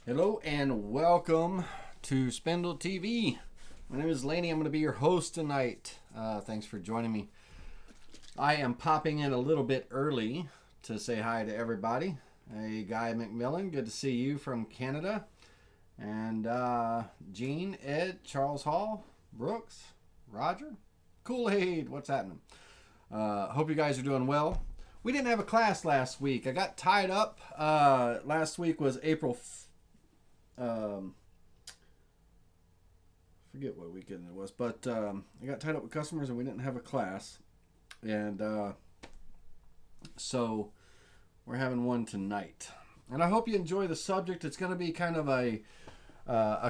Hello and welcome to Spindle TV. My name is Laney. I'm going to be your host tonight. Thanks for joining me. I am popping in a little bit early to say hi to everybody. Hey, Guy McMillan, good to see you from Canada. And Gene, Ed, Charles Hall, Brooks, Roger, Kool-Aid, what's happening? Hope you guys are doing well. We didn't have a class last week. I got tied up. Last week was April forget what weekend it was, but I got tied up with customers and we didn't have a class, and so we're having one tonight, and I hope you enjoy the subject. It's going to be kind of a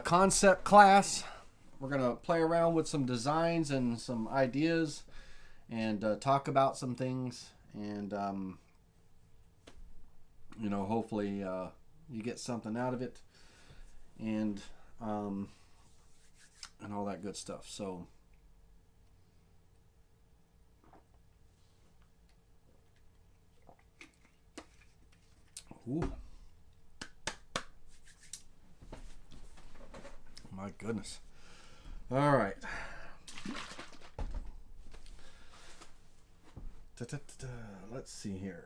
concept class. We're going to play around with some designs and some ideas and talk about some things, and you know, hopefully you get something out of it, and all that good stuff. So ooh, my goodness. All right. Let's see here.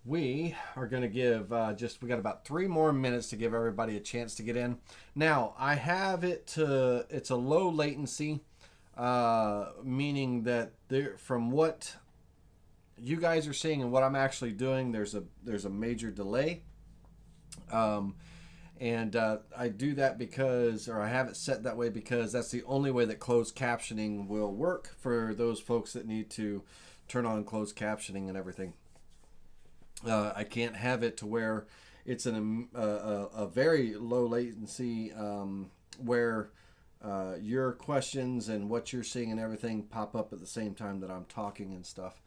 We are going to give we got about 3 more minutes to give everybody a chance to get in. Now, I have it to, it's a low latency, meaning that from what you guys are seeing and what I'm actually doing, there's a major delay. And I do that because, or I have it set that way because that's the only way that closed captioning will work for those folks that need to turn on closed captioning and everything. I can't have it to where it's a very low latency where your questions and what you're seeing and everything pop up at the same time that I'm talking and stuff.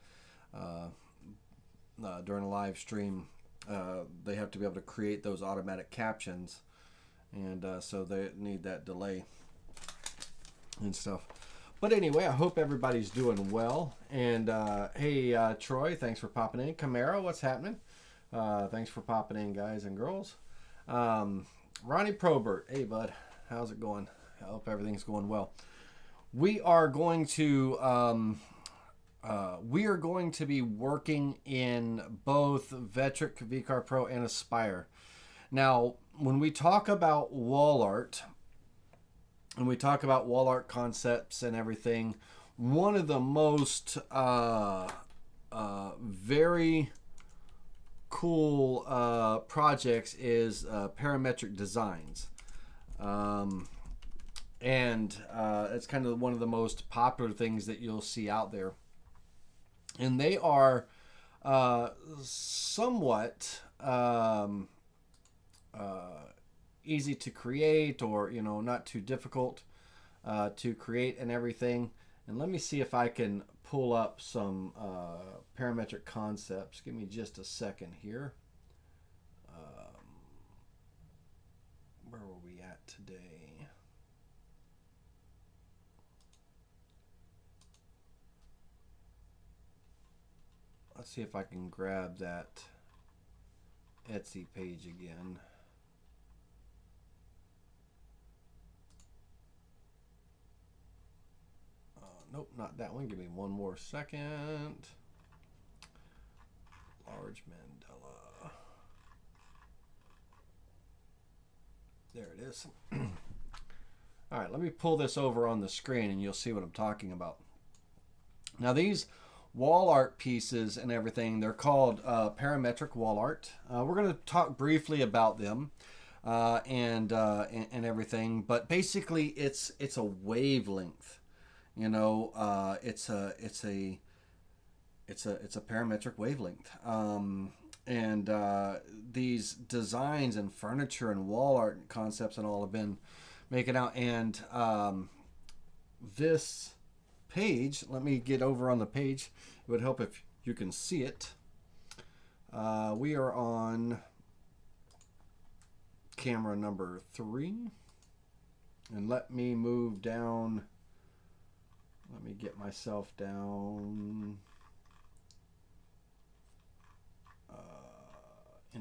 During a live stream, they have to be able to create those automatic captions, and so they need that delay and stuff. But anyway, I hope everybody's doing well. And hey, Troy, thanks for popping in. Camaro, what's happening? Thanks for popping in, guys and girls. Ronnie Probert, hey, bud, how's it going? I hope everything's going well. We are going to be working in both Vectric, VCar Pro, and Aspire. Now, when we talk about wall art, and we talk about wall art concepts and everything, one of the most very cool projects is Parametric Designs. And it's kind of one of the most popular things that you'll see out there. And they are somewhat easy to create, or, you know, not too difficult to create and everything. And let me see if I can pull up some parametric concepts. Give me just a second here. Where were we at today? Let's see if I can grab that Etsy page again. Nope, not that one. Give me one more second. Large Mandela. There it is. All right, let me pull this over on the screen and you'll see what I'm talking about. Now, these wall art pieces and everything, they're called parametric wall art. We're going to talk briefly about them and everything, but basically it's a wavelength. You know, it's a parametric wavelength, and these designs and furniture and wall art concepts and all have been making out. And this page, let me get over on the page. It would help if you can see it. We are on camera number 3, and let me move down. Let me get myself down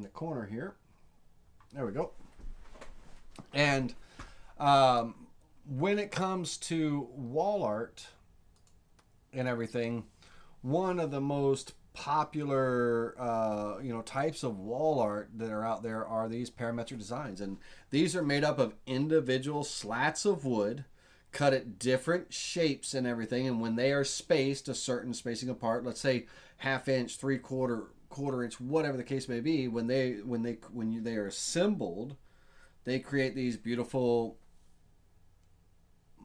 the corner here. There we go. And when it comes to wall art and everything, one of the most popular types of wall art that are out there are these parametric designs, and these are made up of individual slats of wood cut at different shapes and everything, and when they are spaced a certain spacing apart, let's say half inch, quarter inch, whatever the case may be, when they are assembled, they create these beautiful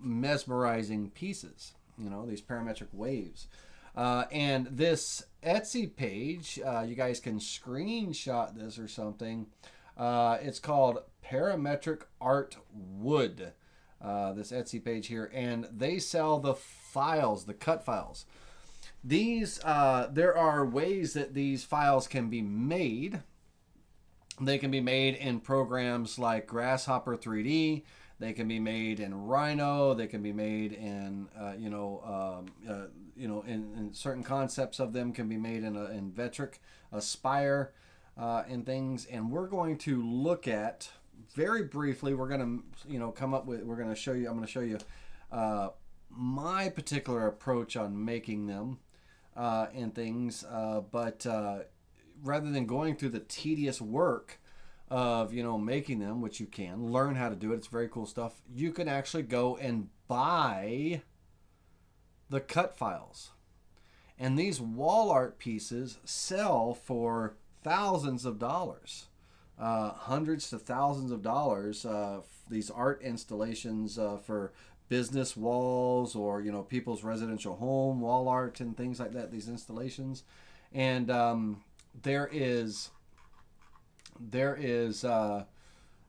mesmerizing pieces, these parametric waves. And this Etsy page, you guys can screenshot this or something. It's called Parametric Art Wood, this Etsy page here, and they sell the files, the cut files. These, there are ways that these files can be made. They can be made in programs like Grasshopper 3D. They can be made in Rhino. They can be made in, in certain concepts of them can be made in Vectric, Aspire, and things. And we're going to look at very briefly. We're going to, come up with. We're going to show you. I'm going to show you my particular approach on making them and things. But rather than going through the tedious work of making them, which you can learn how to do it, it's very cool stuff. You can actually go and buy the cut files, and these wall art pieces sell for thousands of dollars, hundreds to thousands of dollars. These art installations for business walls or people's residential home wall art and things like that, these installations. And there is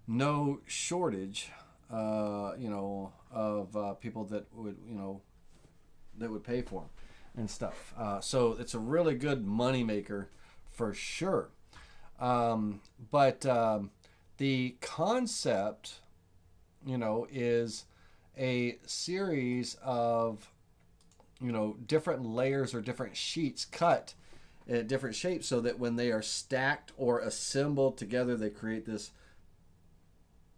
no shortage, of people that would pay for them and stuff. So it's a really good money maker for sure. But the concept, is a series of, different layers or different sheets cut at different shapes, so that when they are stacked or assembled together, they create this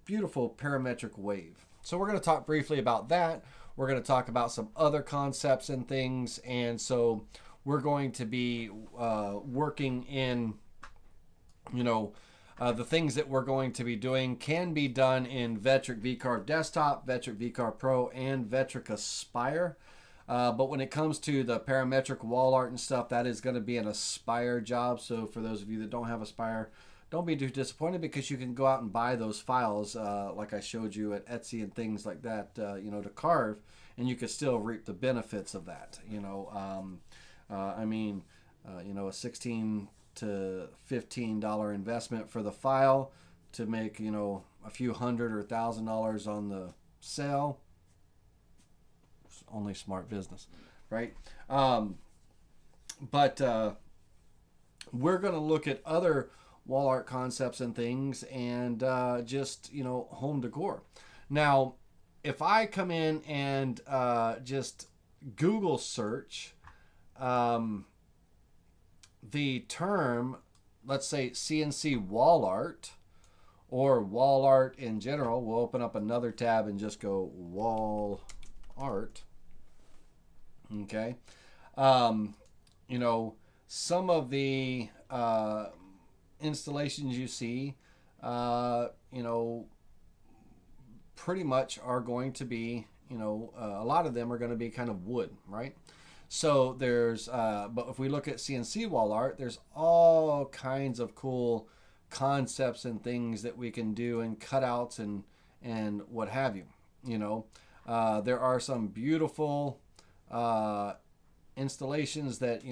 beautiful parametric wave. So we're going to talk briefly about that. We're going to talk about some other concepts and things, and so we're going to be working in, the things that we're going to be doing can be done in Vectric VCarve Desktop, Vectric VCarve Pro, and Vectric Aspire. But when it comes to the parametric wall art and stuff, that is going to be an Aspire job. So for those of you that don't have Aspire, don't be too disappointed, because you can go out and buy those files, like I showed you at Etsy and things like that, to carve, and you can still reap the benefits of that. A $16 to $15 investment for the file to make, a few $100 or $1,000 on the sale. Only smart business, right? But we're going to look at other wall art concepts and things, and just home decor. Now, if I come in and just Google search the term, let's say CNC wall art or wall art in general, we'll open up another tab and just go wall art. Okay. Some of the installations you see, pretty much are going to be, a lot of them are going to be kind of wood, right? So there's, but if we look at CNC wall art, there's all kinds of cool concepts and things that we can do, and cutouts and what have you. There are some beautiful installations that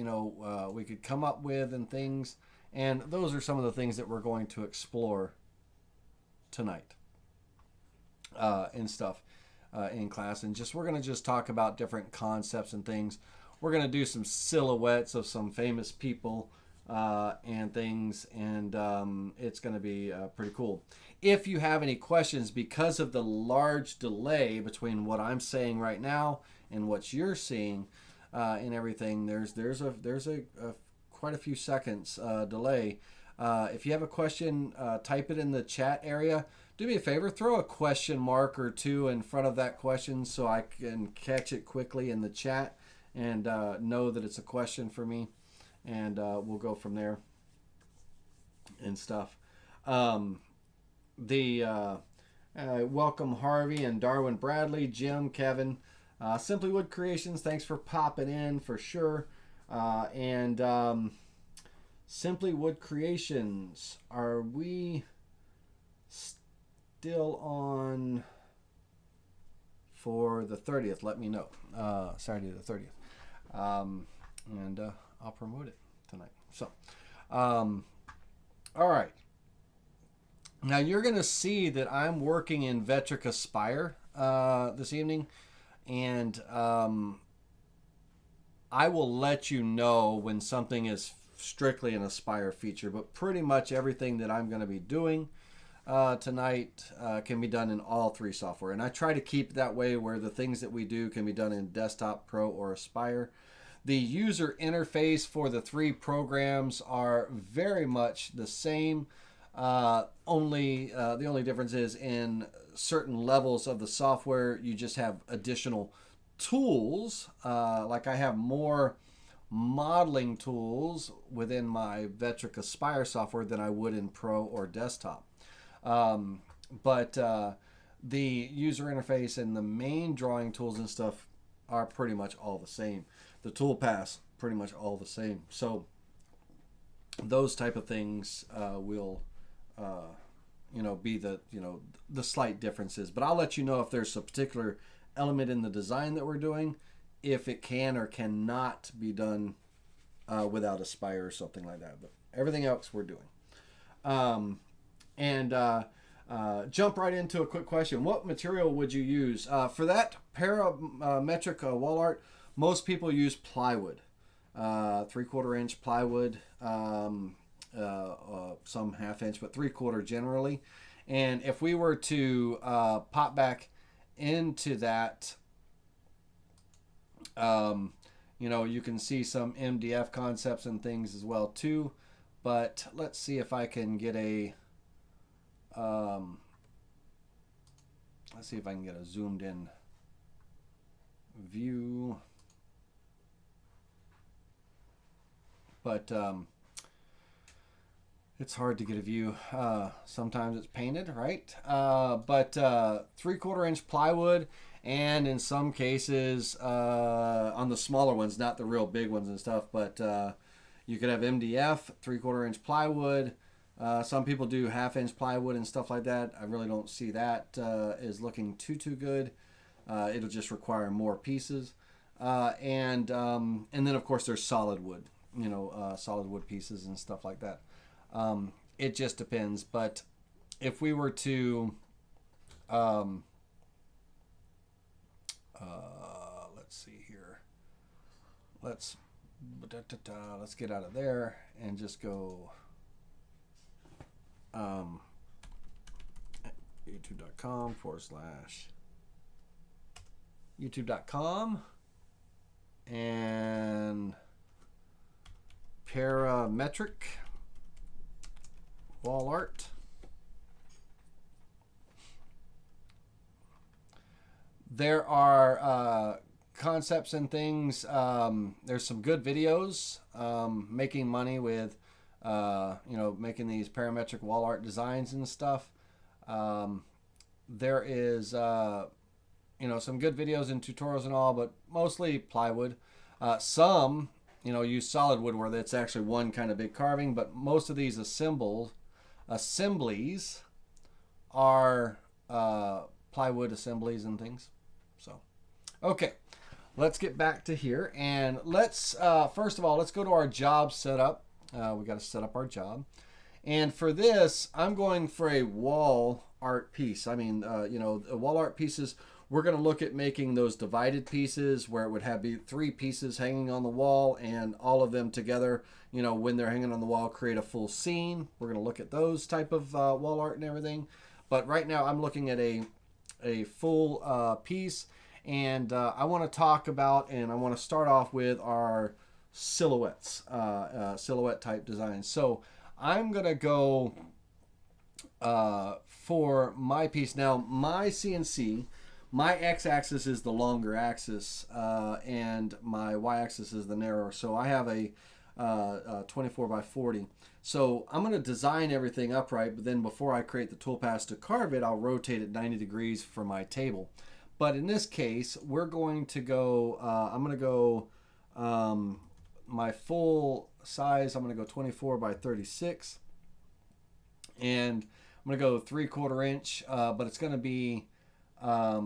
we could come up with and things, and those are some of the things that we're going to explore tonight and stuff in class. And we're going to just talk about different concepts and things. We're going to do some silhouettes of some famous people and things, and it's going to be pretty cool. If you have any questions, because of the large delay between what I'm saying right now and what you're seeing and everything, there's a quite a few seconds delay. If you have a question, type it in the chat area. Do me a favor, throw a question mark or two in front of that question so I can catch it quickly in the chat and know that it's a question for me. And we'll go from there and stuff. Welcome Harvey and Darwin Bradley, Jim, Kevin. Simply Wood Creations, thanks for popping in for sure. Simply Wood Creations, are we still on for the 30th? Let me know. Saturday the 30th. And I'll promote it tonight. So, all right. Now you're going to see that I'm working in Vectric Aspire this evening, and I will let you know when something is strictly an Aspire feature, but pretty much everything that I'm going to be doing tonight can be done in all three software. And I try to keep it that way where the things that we do can be done in Desktop, Pro, or Aspire. The user interface for the three programs are very much the same. The only difference is in certain levels of the software, you just have additional tools. Like I have more modeling tools within my Vectric Aspire software than I would in Pro or Desktop. But the user interface and the main drawing tools and stuff are pretty much all the same. The toolpaths pretty much all the same. So those type of things will be the slight differences. But I'll let you know if there's a particular element in the design that we're doing, if it can or cannot be done without Aspire or something like that. But everything else we're doing. Jump right into a quick question. What material would you use? For that parametric wall art, most people use plywood. 3/4 inch plywood, some 1/2 inch, but 3/4 generally. And if we were to pop back into that, you can see some MDF concepts and things as well too. But let's see if I can get a zoomed in view. But it's hard to get a view. Sometimes it's painted, right? But 3/4 inch plywood, and in some cases, on the smaller ones, not the real big ones and stuff, but you could have MDF, 3/4 inch plywood. Some people do 1/2 inch plywood and stuff like that. I really don't see that is looking too good. It'll just require more pieces. And then of course there's solid wood, solid wood pieces and stuff like that. It just depends. But if we were to, let's see here. Let's get out of there and just go youtube.com and Parametric Wall Art. There are concepts and things. There's some good videos making money with making these parametric wall art designs and stuff. There is some good videos and tutorials and all, but mostly plywood. Some use solid wood where that's actually one kind of big carving, but most of these assemblies are plywood assemblies and things. So okay, let's get back to here, and let's first of all, let's go to our job setup. We got to set up our job, and for this I'm going for a wall art piece. I mean, wall art pieces, we're going to look at making those divided pieces where it would be 3 pieces hanging on the wall, and all of them together, when they're hanging on the wall, create a full scene. We're going to look at those type of wall art and everything. But right now I'm looking at a full piece, and I want to talk about, and I want to start off with our silhouettes, silhouette type designs. So I'm going to go for my piece. Now, my CNC, my x-axis is the longer axis, and my y-axis is the narrower. So I have a 24 by 40. So I'm going to design everything upright, but then before I create the toolpaths to carve it, I'll rotate it 90 degrees for my table. But in this case, we're going to go, I'm going to go my full size, I'm going to go 24 by 36. And I'm going to go 3/4 inch, but it's going to be, yeah,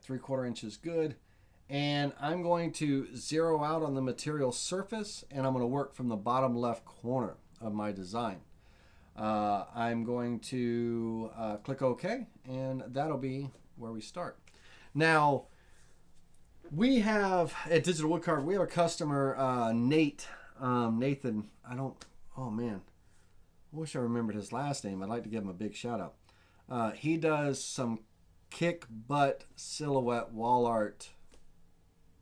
3/4 inch is good. And I'm going to zero out on the material surface, and I'm going to work from the bottom left corner of my design. I'm going to click OK, and that'll be where we start. Now, we have, at Digital Woodcarve, we have a customer, Nathan, oh man, I wish I remembered his last name. I'd like to give him a big shout out. He does some kick butt silhouette wall art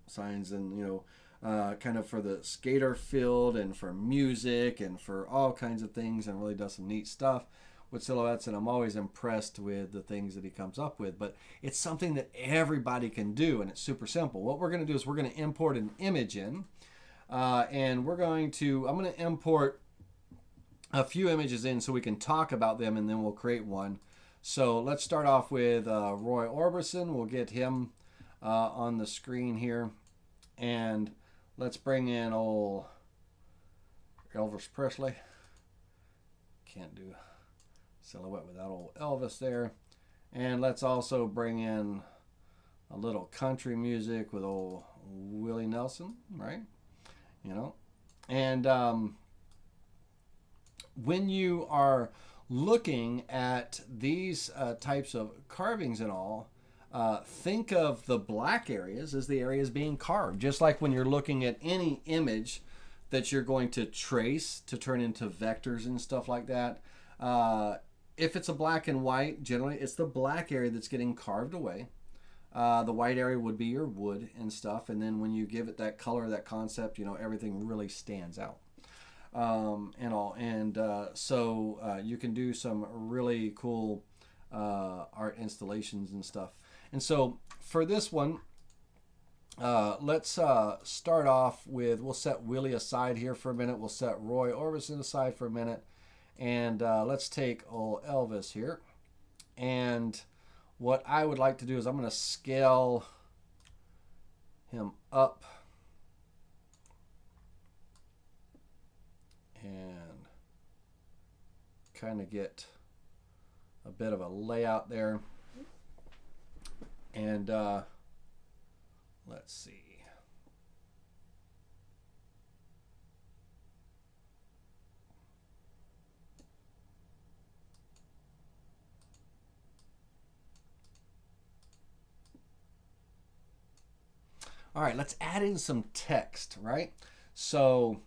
signs, and kind of for the skater field and for music and for all kinds of things, and really does some neat stuff with silhouettes, and I'm always impressed with the things that he comes up with. But it's something that everybody can do, and it's super simple. What we're going to do is we're going to import an image in, and I'm going to import a few images in so we can talk about them, and then we'll create one. So let's start off with Roy Orbison. We'll get him on the screen here, and let's bring in old Elvis Presley. Can't do silhouette without old Elvis there. And let's also bring in a little country music with old Willie Nelson, right? And when you are looking at these types of carvings and all, think of the black areas as the areas being carved. Just like when you're looking at any image that you're going to trace to turn into vectors and stuff like that. If it's a black and white, generally it's the black area that's getting carved away. The white area would be your wood and stuff. And then when you give it that color, that concept, everything really stands out. So you can do some really cool art installations and stuff. And so for this one, let's start off with, we'll set Willie aside here for a minute. We'll set Roy Orbison aside for a minute. And let's take old Elvis here. And what I would like to do is I'm going to scale him up. And kind of get a bit of a layout there. And let's see. All right, let's add in some text, right? So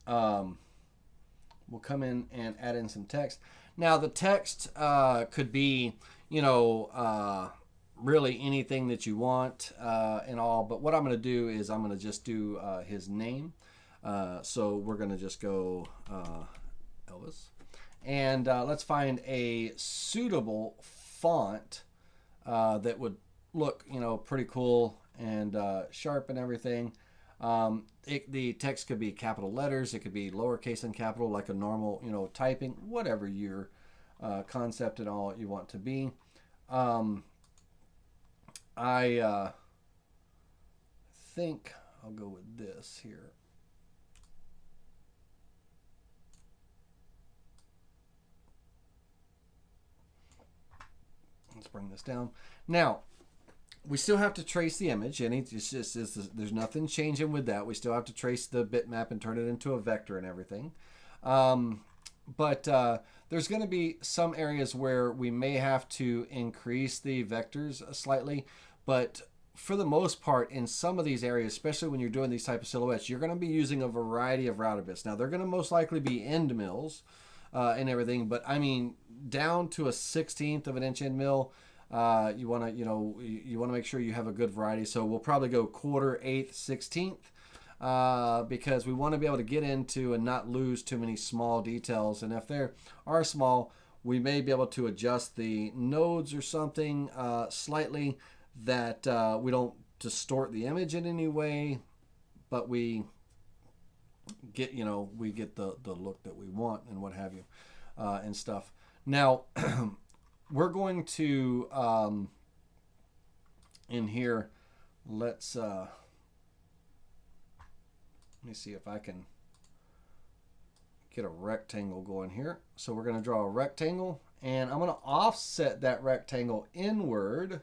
we'll come in and add in some text. Now the text could be, really anything that you want and all. But what I'm going to do is I'm going to just do his name. So we're going to just go Elvis. And let's find a suitable font that would look, pretty cool and sharp and everything. The text could be capital letters. It could be lowercase and capital, like a normal, typing, whatever your concept and all you want to be. I think I'll go with this here. Let's bring this down. Now, we still have to trace the image, and there's nothing changing with that. We still have to trace the bitmap and turn it into a vector and everything. But there's going to be some areas where we may have to increase the vectors slightly. But for the most part, in some of these areas, especially when you're doing these type of silhouettes, you're going to be using a variety of router bits. Now, they're going to most likely be end mills and everything. But, I mean, down to a 1/16 of an inch end mill, you want to make sure you have a good variety. So we'll probably go 1/4, 1/8, 1/16. because we want to be able to get into and not lose too many small details. And if there are small, we may be able to adjust the nodes or something slightly that we don't distort the image in any way, but we get, we get the look that we want and what have you, and stuff. Now, we're going to, in here, let me see if I can get a rectangle going here. So we're going to draw a rectangle, and I'm going to offset that rectangle inward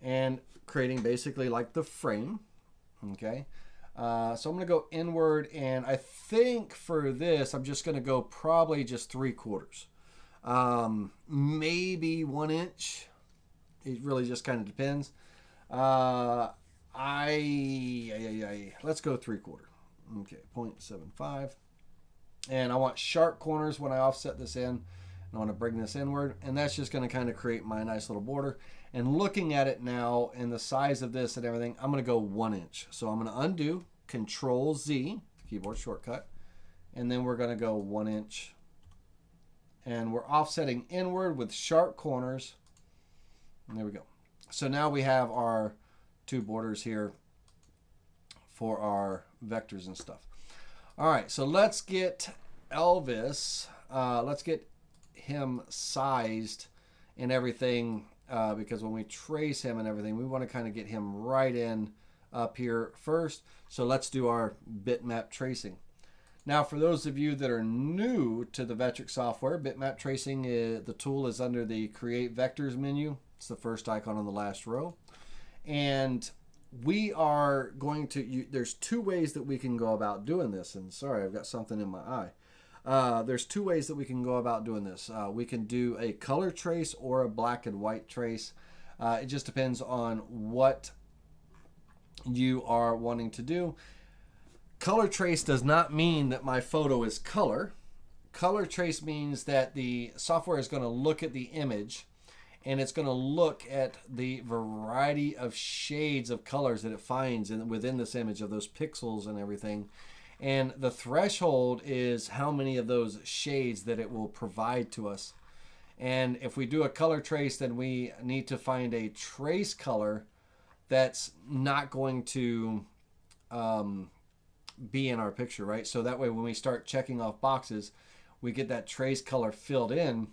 and creating basically like the frame. Okay. So I'm going to go inward, and I think for this, I'm just going to go probably just 3/4. Maybe 1 inch. It really just kind of depends. Let's go 3/4. Okay, 0.75. And I want sharp corners when I offset this in. I want to bring this inward, and that's just going to kind of create my nice little border. And looking at it now and the size of this and everything, I'm going to go 1 inch. So I'm going to undo, Control Z, keyboard shortcut, and then we're going to go 1 inch. And we're offsetting inward with sharp corners. And there we go. So now we have our two borders here for our vectors and stuff. All right, so let's get Elvis, let's get him sized and everything, because when we trace him and everything, we want to kind of get him right in up here first. So let's do our bitmap tracing. Now, for those of you that are new to the Vectric software, bitmap tracing, the tool is under the Create Vectors menu. It's the first icon on the last row. And we are going to, there's two ways that we can go about doing this. And sorry, I've got something in my eye. There's two ways that we can go about doing this. We can do a color trace or a black and white trace. It just depends on what you are wanting to do. Color trace does not mean that my photo is color. Color trace means that the software is going to look at the image, and it's going to look at the variety of shades of colors that it finds within this image, of those pixels and everything. And the threshold is how many of those shades that it will provide to us. And if we do a color trace, then we need to find a trace color that's not going to be in our picture, right? So that way when we start checking off boxes, we get that trace color filled in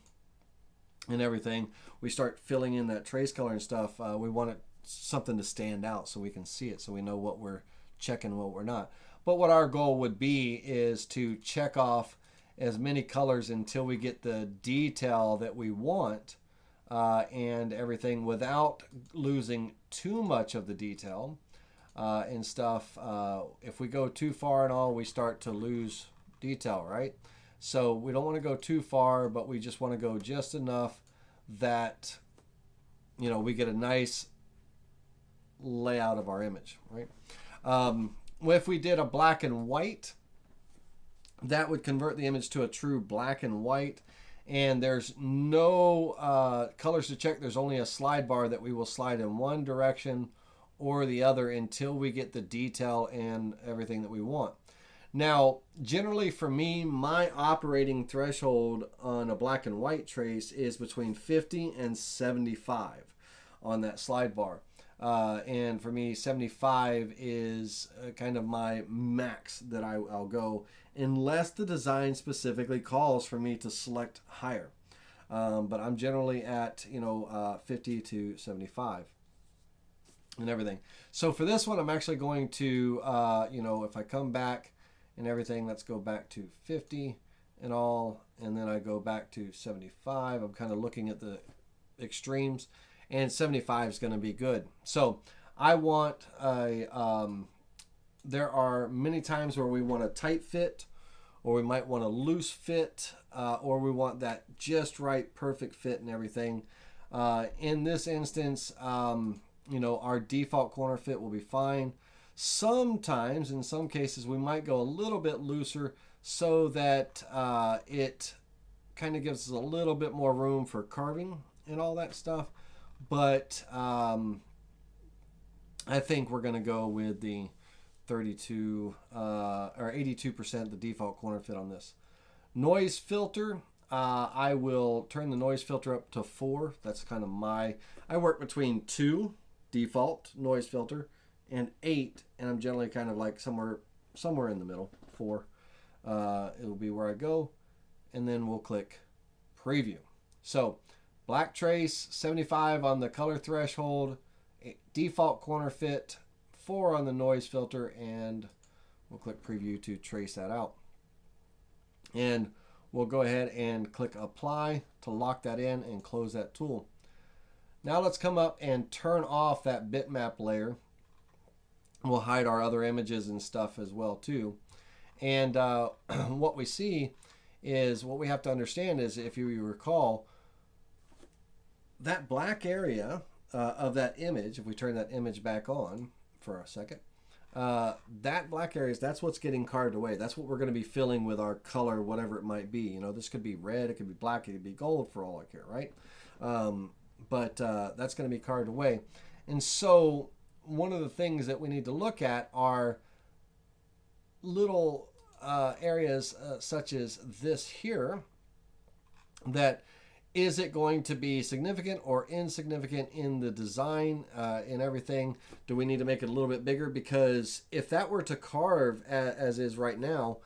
and everything. We start filling in that trace color and stuff. We want something to stand out so we can see it, so we know what we're checking and what we're not. But what our goal would be is to check off as many colors until we get the detail that we want, and everything, without losing too much of the detail and stuff. If we go too far and all, we start to lose detail, right? So we don't want to go too far, but we just want to go just enough that, we get a nice layout of our image, right? If we did a black and white, that would convert the image to a true black and white, and there's no colors to check. There's only a slide bar that we will slide in one direction or the other until we get the detail and everything that we want. Now, generally for me, my operating threshold on a black and white trace is between 50 and 75 on that slide bar. And for me, 75 is kind of my max that I'll go, unless the design specifically calls for me to select higher. But I'm generally at 50 to 75 and everything. So for this one, I'm actually going to if I come back and everything, let's go back to 50 and all, and then I go back to 75. I'm kind of looking at the extremes, and 75 is going to be good. So I want there are many times where we want a tight fit, or we might want a loose fit, or we want that just right, perfect fit and everything. In this instance, our default corner fit will be fine. Sometimes, in some cases, we might go a little bit looser so that it kind of gives us a little bit more room for carving and all that stuff. But I think we're going to go with the 32 or 82% the default corner fit on this. Noise filter, I will turn the noise filter up to 4. That's kind of I work between 2 default noise filter and 8, and I'm generally kind of like somewhere in the middle. 4. It'll be where I go, and then we'll click preview. So black trace, 75 on the color threshold, default corner fit, 4 on the noise filter, and we'll click preview to trace that out. And we'll go ahead and click apply to lock that in and close that tool. Now let's come up and turn off that bitmap layer. We'll hide our other images and stuff as well too. And what we see is, what we have to understand is, if you recall, that black area of that image, if we turn that image back on for a second, that black area, that's what's getting carved away. That's what we're going to be filling with our color, whatever it might be. You know, this could be red, it could be black, it could be gold for all I care, right? But that's going to be carved away. And so one of the things that we need to look at are little areas such as this here, that is it going to be significant or insignificant in the design and everything? Do we need to make it a little bit bigger? Because if that were to carve as is right now,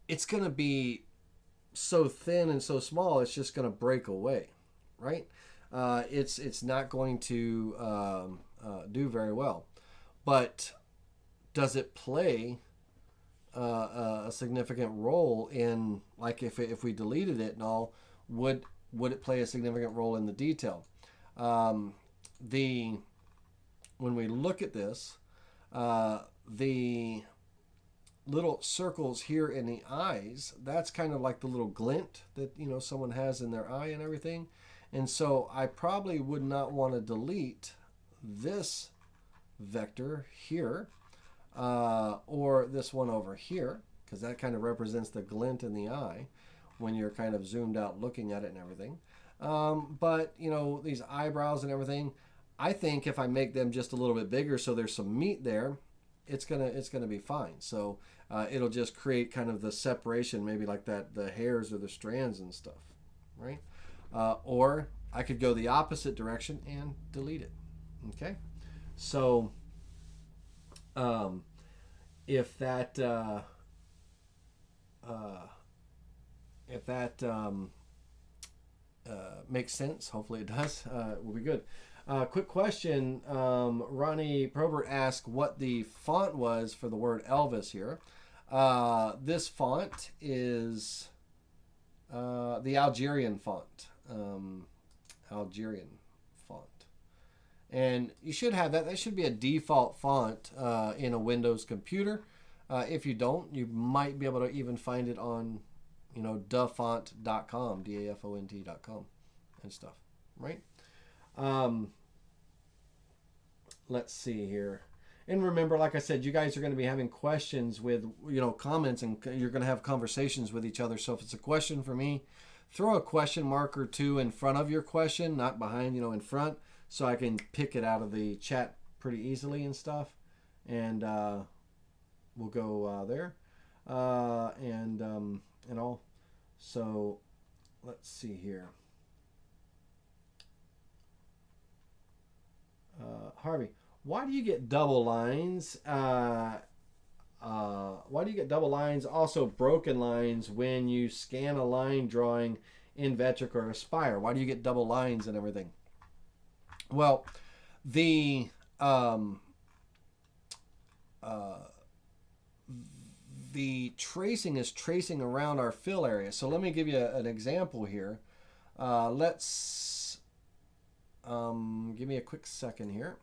it's going to be so thin and so small, it's just going to break away, right? It's not going to do very well. But does it play a significant role in, like, if we deleted it and all, would it play a significant role in the detail? When we look at this, the little circles here in the eyes, that's kind of like the little glint that, you know, someone has in their eye and everything. And so I probably would not want to delete this vector here, or this one over here, because that kind of represents the glint in the eye when you're kind of zoomed out looking at it and everything. But, you know, these eyebrows and everything, I think if I make them just a little bit bigger so there's some meat there, it's gonna be fine. So it'll just create kind of the separation, maybe like that, the hairs or the strands and stuff, right? Or I could go the opposite direction and delete it. Okay, so if that makes sense, hopefully it does, we'll be good. Quick question, Ronnie Probert asked what the font was for the word Elvis here. This font is the Algerian font. Algerian font. And you should have that. That should be a default font in a Windows computer. If you don't, you might be able to even find it on, you know, dafont.com, dafont.com and stuff, right? Let's see here. And remember, like I said, you guys are going to be having questions with, you know, comments, and you're going to have conversations with each other. So if it's a question for me, throw a question mark or two in front of your question, not behind, you know, in front, so I can pick it out of the chat pretty easily and stuff. And we'll go there and all. So let's see here. Harvey, why do you get double lines? Why do you get double lines, also broken lines, when you scan a line drawing in Vectric or Aspire? Why do you get double lines and everything? Well, the tracing is tracing around our fill area. So let me give you an example here. Let's give me a quick second here.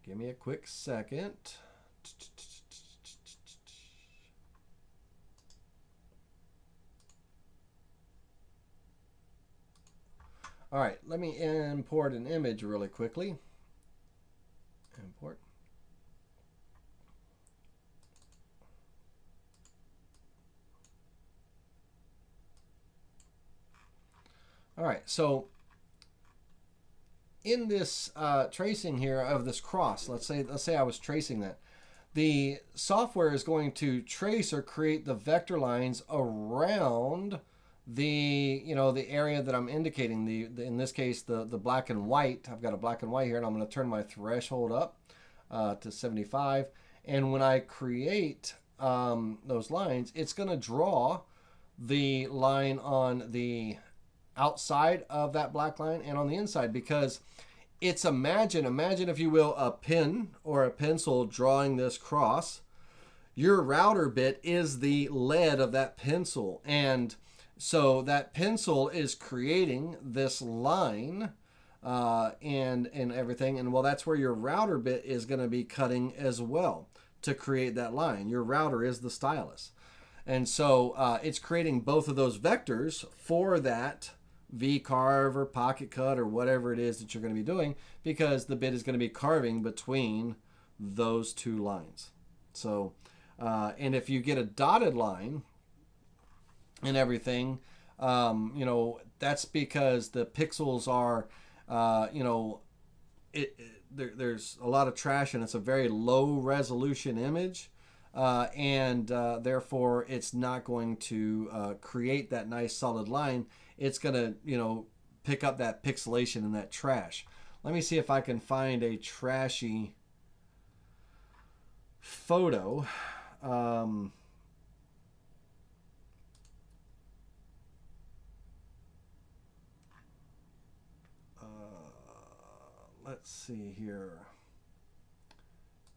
Give me a quick second. All right, let me import an image really quickly. Import. All right, so in this tracing here of this cross, let's say I was tracing that, the software is going to trace or create the vector lines around the the area that I'm indicating. In this case, the black and white. I've got a black and white here, and I'm going to turn my threshold up to 75. And when I create those lines, it's going to draw the line on the outside of that black line and on the inside, because it's imagine if you will a pen or a pencil drawing this cross. Your router bit is the lead of that pencil, and so that pencil is creating this line and everything, and well, that's where your router bit is going to be cutting as well to create that line. Your router is the stylus, and so it's creating both of those vectors for that V-carve or pocket cut or whatever it is that you're going to be doing, because the bit is going to be carving between those two lines. So and if you get a dotted line and everything, that's because the pixels are there's a lot of trash, and it's a very low resolution image, and therefore it's not going to create that nice solid line. It's going to pick up that pixelation and that trash. Let me see if I can find a trashy photo. Let's see here.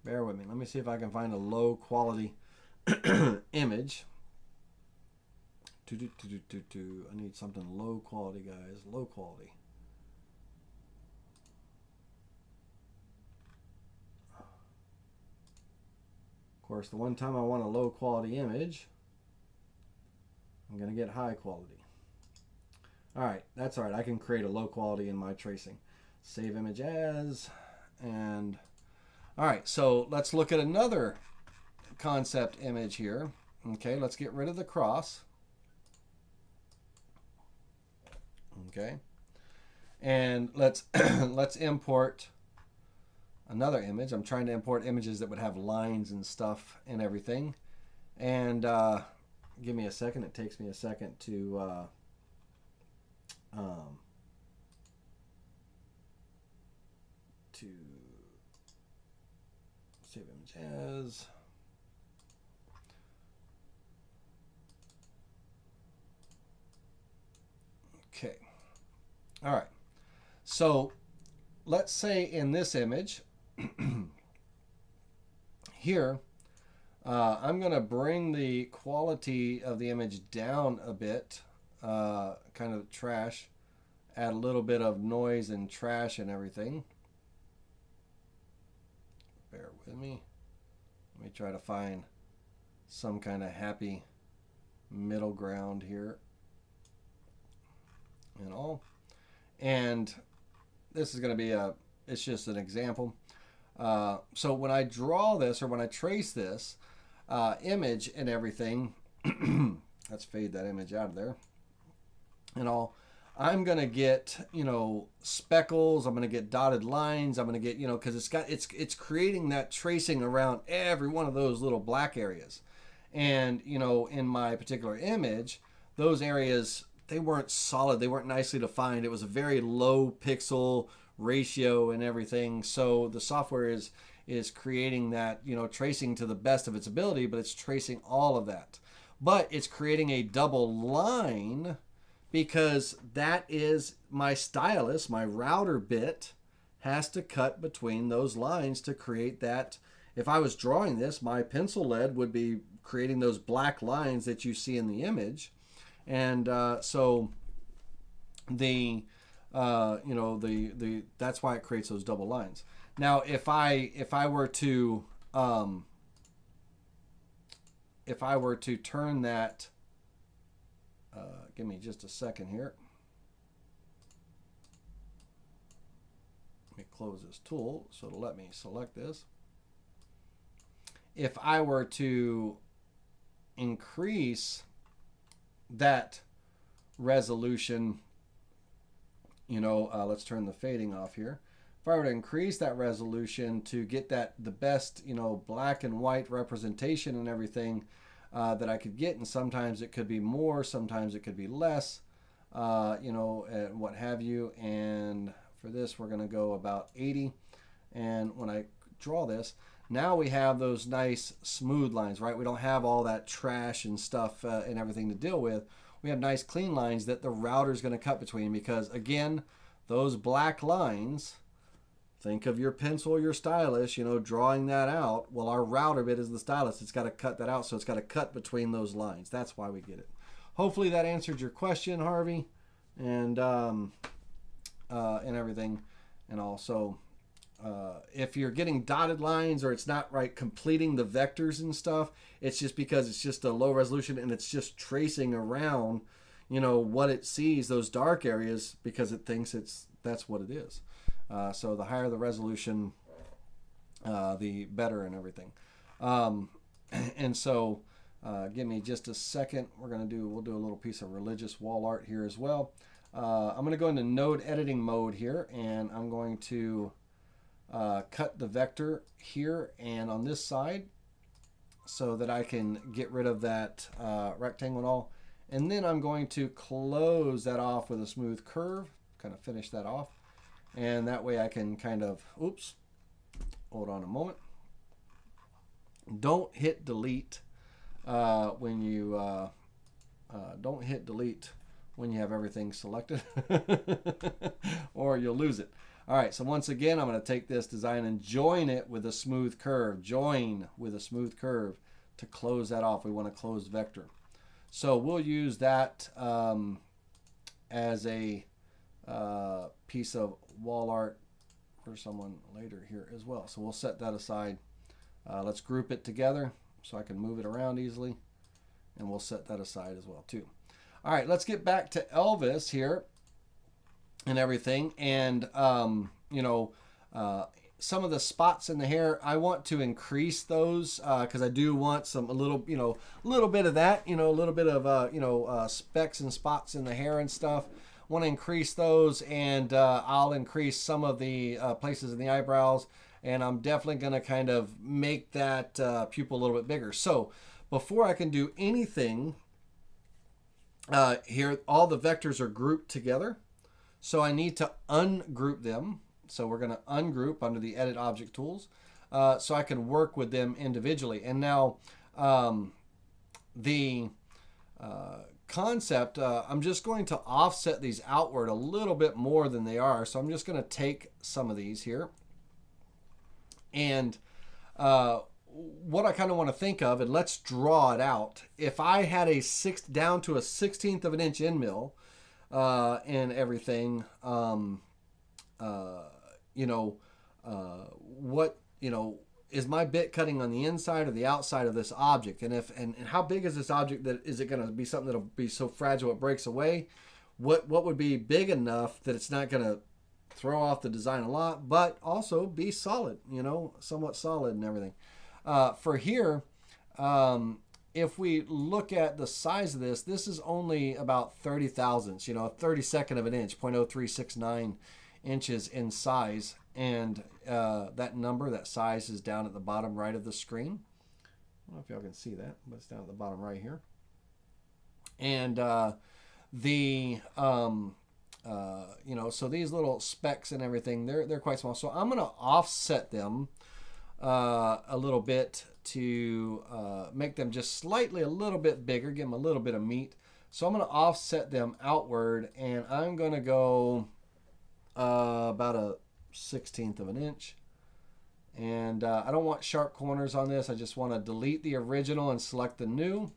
Bear with me. Let me see if I can find a low quality image. I need something low quality, guys. Low quality. Of course, the one time I want a low quality image, I'm going to get high quality. All right, that's all right. I can create a low quality in my tracing. Save image as, and all right, so let's look at another concept image here. Okay, let's get rid of the cross. Okay, and let's let's import another image. I'm trying to import images that would have lines and stuff and everything. And give me a second. It takes me a second to save image as. Okay. All right. So let's say in this image here, I'm going to bring the quality of the image down a bit, kind of trash, add a little bit of noise and trash and everything. Bear with me. Let me try to find some kind of happy middle ground here and all. And this is going to be it's just an example. So when I draw this, or when I trace this image and everything, let's fade that image out of there and all. I'm going to get, speckles. I'm going to get dotted lines. I'm going to get, because it's creating that tracing around every one of those little black areas. And, in my particular image, those areas, they weren't solid. They weren't nicely defined. It was a very low pixel ratio and everything. So the software is creating that, tracing to the best of its ability, but it's tracing all of that. But it's creating a double line, because that is my stylus, my router bit has to cut between those lines to create that. If I was drawing this, my pencil lead would be creating those black lines that you see in the image. And so that's why it creates those double lines. Now, if I were to turn that, give me just a second here. Let me close this tool so it'll let me select this. If I were to increase that resolution let's turn the fading off here. If I were to increase that resolution to get the best, black and white representation and everything that I could get, and sometimes it could be more, sometimes it could be less, and what have you. And for this, we're going to go about 80. And when I draw this, now we have those nice smooth lines, right? We don't have all that trash and stuff and everything to deal with. We have nice clean lines that the router is going to cut between, because again, those black lines, think of your pencil, your stylus, drawing that out. Well, our router bit is the stylus. It's got to cut that out, so it's got to cut between those lines. That's why we get it. Hopefully that answered your question, Harvey, and everything. And also, if you're getting dotted lines or it's not right completing the vectors and stuff, it's just because it's just a low resolution and it's just tracing around, what it sees, those dark areas, because it thinks that's what it is. So the higher the resolution, the better and everything. And so give me just a second. We'll do a little piece of religious wall art here as well. I'm going to go into node editing mode here, and I'm going to cut the vector here and on this side so that I can get rid of that rectangle and all. And then I'm going to close that off with a smooth curve, kind of finish that off. And that way I can kind of, oops, hold on a moment. Don't hit delete when you, don't hit delete when you have everything selected or you'll lose it. All right, so once again, I'm going to take this design and join it with a smooth curve. Join with a smooth curve to close that off. We want a closed vector. So we'll use that as a piece of wall art for someone later here as well. So we'll set that aside. Let's group it together so I can move it around easily. And we'll set that aside as well too. All right, let's get back to Elvis here and everything. And, some of the spots in the hair, I want to increase those because I do want a little bit of that, a little bit of, specks and spots in the hair and stuff. Want to increase those, and I'll increase some of the places in the eyebrows, and I'm definitely going to kind of make that pupil a little bit bigger. So before I can do anything here, all the vectors are grouped together. So I need to ungroup them. So we're going to ungroup under the Edit Object Tools so I can work with them individually. And now the concept, I'm just going to offset these outward a little bit more than they are. So I'm just going to take some of these here. And what I kind of want to think of, and let's draw it out. If I had down to a 1/16 of an inch end mill and everything, what is my bit cutting on the inside or the outside of this object, and how big is this object? That is it going to be something that'll be so fragile it breaks away? What would be big enough that it's not going to throw off the design a lot, but also be solid, somewhat solid and everything. For here, if we look at the size of this, this is only about 30 thousandths, a 32nd of an inch, 0.0369 inches in size. And that size is down at the bottom right of the screen. I don't know if y'all can see that, but it's down at the bottom right here. And so these little specks and everything, they're quite small. So I'm going to offset them a little bit to make them just slightly a little bit bigger, give them a little bit of meat. So I'm going to offset them outward, and I'm going to go about a 1/16 of an inch. And I don't want sharp corners on this. I just want to delete the original and select the new.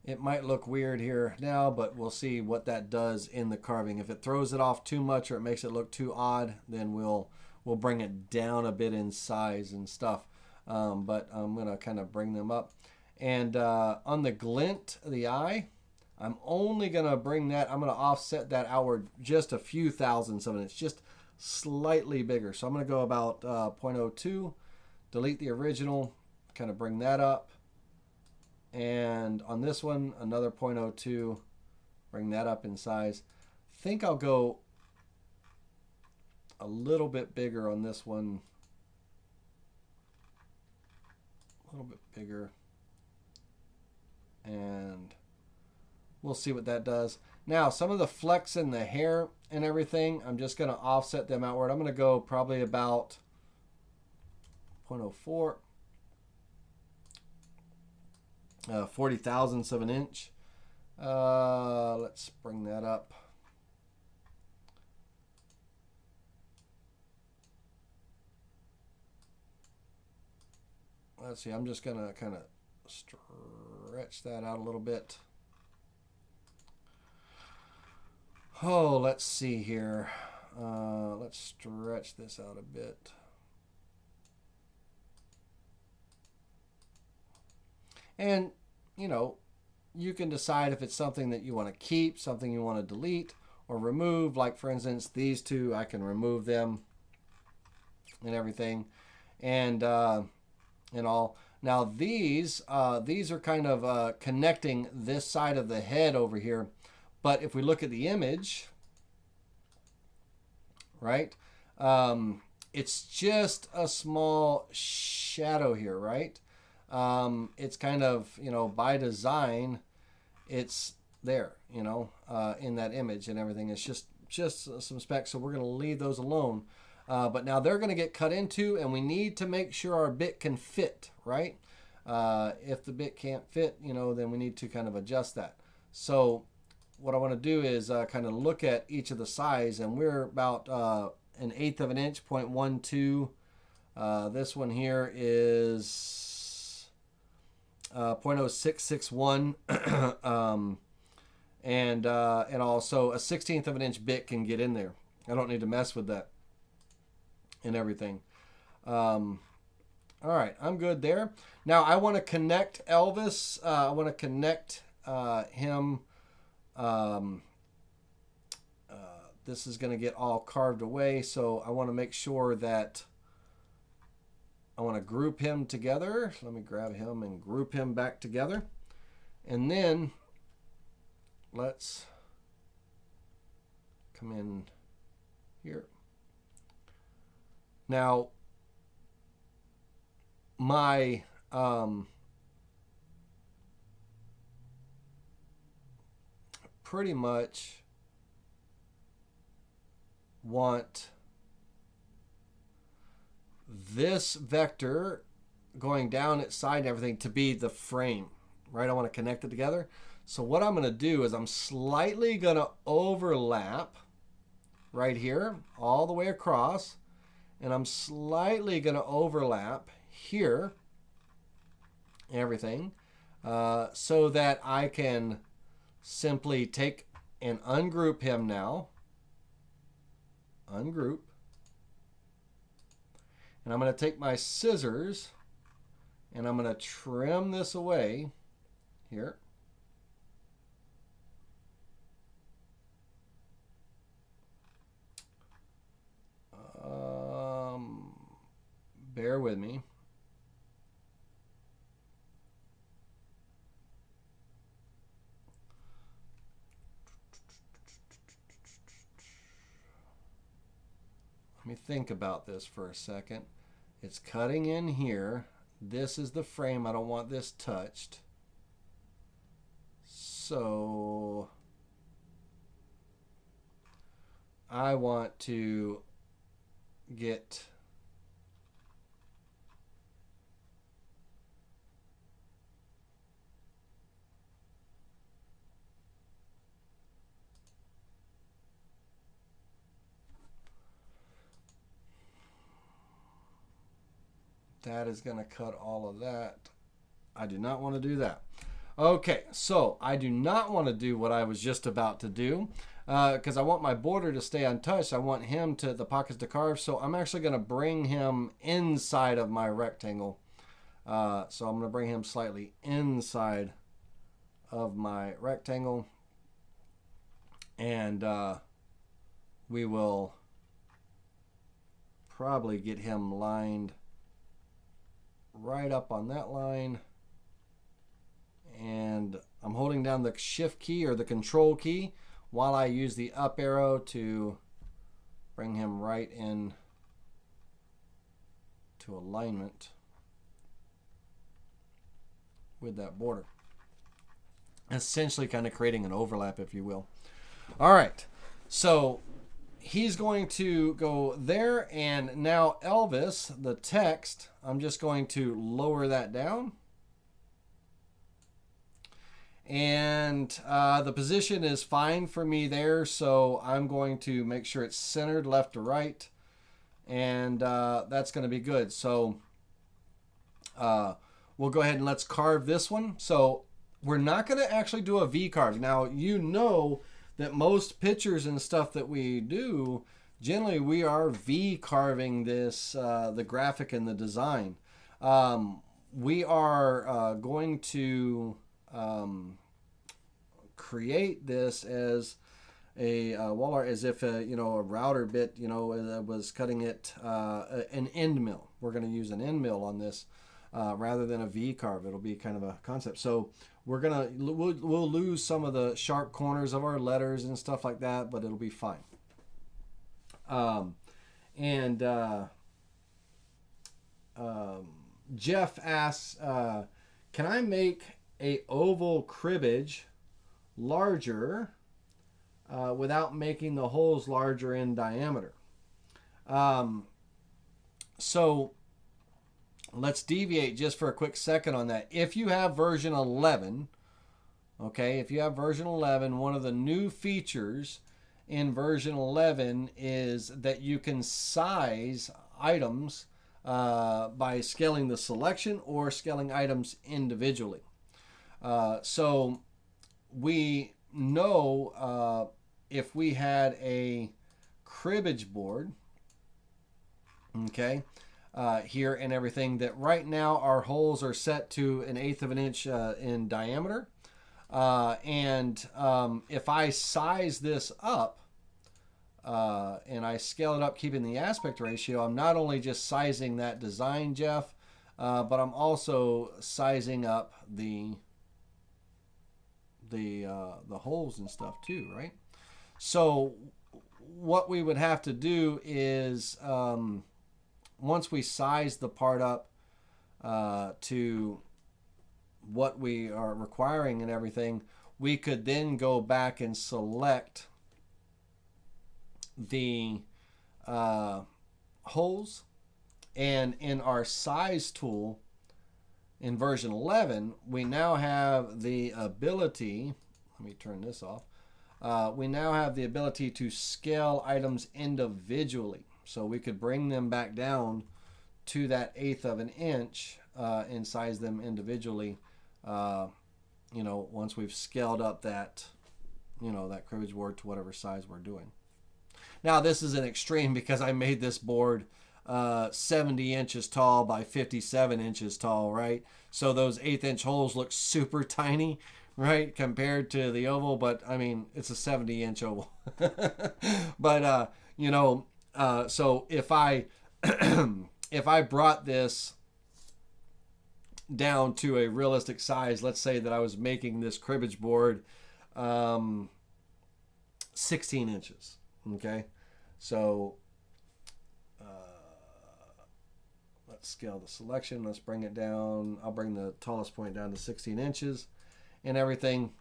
It might look weird here now, but we'll see what that does in the carving. If it throws it off too much or it makes it look too odd, then we'll bring it down a bit in size and stuff. But I'm going to kind of bring them up. And on the glint of the eye, I'm only going to bring that, I'm going to offset that outward just a few thousandths of an inch, just slightly bigger. So I'm going to go about 0.02, delete the original, kind of bring that up. And on this one, another 0.02. Bring that up in size. I think I'll go a little bit bigger on this one. A little bit bigger. And we'll see what that does. Now, some of the flecks in the hair and everything, I'm just going to offset them outward. I'm going to go probably about 0.04. 40 thousandths of an inch. Let's bring that up. Let's see, I'm just going to kind of stretch that out a little bit. Oh, let's see here. Let's stretch this out a bit. And, you know, you can decide if it's something that you want to keep, something you want to delete or remove. Like, for instance, these two, I can remove them and everything. And all. Now, these are kind of connecting this side of the head over here. But if we look at the image, right, it's just a small shadow here, right? It's kind of, you know, by design, it's there, you know, in that image and everything. It's just some specs, so we're going to leave those alone. But now they're going to get cut into, and we need to make sure our bit can fit, right? If the bit can't fit, you know, then we need to kind of adjust that. So what I want to do is kind of look at each of the size, and we're about 1/8 of an inch, 0.12. This one here is 0.0661, and also a 1/16 of an inch bit can get in there. I don't need to mess with that and everything. All right, I'm good there. Now I want to connect Elvis. I want to connect him. This is going to get all carved away, so I want to make sure that I want to group him together. Let me grab him and group him back together. And then let's come in here. Now, my pretty much want this vector going down its side and everything to be the frame, right? I want to connect it together. So what I'm going to do is I'm slightly going to overlap right here all the way across, and I'm slightly going to overlap here, everything, so that I can simply take and ungroup him now. Ungroup. And I'm going to take my scissors and I'm going to trim this away here. Bear with me. Let me think about this for a second. It's cutting in here. This is the frame. I don't want this touched. So I want to get that is going to cut all of that. I do not want to do that. Okay, so I do not want to do what I was just about to do because I want my border to stay untouched. I want him to, the pockets to carve. So I'm actually going to bring him inside of my rectangle. So I'm going to bring him slightly inside of my rectangle. And we will probably get him lined right up on that line and I'm holding down the shift key or the control key while I use the up arrow to bring him right in to alignment with that border. Essentially kind of creating an overlap, if you will. All right, so he's going to go there, and now Elvis, the text, I'm just going to lower that down. And the position is fine for me there, so I'm going to make sure it's centered left to right, and that's going to be good. So we'll go ahead and let's carve this one. So we're not going to actually do a V carve. Now, you know that most pictures and stuff that we do, generally we are V carving this, the graphic and the design. We are going to create this as a wall art, as if a router bit was cutting it an end mill. We're going to use an end mill on this rather than a V carve. It'll be kind of a concept. So we'll lose some of the sharp corners of our letters and stuff like that, but it'll be fine. Jeff asks, can I make a oval cribbage larger without making the holes larger in diameter? So let's deviate just for a quick second on that. If you have version 11, okay, if you have version 11, one of the new features in version 11 is that you can size items by scaling the selection or scaling items individually. So we know if we had a cribbage board, okay, here and everything, that right now our holes are set to 1/8 of an inch in diameter. If I size this up and I scale it up keeping the aspect ratio, I'm not only just sizing that design, Jeff, but I'm also sizing up the holes and stuff too, right? So what we would have to do is once we size the part up to what we are requiring and everything, we could then go back and select the holes, and in our size tool in version 11 we now have the ability, let me turn this off, we now have the ability to scale items individually. So we could bring them back down to that 1/8 of an inch and size them individually, once we've scaled up that, that cribbage board to whatever size we're doing. Now this is an extreme because I made this board 70 inches tall by 57 inches tall, right? So those 1/8 inch holes look super tiny, right, compared to the oval, but I mean, it's a 70 inch oval. But, so if I if I brought this down to a realistic size, let's say that I was making this cribbage board 16 inches, okay? So let's scale the selection. Let's bring it down. I'll bring the tallest point down to 16 inches and everything.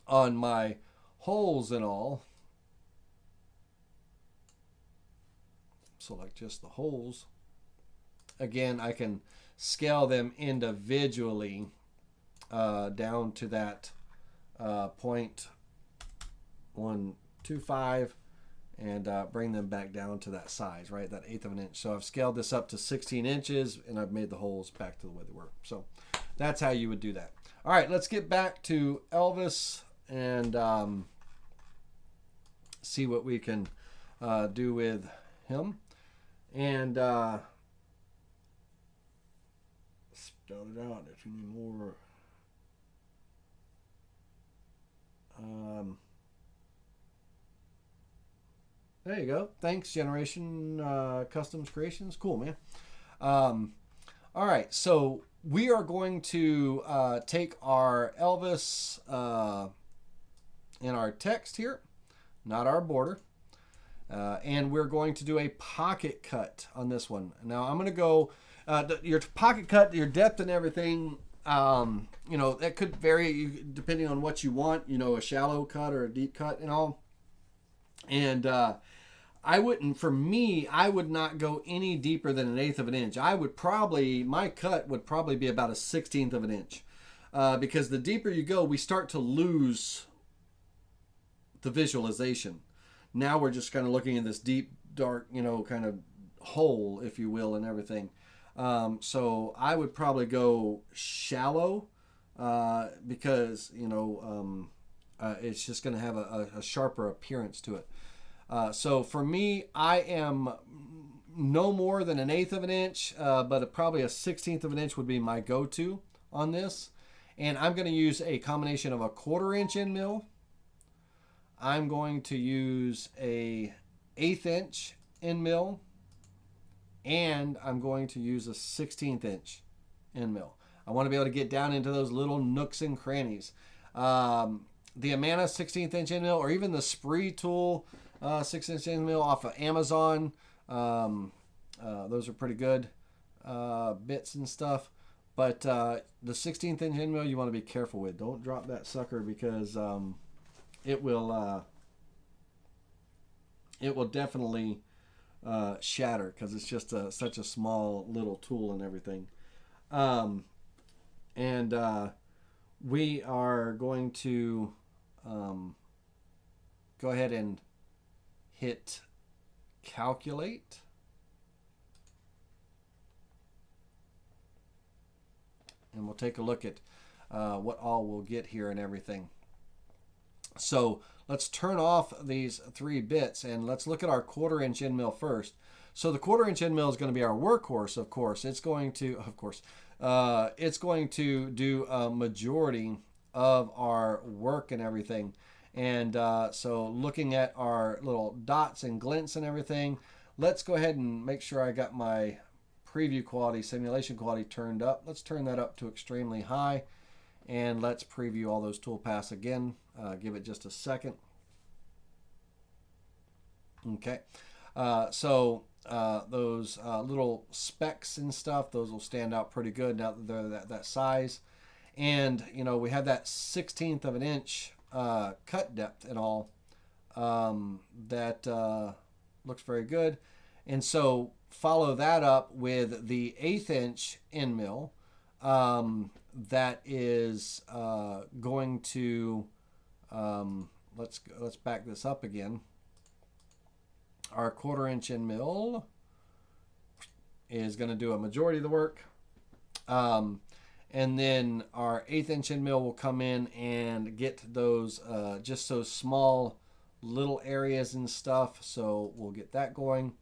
On my holes and all, select just the holes. Again, I can scale them individually down to that 0.125 and bring them back down to that size, right, that 1/8 of an inch. So I've scaled this up to 16 inches and I've made the holes back to the way they were. So that's how you would do that. All right, let's get back to Elvis and see what we can do with him. And spell it out if you need more. There you go. Thanks, Generation Customs Creations. Cool, man. All right, so we are going to take our Elvis in our text here, not our border, and we're going to do a pocket cut on this one. Now I'm going to go, your pocket cut, your depth and everything, you know, that could vary depending on what you want, you know, a shallow cut or a deep cut and all. And I wouldn't, for me, I would not go any deeper than 1/8 of an inch. I would probably, my cut would probably be about 1/16 of an inch. Because the deeper you go, we start to lose the visualization. Now we're just kind of looking at this deep, dark, you know, kind of hole, if you will, and everything. So I would probably go shallow because, you know, it's just going to have a sharper appearance to it. So for me, I am no more than 1/8 of an inch, but probably 1/16 of an inch would be my go-to on this. And I'm going to use a combination of a 1/4 inch end mill. I'm going to use a 1/8 inch end mill, and I'm going to use a 1/16 inch end mill. I want to be able to get down into those little nooks and crannies. The Amana 1/16 inch end mill, or even the Spree tool 6 inch end mill off of Amazon, those are pretty good bits and stuff. But the 1/16 inch end mill you want to be careful with. Don't drop that sucker, because it will definitely shatter, because it's just such a small little tool and everything. We are going to go ahead and hit calculate. And we'll take a look at what all we'll get here and everything. So let's turn off these 3 bits, and let's look at our 1/4 inch end mill first. So the 1/4 inch end mill is going to be our workhorse, of course. It's going to, it's going to do a majority of our work and everything. And so looking at our little dots and glints and everything, let's go ahead and make sure I got my preview quality, simulation quality turned up. Let's turn that up to extremely high, and let's preview all those toolpaths again. Give it just a second. Okay, so those little specks and stuff, those will stand out pretty good now that they're that size. And you know, we have that 1/16 of an inch cut depth and all, that looks very good. And so follow that up with the 1/8 inch end mill, that is going to let's back this up again. Our 1/4 inch end mill is going to do a majority of the work, and then our 1/8 inch end mill will come in and get those just those small little areas and stuff. So we'll get that going.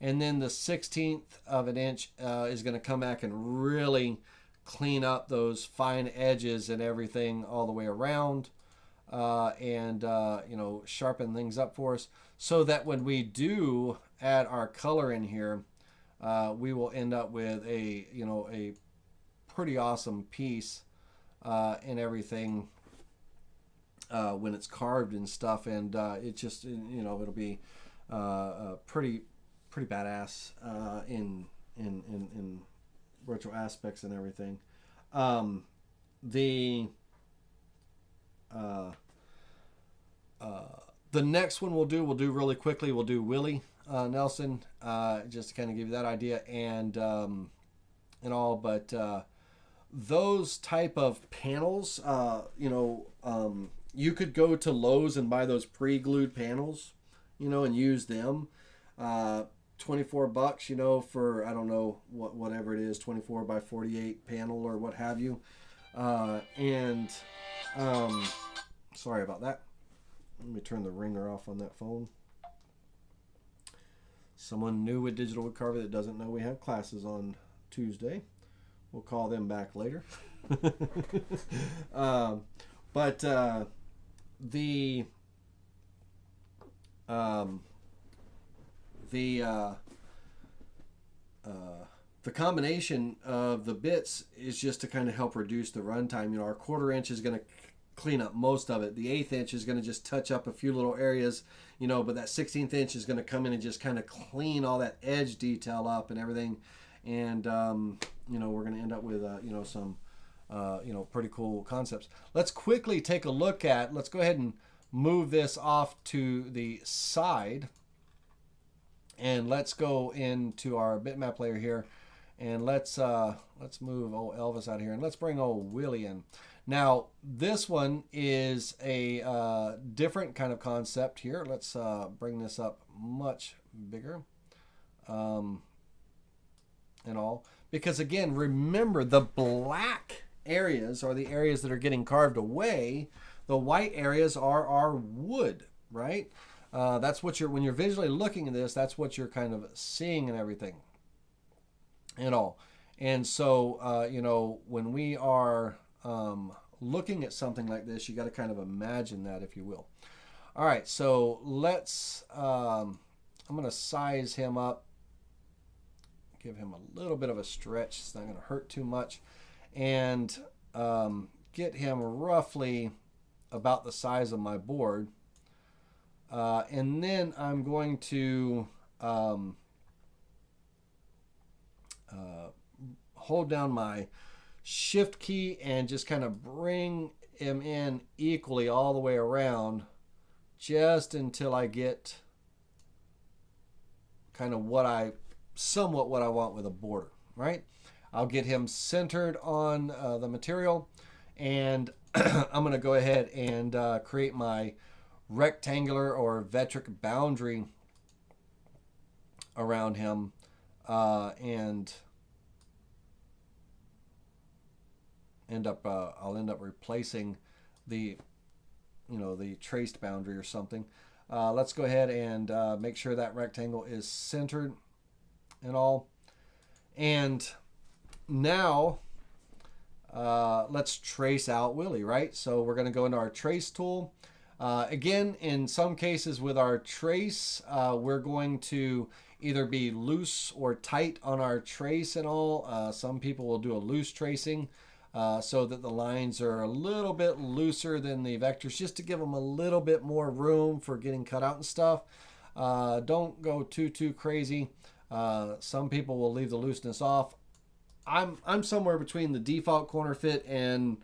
And then the 1/16 of an inch is going to come back and really clean up those fine edges and everything all the way around, and you know, sharpen things up for us, so that when we do add our color in here, we will end up with a, you know, a pretty awesome piece and everything when it's carved and stuff. And it just, you know, it'll be pretty badass in virtual aspects and everything. The next one we'll do really quickly. We'll do Willy Nelson, just to kind of give you that idea and all. But those type of panels, you know, you could go to Lowe's and buy those pre-glued panels, you know, and use them. $24, you know, for, I don't know, whatever it is, 24 by 48 panel or what have you. Sorry about that. Let me turn the ringer off on that phone. Someone new with digital wood carver that doesn't know we have classes on Tuesday. We'll call them back later. The the combination of the bits is just to kind of help reduce the runtime. You know, our 1/4 inch is going to clean up most of it. The 1/8 inch is going to just touch up a few little areas, you know, but that 1/16 inch is going to come in and just kind of clean all that edge detail up and everything. And, you know, we're going to end up with, you know, some, you know, pretty cool concepts. Let's quickly take a look at, let's go ahead and move this off to the side. And let's go into our bitmap layer here. And let's move old Elvis out of here, and let's bring old Willy in. Now, this one is a different kind of concept here. Let's bring this up much bigger and all. Because, again, remember, the black areas are the areas that are getting carved away. The white areas are our wood, right? That's what you're, when you're visually looking at this, that's what you're kind of seeing and everything. And all. And so, you know, when we are looking at something like this, you got to kind of imagine that, if you will. All right, so let's, I'm going to size him up, give him a little bit of a stretch. It's not going to hurt too much. And get him roughly about the size of my board. And then I'm going to hold down my shift key and just kind of bring him in equally all the way around, just until I get kind of somewhat what I want with a border, right? I'll get him centered on the material, and I'm going to go ahead and create my rectangular or Vectric boundary around him, and I'll end up replacing the, you know, the traced boundary or something. Let's go ahead and make sure that rectangle is centered and all. And now let's trace out Willy, right? So we're going to go into our trace tool. Again, in some cases with our trace, we're going to either be loose or tight on our trace and all. Some people will do a loose tracing so that the lines are a little bit looser than the vectors, just to give them a little bit more room for getting cut out and stuff. Don't go too crazy. Some people will leave the looseness off. I'm somewhere between the default corner fit and,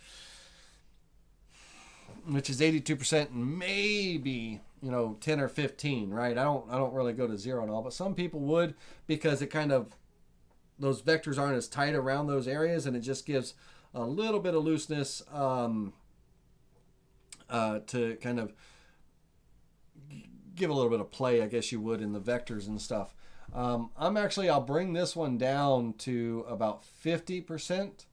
which is 82%, and maybe, you know, 10 or 15, right? I don't really go to 0 and all, but some people would, because it kind of, those vectors aren't as tight around those areas, and it just gives a little bit of looseness to kind of give a little bit of play, I guess you would, in the vectors and stuff. I'll bring this one down to about 50%.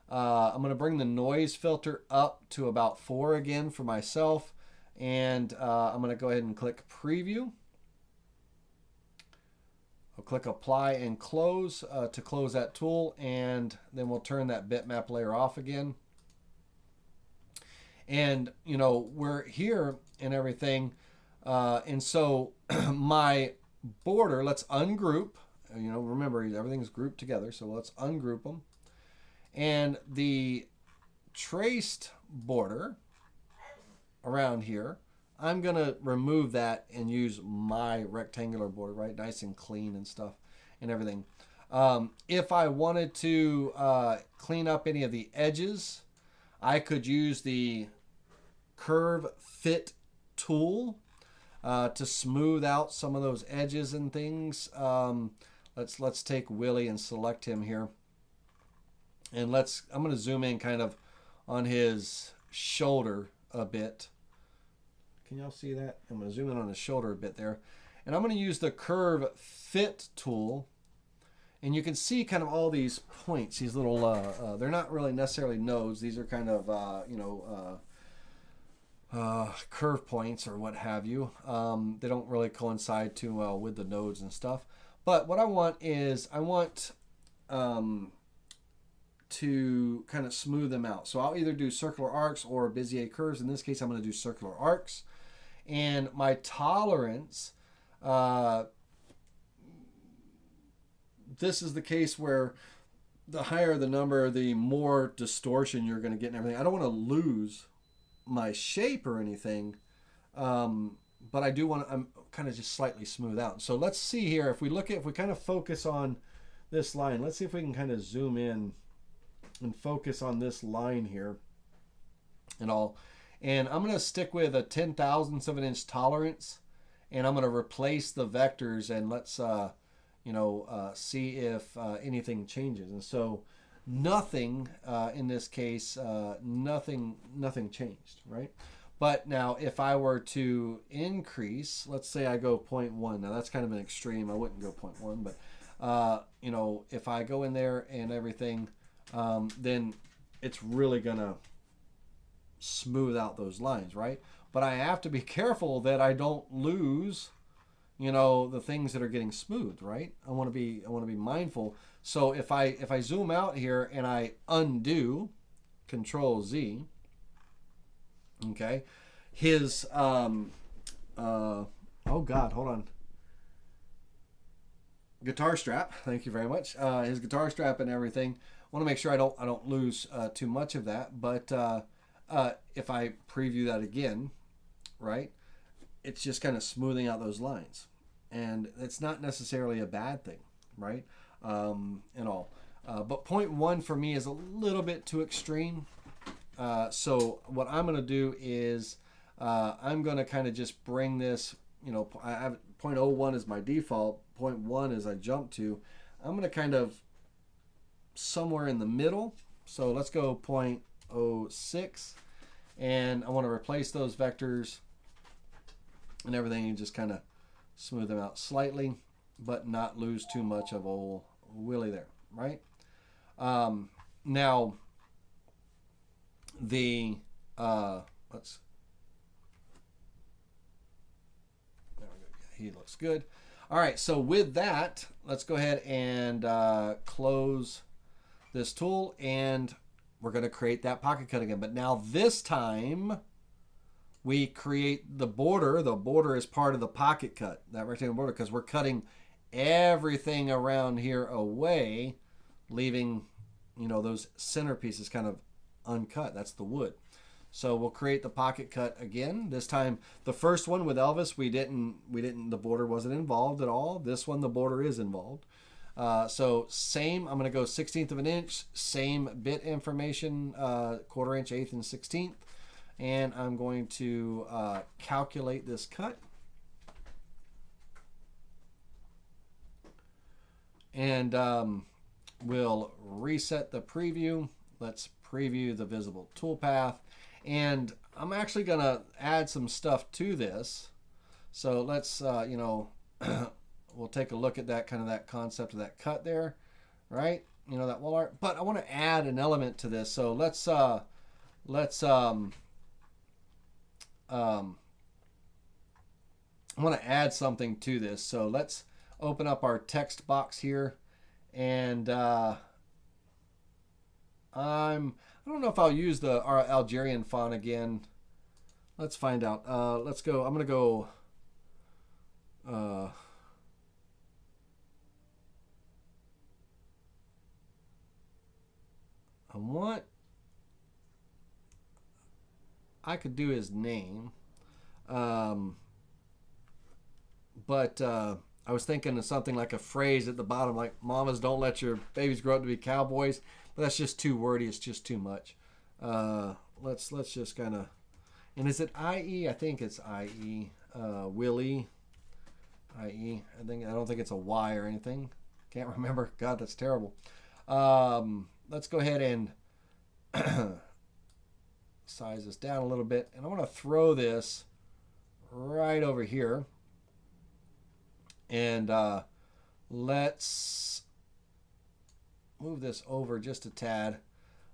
I'm going to bring the noise filter up to about 4 again for myself. And I'm going to go ahead and click preview. I'll click apply and close to close that tool. And then we'll turn that bitmap layer off again. And, you know, we're here and everything. And so my border, let's ungroup. You know, remember, everything's grouped together. So let's ungroup them. And the traced border around here, I'm going to remove that and use my rectangular border, right? Nice and clean and stuff and everything. If I wanted to clean up any of the edges, I could use the curve fit tool to smooth out some of those edges and things. Let's take Willy and select him here. And I'm going to zoom in kind of on his shoulder a bit. Can y'all see that? I'm going to zoom in on his shoulder a bit there. And I'm going to use the curve fit tool. And you can see kind of all these points, these little, they're not really necessarily nodes. These are kind of, you know, curve points or what have you. They don't really coincide too well with the nodes and stuff. But what I want is, I want to kind of smooth them out. So I'll either do circular arcs or Bezier curves. In this case, I'm going to do circular arcs. And my tolerance this is the case where the higher the number, the more distortion you're going to get and everything. I don't want to lose my shape or anything, but I do want to, I'm kind of just slightly smooth out. So let's see here, if we kind of focus on this line, let's see if we can kind of zoom in and focus on this line here and all. And I'm going to stick with a 10,000ths of an inch tolerance, and I'm going to replace the vectors, and let's see if anything changes. And so nothing in this case, nothing changed, right? But now if I were to increase, let's say I go 0.1. Now that's kind of an extreme. I wouldn't go 0.1, but if I go in there and everything, then it's really gonna smooth out those lines, right? But I have to be careful that I don't lose, the things that are getting smoothed, right? I want to be mindful. So if I zoom out here and I undo, Control Z, okay, his oh God, hold on. Guitar strap, thank you very much. His guitar strap and everything. I want to make sure I don't lose too much of that. But if I preview that again, right, it's just kind of smoothing out those lines, and it's not necessarily a bad thing, right? And all. But 0.1 for me is a little bit too extreme. So what I'm going to do is I'm going to kind of just bring this, I have 0.01 is my default, 0.1 is I jump to. I'm going to kind of somewhere in the middle. So let's go 0.06, and I want to replace those vectors and everything and just kind of smooth them out slightly, but not lose too much of old Willy there, right? Now the he looks good. All right, so with that, let's go ahead and close this tool, and we're going to create that pocket cut again. But now this time we create the border. The border is part of the pocket cut, that rectangle border, because we're cutting everything around here away, leaving those center pieces kind of uncut. That's the wood. So we'll create the pocket cut again. This time, the first one with Elvis, the border wasn't involved at all. This one, the border is involved. So same, I'm going to go 1/16 of an inch, same bit information, 1/4 inch, 1/8 and 1/16. And I'm going to calculate this cut. And we'll reset the preview. Let's preview the visible toolpath. And I'm actually going to add some stuff to this. So let's, we'll take a look at that that concept of that cut there, right? That wall art. But I want to add an element to this. So let's I want to add something to this. So let's open up our text box here, and I don't know if I'll use our Algerian font again. Let's find out. Let's go. I'm gonna go. I could do his name, but I was thinking of something like a phrase at the bottom, like "Mamas, don't let your babies grow up to be cowboys." But that's just too wordy. It's just too much. Let's just kind of. And is it IE? I think it's IE. Willy. IE. I don't think it's a Y or anything. Can't remember. God, that's terrible. Let's go ahead and size this down a little bit, and I want to throw this right over here. And let's move this over just a tad.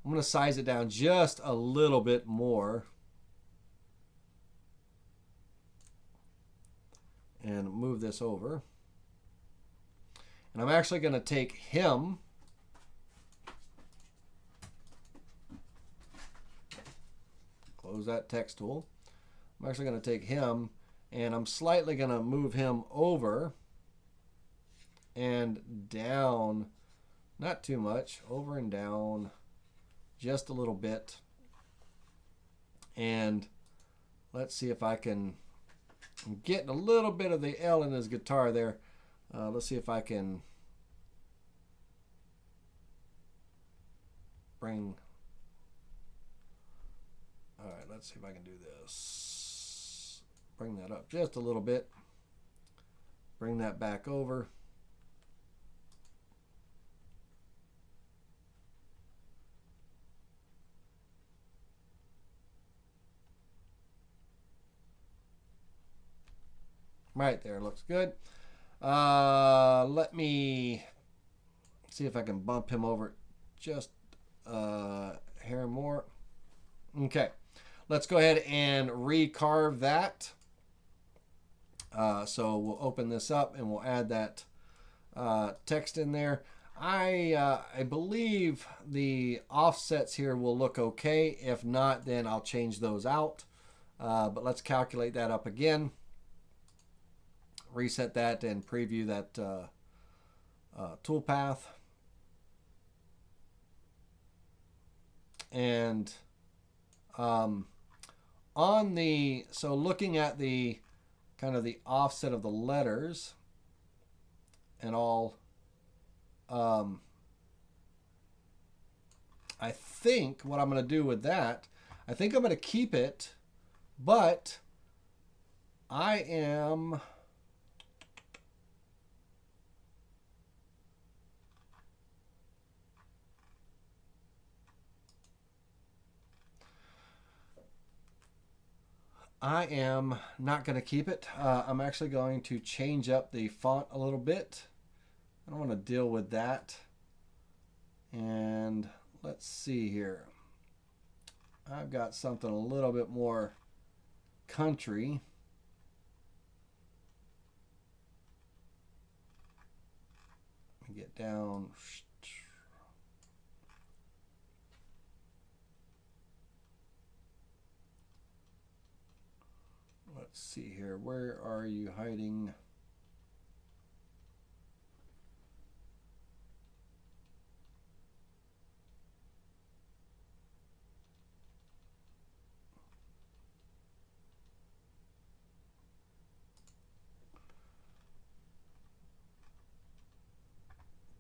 I'm going to size it down just a little bit more. And move this over. And I'm actually going to take him. Close that text tool. I'm actually going to take him, and I'm slightly going to move him over and down, not too much, over and down just a little bit. And let's see if I can get a little bit of the L in his guitar there. Let's see if I can bring, all right, let's see if I can do this. Bring that up just a little bit. Bring that back over. Right there, looks good. Let me see if I can bump him over just a hair more. Okay, let's go ahead and recarve that. So we'll open this up and we'll add that text in there. I believe the offsets here will look okay. If not, then I'll change those out. But let's calculate that up again. Reset that and preview that toolpath. And on the, so looking at the kind of the offset of the letters and all, I think what I'm going to do with that, I think I'm going to keep it, but I am not going to keep it. I'm actually going to change up the font a little bit. I don't want to deal with that. And let's see here. I've got something a little bit more country. Let me get down. Let's see here. Where are you hiding?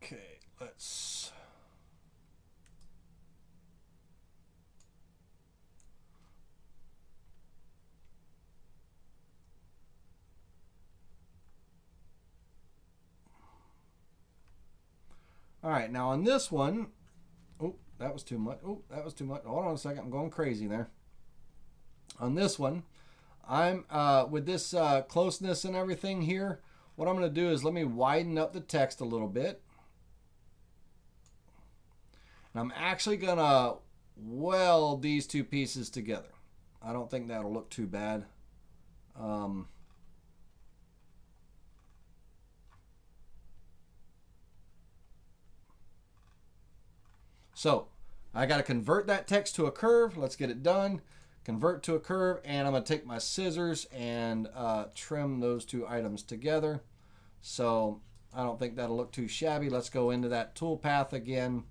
Okay, let's. All right, now on this one, oh, that was too much. Oh, that was too much. Hold on a second, I'm going crazy there. On this one, I'm with this closeness and everything here, what I'm going to do is let me widen up the text a little bit. And I'm actually going to weld these two pieces together. I don't think that'll look too bad. So I got to convert that text to a curve. Let's get it done. Convert to a curve, and I'm going to take my scissors and trim those two items together. So I don't think that'll look too shabby. Let's go into that toolpath again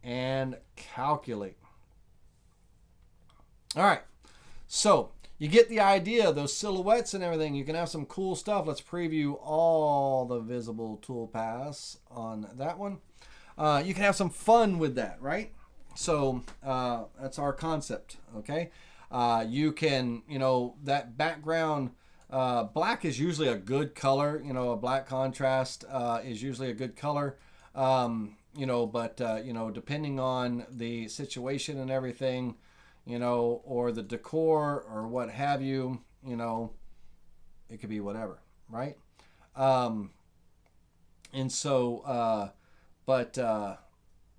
and calculate. All right, so you get the idea, those silhouettes and everything. You can have some cool stuff. Let's preview all the visible toolpaths on that one. You can have some fun with that, right? So that's our concept, okay? You can, you know, that background, black is usually a good color. You know, a black contrast is usually a good color. You know, but, you know, depending on the situation and everything, you know, or the decor or what have you, you know, it could be whatever, right? And so,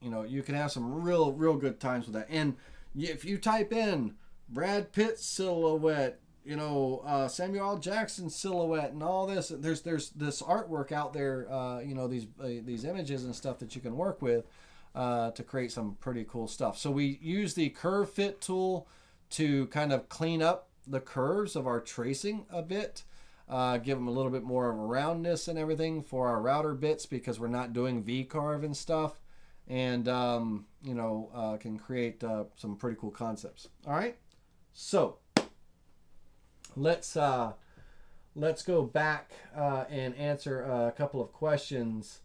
you know, you can have some real good times with that. And if you type in Brad Pitt silhouette, you know, Samuel L. Jackson silhouette and all this, there's this artwork out there, you know, these images and stuff that you can work with to create some pretty cool stuff. So we use the curve fit tool to kind of clean up the curves of our tracing a bit. give them a little bit more of a roundness and everything for our router bits, because we're not doing V-carve and stuff, and can create some pretty cool concepts. All right, so let's go back and answer a couple of questions.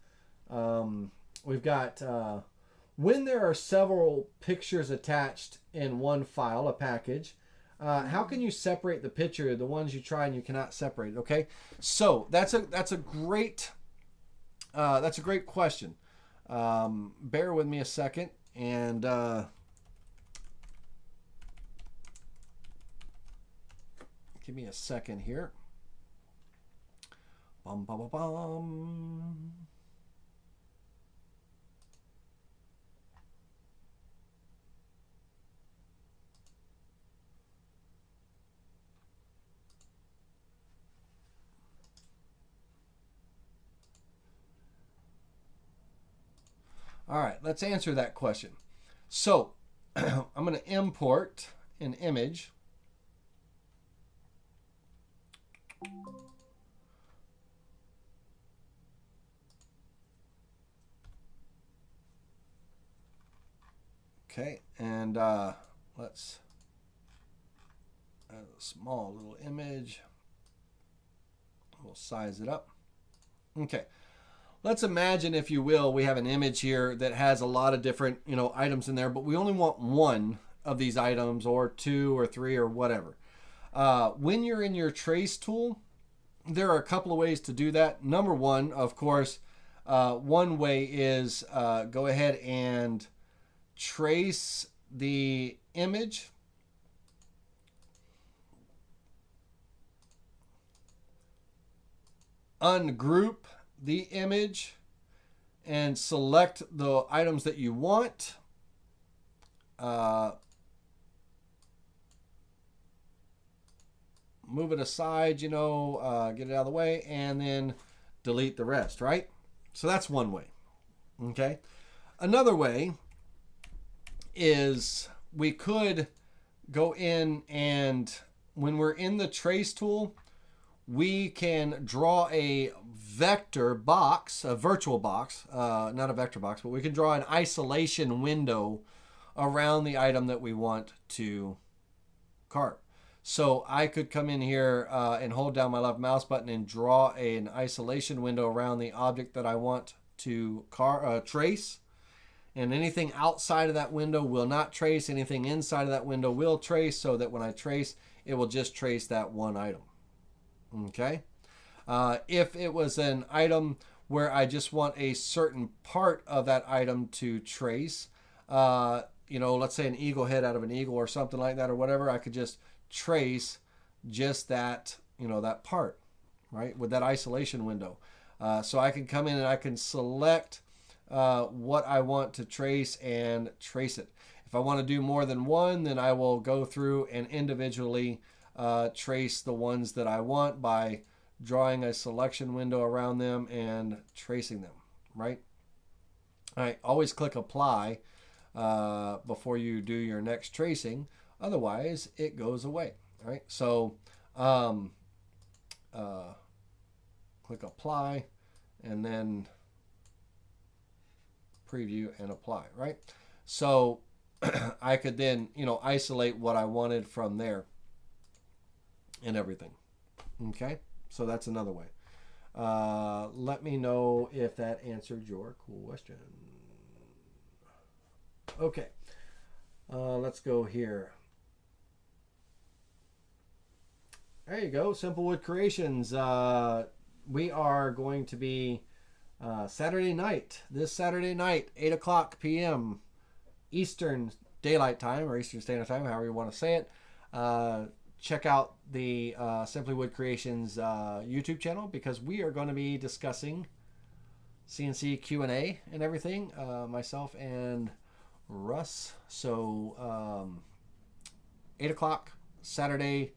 We've got when there are several pictures attached in one file, a package, how can you separate the picture, the ones you try and you cannot separate? Okay, so that's a great question. Bear with me a second, and give me a second here. Bum, bum, bum, bum. All right, let's answer that question. So I'm going to import an image. Okay, and let's add a small little image. We'll size it up. Okay. Let's imagine, if you will, we have an image here that has a lot of different, items in there, but we only want one of these items, or two or three or whatever. When you're in your trace tool, there are a couple of ways to do that. Number one, of course, one way is go ahead and trace the image. Ungroup the image and select the items that you want. Move it aside, get it out of the way, and then delete the rest, right? So that's one way. Okay. Another way is we could go in, and when we're in the trace tool, we can draw a vector box, a virtual box, not a vector box, but we can draw an isolation window around the item that we want to carve. So I could come in here and hold down my left mouse button and draw an isolation window around the object that I want to trace. And anything outside of that window will not trace. Anything inside of that window will trace, so that when I trace, it will just trace that one item. Okay. If it was an item where I just want a certain part of that item to trace, let's say an eagle head out of an eagle or something like that, or whatever, I could just trace just that, that part, right, with that isolation window. So I can come in and I can select what I want to trace and trace it. If I want to do more than one, then I will go through and individually trace the ones that I want by drawing a selection window around them and tracing them, right? All right, always click apply before you do your next tracing. Otherwise, it goes away, right? So click apply and then preview and apply, right? So I could then, isolate what I wanted from there and everything. Okay, so that's another way. Let me know if that answered your question. Okay, let's go here. There you go, Simple Wood Creations. We are going to be Saturday night, this Saturday night, 8 o'clock p.m. Eastern Daylight Time, or Eastern Standard Time, however you want to say it. Check out the Simply Wood Creations YouTube channel, because we are going to be discussing CNC Q&A and everything, myself and Russ. So 8 o'clock Saturday.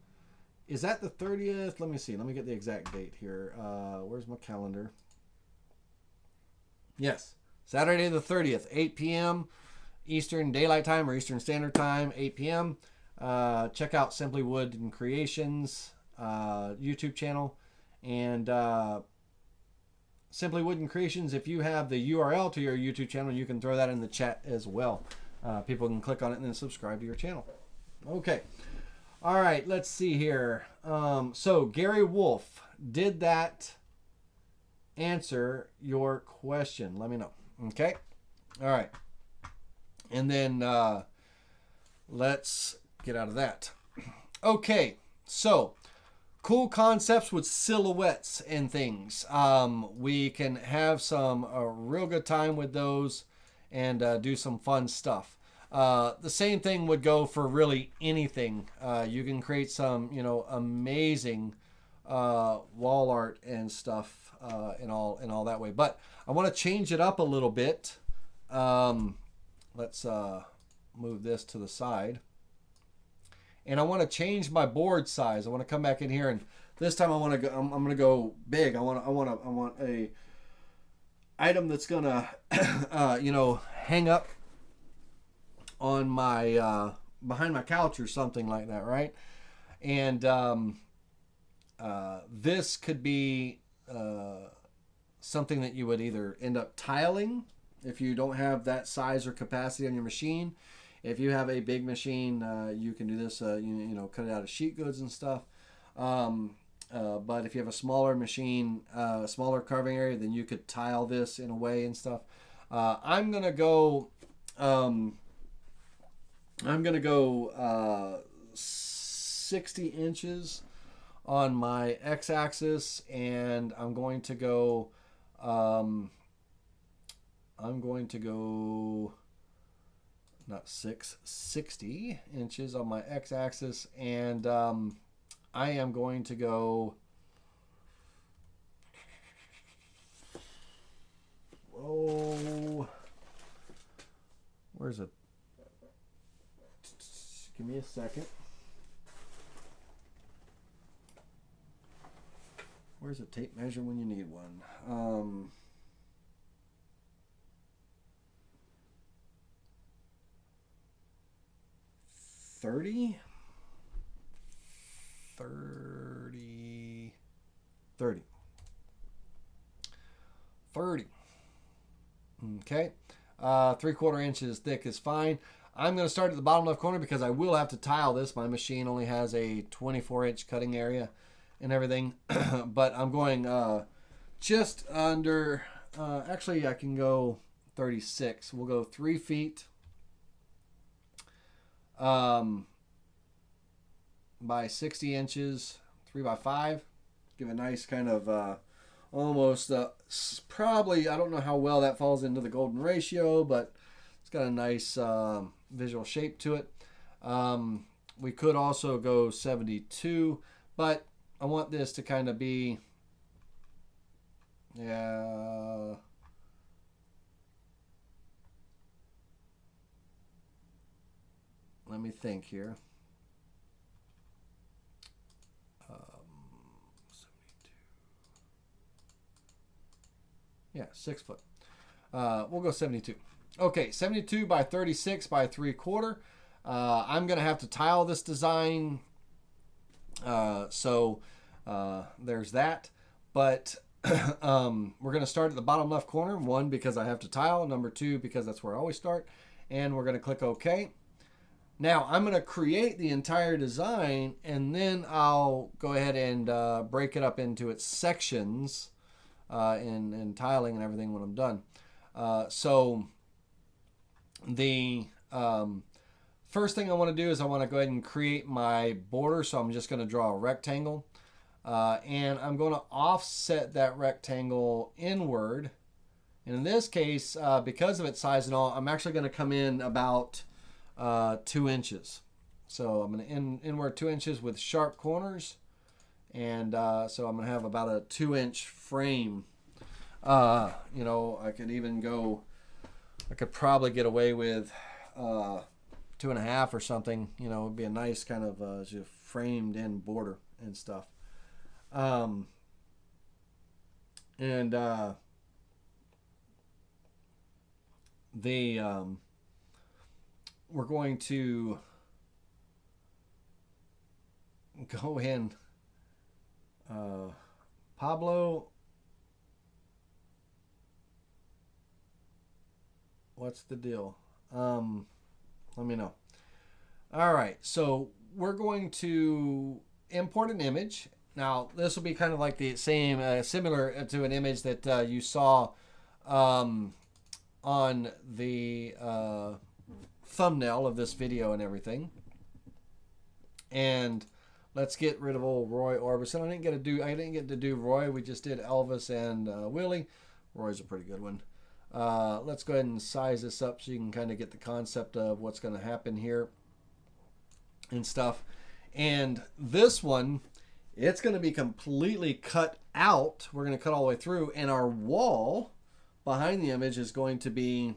Is that the 30th? Let me see. Let me get the exact date here. Where's my calendar? Yes, Saturday the 30th, 8 p.m. Eastern Daylight Time, or Eastern Standard Time, 8 p.m. Check out Simply Wood and Creations YouTube channel. And Simply Wooden Creations, if you have the URL to your YouTube channel, you can throw that in the chat as well. People can click on it and then subscribe to your channel. Okay. All right, let's see here. So Gary Wolf, did that answer your question? Let me know. Okay. All right. And then let's get out of that. Okay. So cool concepts with silhouettes and things. We can have some real good time with those and do some fun stuff. The same thing would go for really anything. You can create some, amazing wall art and stuff in all that way. But I want to change it up a little bit. Let's move this to the side. And I want to change my board size. I want to come back in here, and this time I want to go. I'm going to go big. I want a item that's going to, hang up on my behind my couch or something like that, right? And this could be something that you would either end up tiling if you don't have that size or capacity on your machine. If you have a big machine, you can do this, cut it out of sheet goods and stuff. But if you have a smaller machine, smaller carving area, then you could tile this in a way and stuff. I'm gonna go 60 inches on my x-axis, and I'm going to go not 60 inches on my x-axis, and I am going to go where's it? Give me a second. Where's a tape measure when you need one? 30. Okay. 3/4 inches thick is fine. I'm going to start at the bottom left corner because I will have to tile this. My machine only has a 24-inch cutting area and everything. But I'm going just under, actually I can go 36. We'll go 3 feet by 60 inches, 3 by 5. Give a nice kind of almost probably, I don't know how well that falls into the golden ratio, but it's got a nice visual shape to it. We could also go 72, but I want this to kind of be, let me think here. 72. 6 foot. We'll go 72. Okay, 72 by 36 by 3/4. I'm going to have to tile this design. So there's that. But we're going to start at the bottom left corner. 1, because I have to tile. Number 2, because that's where I always start. And we're going to click OK. Now I'm going to create the entire design, and then I'll go ahead and break it up into its sections and tiling and everything when I'm done. So the first thing I want to do is I want to go ahead and create my border. So I'm just going to draw a rectangle, and I'm going to offset that rectangle inward. And in this case, because of its size and all, I'm actually going to come in about 2 inches. So I'm going to inward 2 inches with sharp corners. And so I'm going to have about a 2-inch frame. I could even go, I could probably get away with 2.5 or something. It'd be a nice kind of just framed in border and stuff. We're going to go in, Pablo, what's the deal? Let me know. All right, so we're going to import an image. Now, this will be kind of like the same, similar to an image that you saw on the thumbnail of this video and everything. And let's get rid of old Roy Orbison. I didn't get to do Roy. We just did Elvis and Willy. Roy's a pretty good one. Let's go ahead and size this up so you can kind of get the concept of what's going to happen here and stuff. And this one, it's going to be completely cut out. We're going to cut all the way through, and our wall behind the image is going to be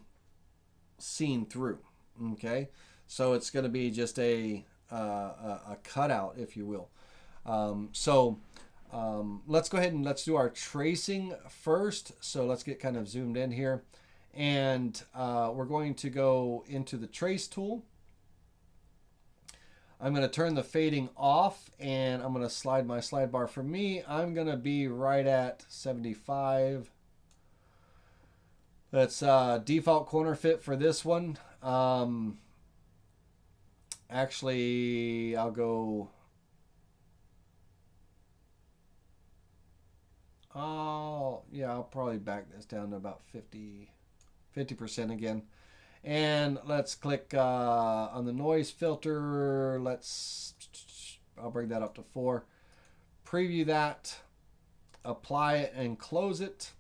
seen through. Okay, so it's going to be just a cutout, if you will. Let's go ahead and let's do our tracing first. So let's get kind of zoomed in here, and we're going to go into the trace tool. I'm going to turn the fading off, and I'm going to slide my slide bar. For me, I'm going to be right at 75. That's default corner fit for this one. Actually, I'll go... Oh, yeah, I'll probably back this down to about 50% again. And let's click on the noise filter. I'll bring that up to 4. Preview that, apply it, and close it.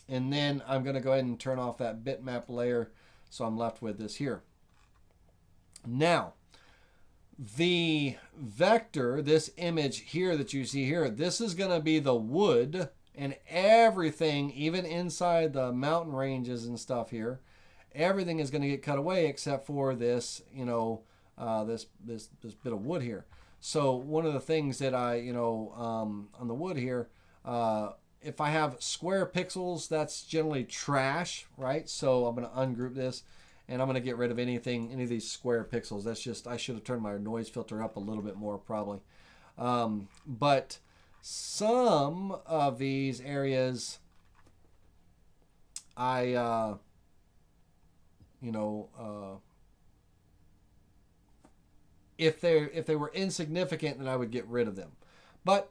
And then I'm going to go ahead and turn off that bitmap layer, so I'm left with this here. Now, the vector, this image here that you see here, this is going to be the wood and everything, even inside the mountain ranges and stuff here. Everything is going to get cut away except for this, this bit of wood here. So one of the things that I, on the wood here, if I have square pixels, that's generally trash, right? So I'm going to ungroup this, and I'm going to get rid of any of these square pixels. That's just, I should have turned my noise filter up a little bit more probably. But some of these areas, if they were insignificant, then I would get rid of them. But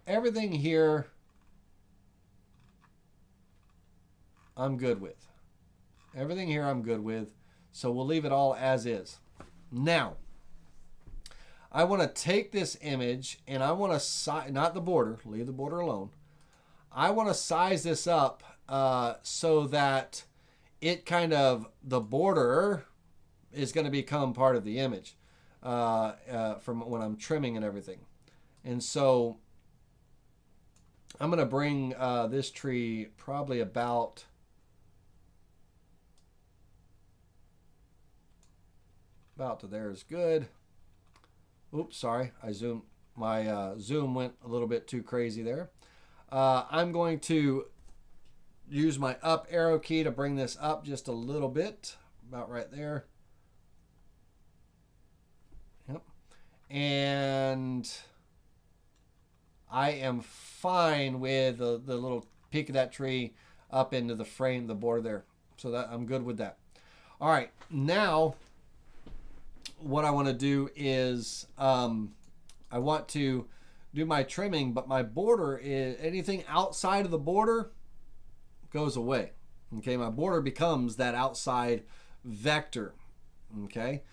everything here, I'm good with. Everything here I'm good with. So we'll leave it all as is. Now, I want to take this image and I want to size, not the border, leave the border alone. I want to size this up so that it kind of, the border is going to become part of the image from when I'm trimming and everything. And so I'm going to bring this tree probably about to there is good. Oops, sorry, my zoom went a little bit too crazy there. I'm going to use my up arrow key to bring this up just a little bit, about right there. Yep. And I am fine with the little peak of that tree up into the frame, the border there. So that I'm good with that. All right, now what I want to do is I want to do my trimming, but my border is anything outside of the border goes away. Okay, my border becomes that outside vector. Okay,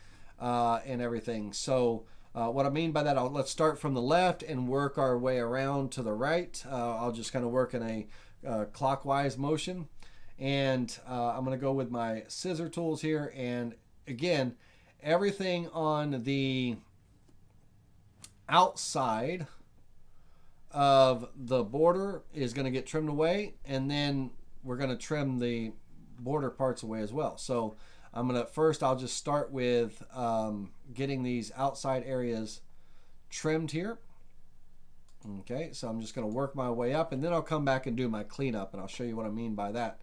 and everything. So what I mean by that, let's start from the left and work our way around to the right. I'll just kind of work in a clockwise motion, and I'm going to go with my scissor tools here. And again, everything on the outside of the border is going to get trimmed away, and then we're going to trim the border parts away as well. So I'm going to first, I'll just start with getting these outside areas trimmed here. Okay, so I'm just going to work my way up, and then I'll come back and do my cleanup, and I'll show you what I mean by that.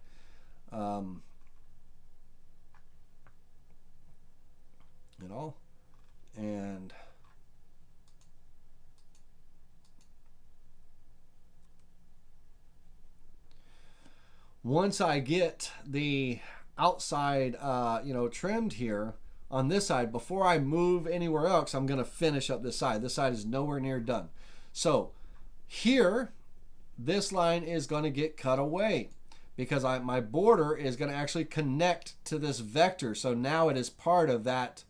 And once I get the outside, trimmed here on this side, before I move anywhere else, I'm going to finish up this side. This side is nowhere near done. So here, this line is going to get cut away because my border is going to actually connect to this vector. So now it is part of that,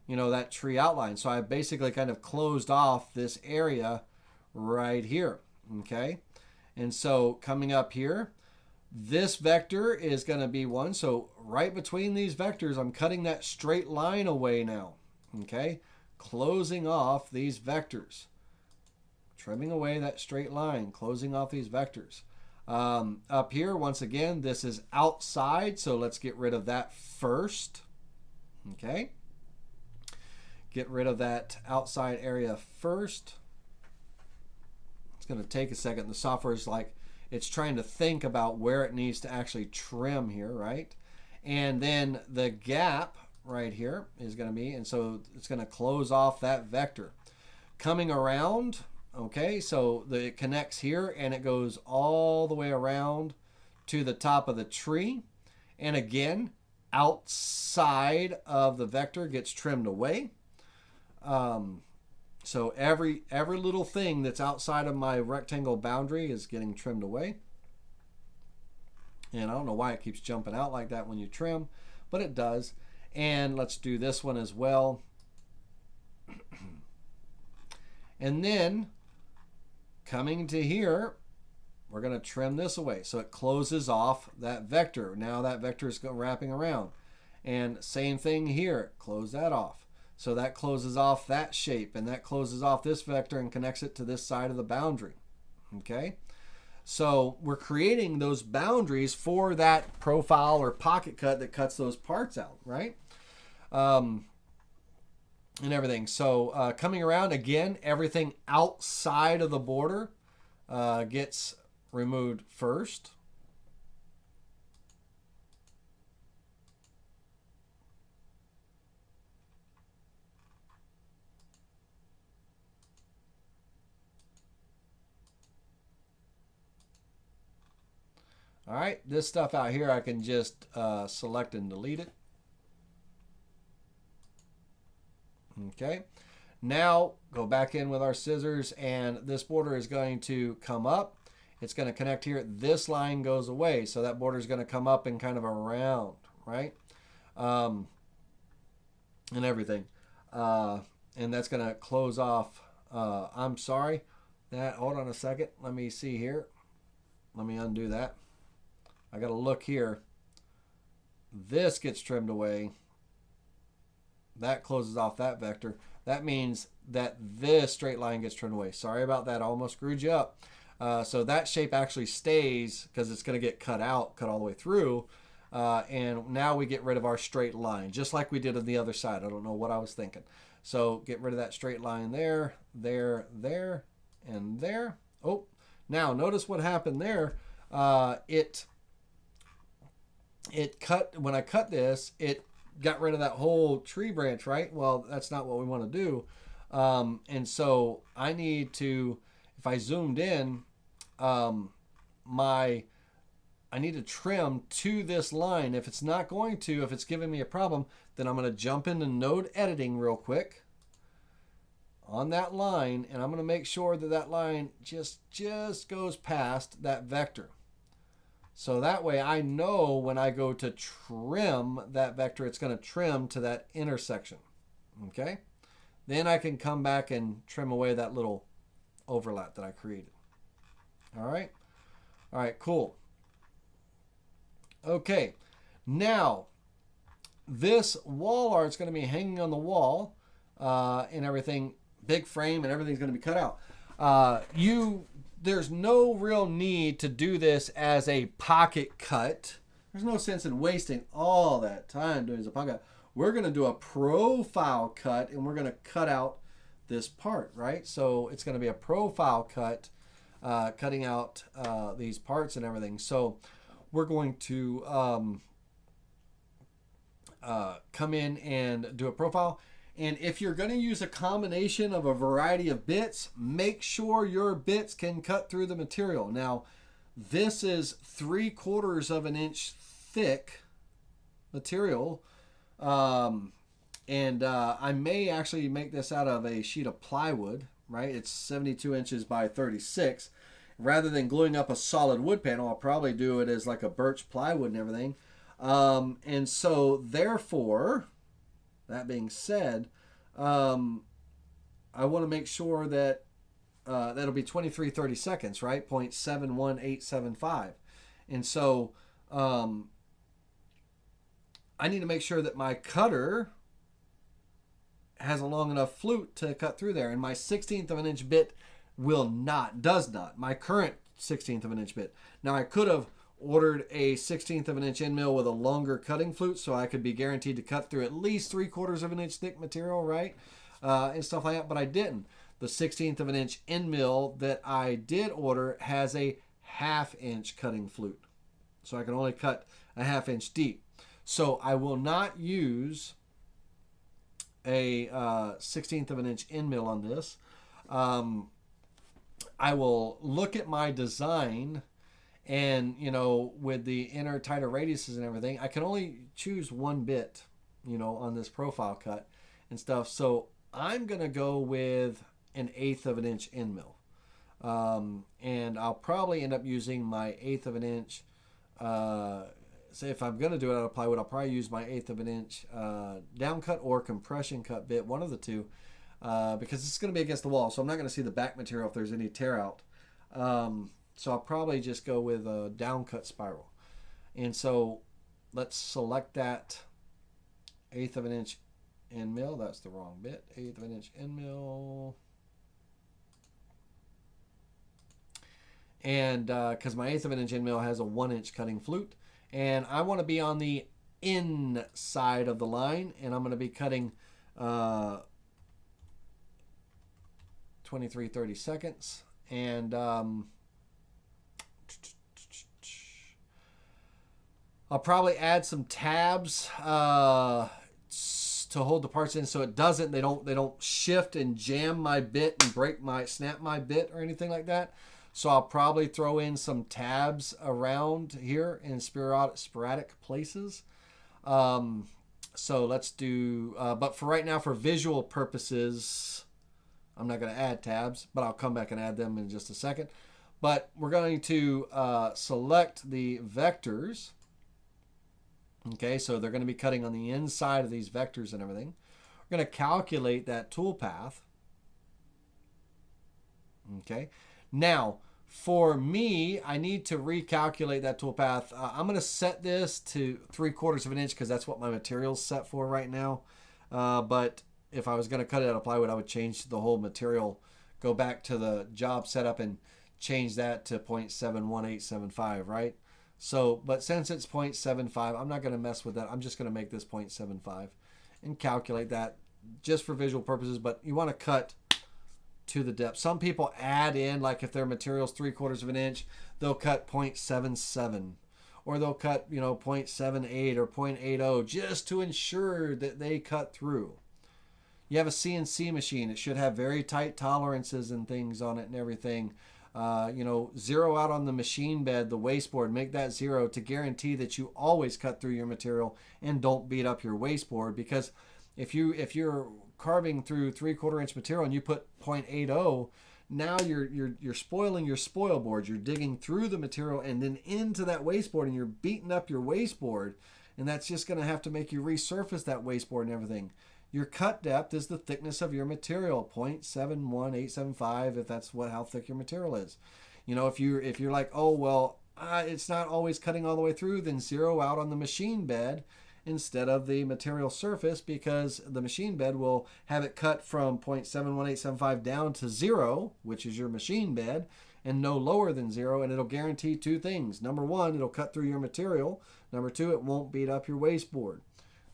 that tree outline. So I basically kind of closed off this area right here. Okay. And so coming up here, this vector is going to be one. So right between these vectors, I'm cutting that straight line away now. Okay. Closing off these vectors. Trimming away that straight line. Closing off these vectors. Up here, once again, this is outside. So let's get rid of that first. Okay. Get rid of that outside area first. It's going to take a second. The software is like, it's trying to think about where it needs to actually trim here, right? And then the gap right here is going to be, and so it's going to close off that vector. Coming around, okay, so it connects here and it goes all the way around to the top of the tree. And again, outside of the vector gets trimmed away. So every little thing that's outside of my rectangle boundary is getting trimmed away. And I don't know why it keeps jumping out like that when you trim, but it does. And let's do this one as well. And then coming to here, we're going to trim this away. So it closes off that vector. Now that vector is wrapping around. And same thing here, close that off. So that closes off that shape, and that closes off this vector and connects it to this side of the boundary. Okay? So we're creating those boundaries for that profile or pocket cut that cuts those parts out, right? And everything. So coming around, again, everything outside of the border gets removed first. All right, this stuff out here, I can just select and delete it. Okay, now go back in with our scissors, and this border is going to come up. It's going to connect here. This line goes away, so that border is going to come up and kind of around, right? And everything. And that's going to close off. I'm sorry. Hold on a second. Let me see here. Let me undo that. I got to look here. This gets trimmed away. That closes off that vector. That means that this straight line gets trimmed away. Sorry about that. I almost screwed you up. So that shape actually stays because it's going to get cut out, cut all the way through. And now we get rid of our straight line, just like we did on the other side. I don't know what I was thinking. So get rid of that straight line there, there, there, and there. Oh, now notice what happened there. It cut, when I cut this, it got rid of that whole tree branch, right? Well, that's not what we want to do. And so I need to, if I zoomed in, I need to trim to this line. If it's not going to, if it's giving me a problem, then I'm going to jump into node editing real quick on that line, and I'm going to make sure that that line just goes past that vector. So that way I know when I go to trim that vector, it's going to trim to that intersection. Okay? Then I can come back and trim away that little overlap that I created. All right? All right, cool. Okay. Now, this wall art is going to be hanging on the wall and everything, big frame, and everything's going to be cut out. There's no real need to do this as a pocket cut. There's no sense in wasting all that time doing this as a pocket cut. We're going to do a profile cut, and we're going to cut out this part, right? So it's going to be a profile cut, cutting out these parts and everything. So we're going to come in and do a profile. And if you're going to use a combination of a variety of bits, make sure your bits can cut through the material. Now, this is 3/4 of an inch thick material. And I may actually make this out of a sheet of plywood, right? It's 72 inches by 36. Rather than gluing up a solid wood panel, I'll probably do it as like a birch plywood and everything. And so therefore, that being said, I want to make sure that that'll be 23/30 seconds, right? 0.71875. And so I need to make sure that my cutter has a long enough flute to cut through there. And my 1/16 of an inch bit does not. My current 1/16 of an inch bit. Now I could have ordered a 1/16 of an inch end mill with a longer cutting flute so I could be guaranteed to cut through at least 3/4 of an inch thick material, right? And stuff like that, but I didn't. The 1/16 of an inch end mill that I did order has a 1/2 inch cutting flute. So I can only cut a 1/2 inch deep. So I will not use a 1/16 of an inch end mill on this. I will look at my design, and with the inner tighter radiuses and everything, I can only choose one bit on this profile cut and stuff. So I'm gonna go with an 1/8 of an inch end mill, and I'll probably end up using my 1/8 of an inch. Say if I'm going to do it out of plywood, I'll probably use my 1/8 of an inch down cut or compression cut bit, one of the two, because it's going to be against the wall, so I'm not going to see the back material if there's any tear out. So I'll probably just go with a down cut spiral. And so let's select that 1/8 of an inch end mill. That's the wrong bit. 1/8 of an inch end mill. And because my 1/8 of an inch end mill has a 1 inch cutting flute. And I want to be on the inside of the line, and I'm going to be cutting 23/30 seconds. And I'll probably add some tabs to hold the parts in so they don't shift and jam my bit and snap my bit or anything like that. So I'll probably throw in some tabs around here in sporadic places. So let's do, but for right now, for visual purposes, I'm not going to add tabs, but I'll come back and add them in just a second. But we're going to select the vectors. Okay, so they're going to be cutting on the inside of these vectors and everything. We're going to calculate that toolpath. Okay. Now, for me, I need to recalculate that toolpath. I'm going to set this to 3/4 of an inch because that's what my material's set for right now. But if I was going to cut it out of plywood, I would change the whole material, go back to the job setup and change that to 0.71875, right? So, but since it's 0.75, I'm not going to mess with that. I'm just going to make this 0.75 and calculate that just for visual purposes. But you want to cut to the depth. Some people add in, like if their material's 3/4 of an inch, they'll cut 0.77, or they'll cut 0.78 or 0.80 just to ensure that they cut through. You have a CNC machine, it should have very tight tolerances and things on it and everything. Zero out on the machine bed, the wasteboard, make that 0 to guarantee that you always cut through your material and don't beat up your wasteboard. Because if you're carving through 3/4 inch material and you put 0.80, now you're spoiling your spoil board. You're digging through the material and then into that wasteboard, and you're beating up your wasteboard, and that's just going to have to make you resurface that wasteboard and everything. Your cut depth is the thickness of your material, 0.71875, if that's how thick your material is. If you're like, oh well, it's not always cutting all the way through, then 0 out on the machine bed instead of the material surface, because the machine bed will have it cut from 0.71875 down to 0, which is your machine bed, and no lower than 0, and it'll guarantee two things. Number one, it'll cut through your material. Number two, it won't beat up your wasteboard,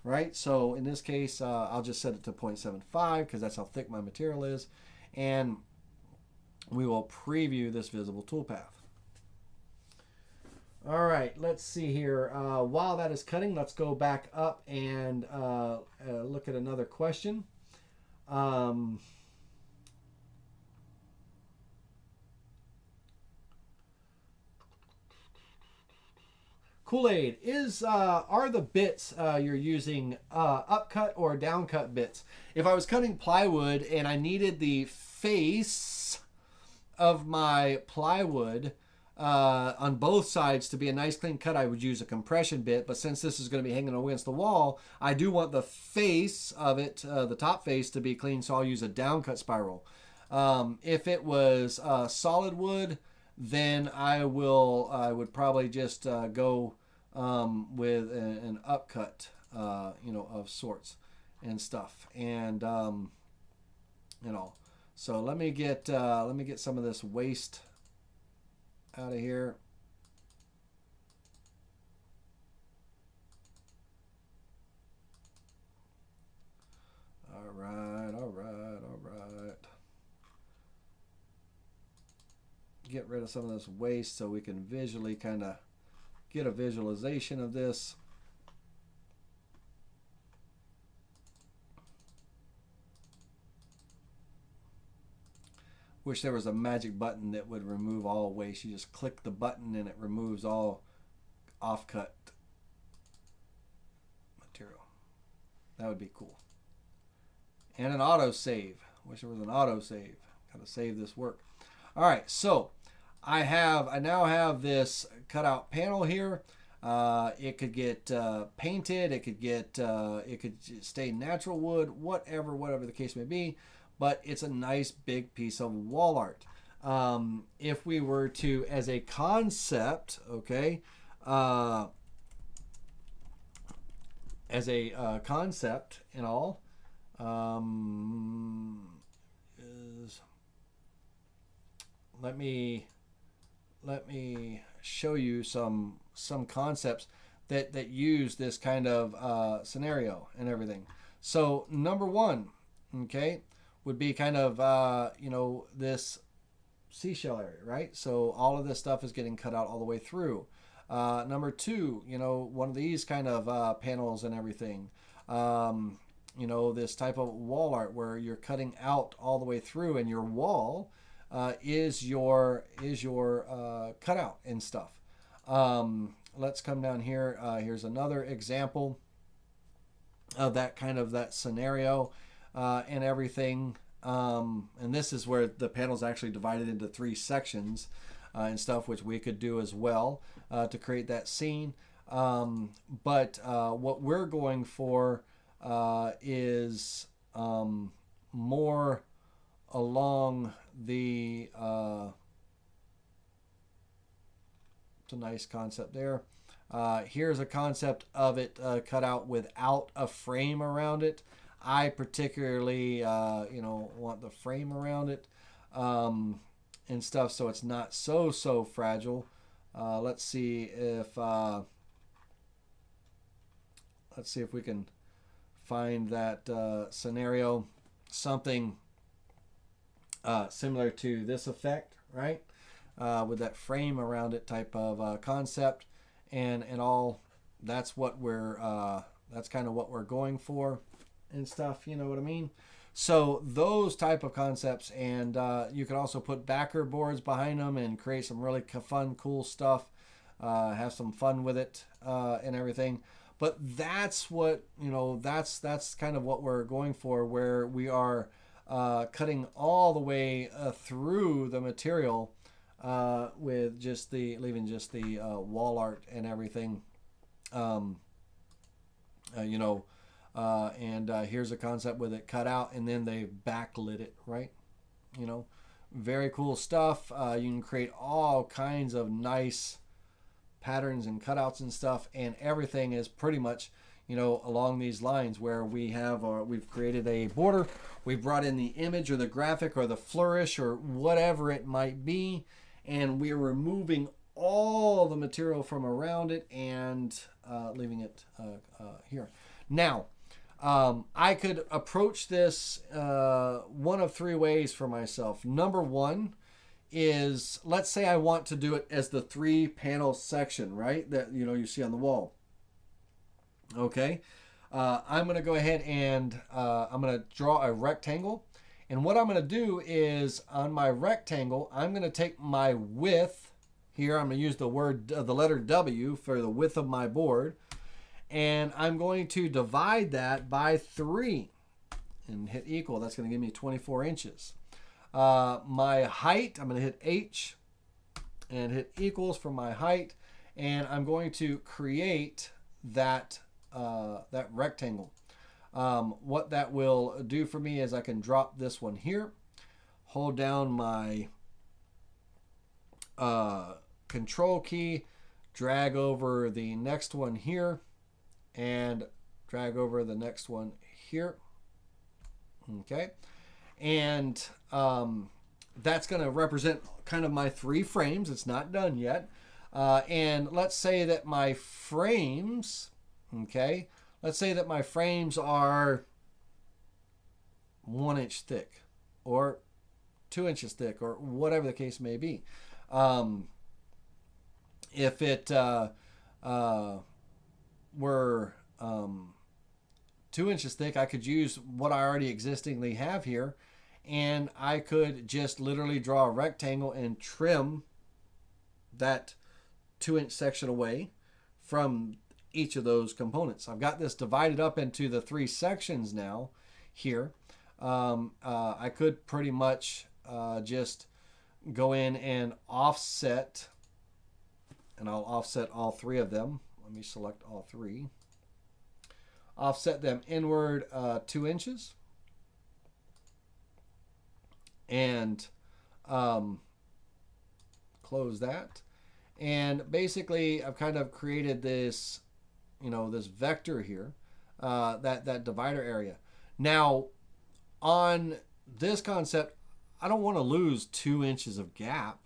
right? So in this case, I'll just set it to 0.75 because that's how thick my material is, and we will preview this visible toolpath. All right, let's see here. While that is cutting, let's go back up and look at another question. Kool-Aid, are the bits you're using upcut or downcut bits? If I was cutting plywood and I needed the face of my plywood on both sides to be a nice clean cut, I would use a compression bit. But since this is going to be hanging against the wall, I do want the face of it, the top face, to be clean, so I'll use a downcut spiral. If it was solid wood, then I would probably just go with an upcut, of sorts and stuff, and So let me get some of this waste out of here. All right. Get rid of some of this waste so we can visually kind of get a visualization of this. Wish there was a magic button that would remove all waste. You just click the button and it removes all offcut material. That would be cool. And an auto save. Wish there was an auto save. Gotta save this work. All right, so I now have this cutout panel here. It could get painted. It could stay natural wood. Whatever the case may be. But it's a nice big piece of wall art. If we were to, as a concept, okay, as a concept and all, let me show you some concepts that use this kind of scenario and everything. So number one, okay, would be kind of this seashell area, right? So all of this stuff is getting cut out all the way through. Number two, one of these kind of panels and everything. This type of wall art where you're cutting out all the way through, and your wall is your cutout and stuff. Let's come down here. Here's another example of that scenario and everything. And this is where the panel is actually divided into 3 sections and stuff, which we could do as well to create that scene. But what we're going for is more along the it's a nice concept there. Here's a concept of it cut out without a frame around it. I particularly want the frame around it and stuff, so it's not so fragile. Let's see if we can find that scenario, something similar to this effect, right? With that frame around it type of concept and all. That's what that's kind of what we're going for and stuff, you know what I mean? So those type of concepts, and you can also put backer boards behind them and create some really fun, cool stuff. Have some fun with it and everything. But that's what, that's kind of what we're going for, where we are cutting all the way through the material with leaving just the wall art and everything. Here's a concept with it cut out, and then they backlit it, right? Very cool stuff. You can create all kinds of nice patterns and cutouts and stuff, and everything is pretty much, along these lines, where we've created a border, we brought in the image or the graphic or the flourish or whatever it might be, and we're removing all the material from around it and leaving it here. Now, I could approach this one of 3 ways for myself. Number one is, let's say I want to do it as the 3-panel section, right? That you see on the wall. Okay, I'm going to go ahead and I'm going to draw a rectangle, and what I'm going to do is on my rectangle, I'm going to take my width here. I'm going to use the letter W for the width of my board. And I'm going to divide that by 3 and hit equal. That's going to give me 24 inches. My height, I'm going to hit H and hit equals for my height. And I'm going to create that, that rectangle. What that will do for me is I can drop this one here, hold down my control key, drag over the next one here, and drag over the next one here. Okay, and that's going to represent kind of my 3 frames. It's not done yet. And let's say that my frames, okay, let's say that my frames are 1 inch thick or 2 inches thick or whatever the case may be. If it were 2 inches thick, I could use what I already existingly have here, and I could just literally draw a rectangle and trim that 2-inch section away from each of those components. I've got this divided up into the 3 sections now here. I could pretty much just go in and offset, and I'll offset all 3 of them. Let me select all 3. Offset them inward 2 inches. And close that. And basically, I've kind of created this, you know, this vector here, that divider area. Now, on this concept, I don't want to lose 2 inches of gap.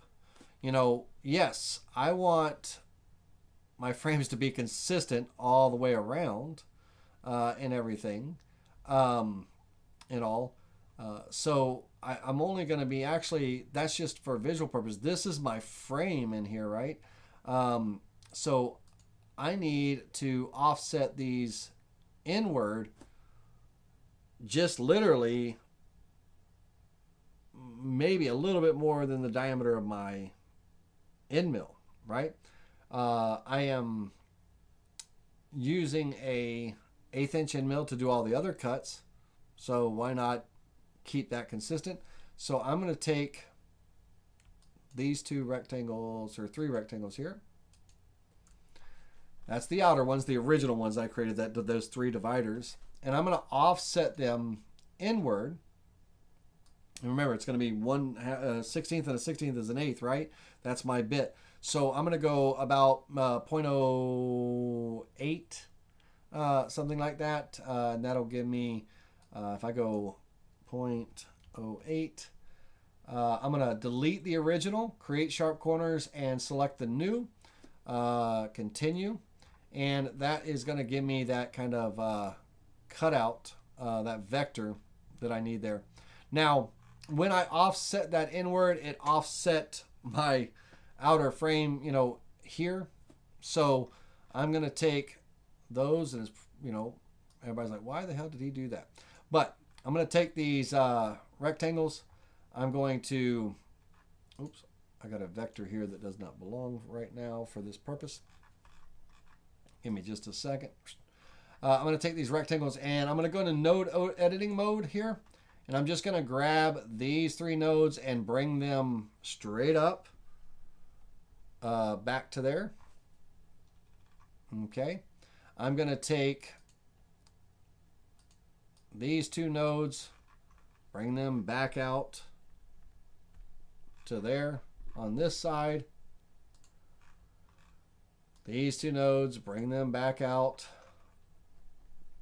You know, yes, I want my frames to be consistent all the way around and everything and all. So I'm only going to be actually, that's just for visual purpose. This is my frame in here, right? So I need to offset these inward just literally maybe a little bit more than the diameter of my end mill, right? I am using a 1/8 inch end mill to do all the other cuts. So why not keep that consistent? So I'm going to take these 2 rectangles, or 3 rectangles here. That's the outer ones, the original ones I created, those 3 dividers. And I'm going to offset them inward. And remember, it's going to be 1/16 and a 16th is an 1/8, right? That's my bit. So I'm going to go about 0.08, something like that. And that'll give me, if I go 0.08, I'm going to delete the original, create sharp corners, and select the new, continue. And that is going to give me that kind of cutout, that vector that I need there. Now, when I offset that inward, it offset my outer frame, you know, here. So I'm going to take those, and it's, you know, everybody's like, why the hell did he do that? But I'm going to take these rectangles. I'm going to, oops, I got a vector here that does not belong right now for this purpose. Give me just a second. I'm going to take these rectangles and I'm going to go into node editing mode here. And I'm just going to grab these 3 nodes and bring them straight up back to there. Okay. I'm going to take these 2 nodes, bring them back out to there on this side. These 2 nodes, bring them back out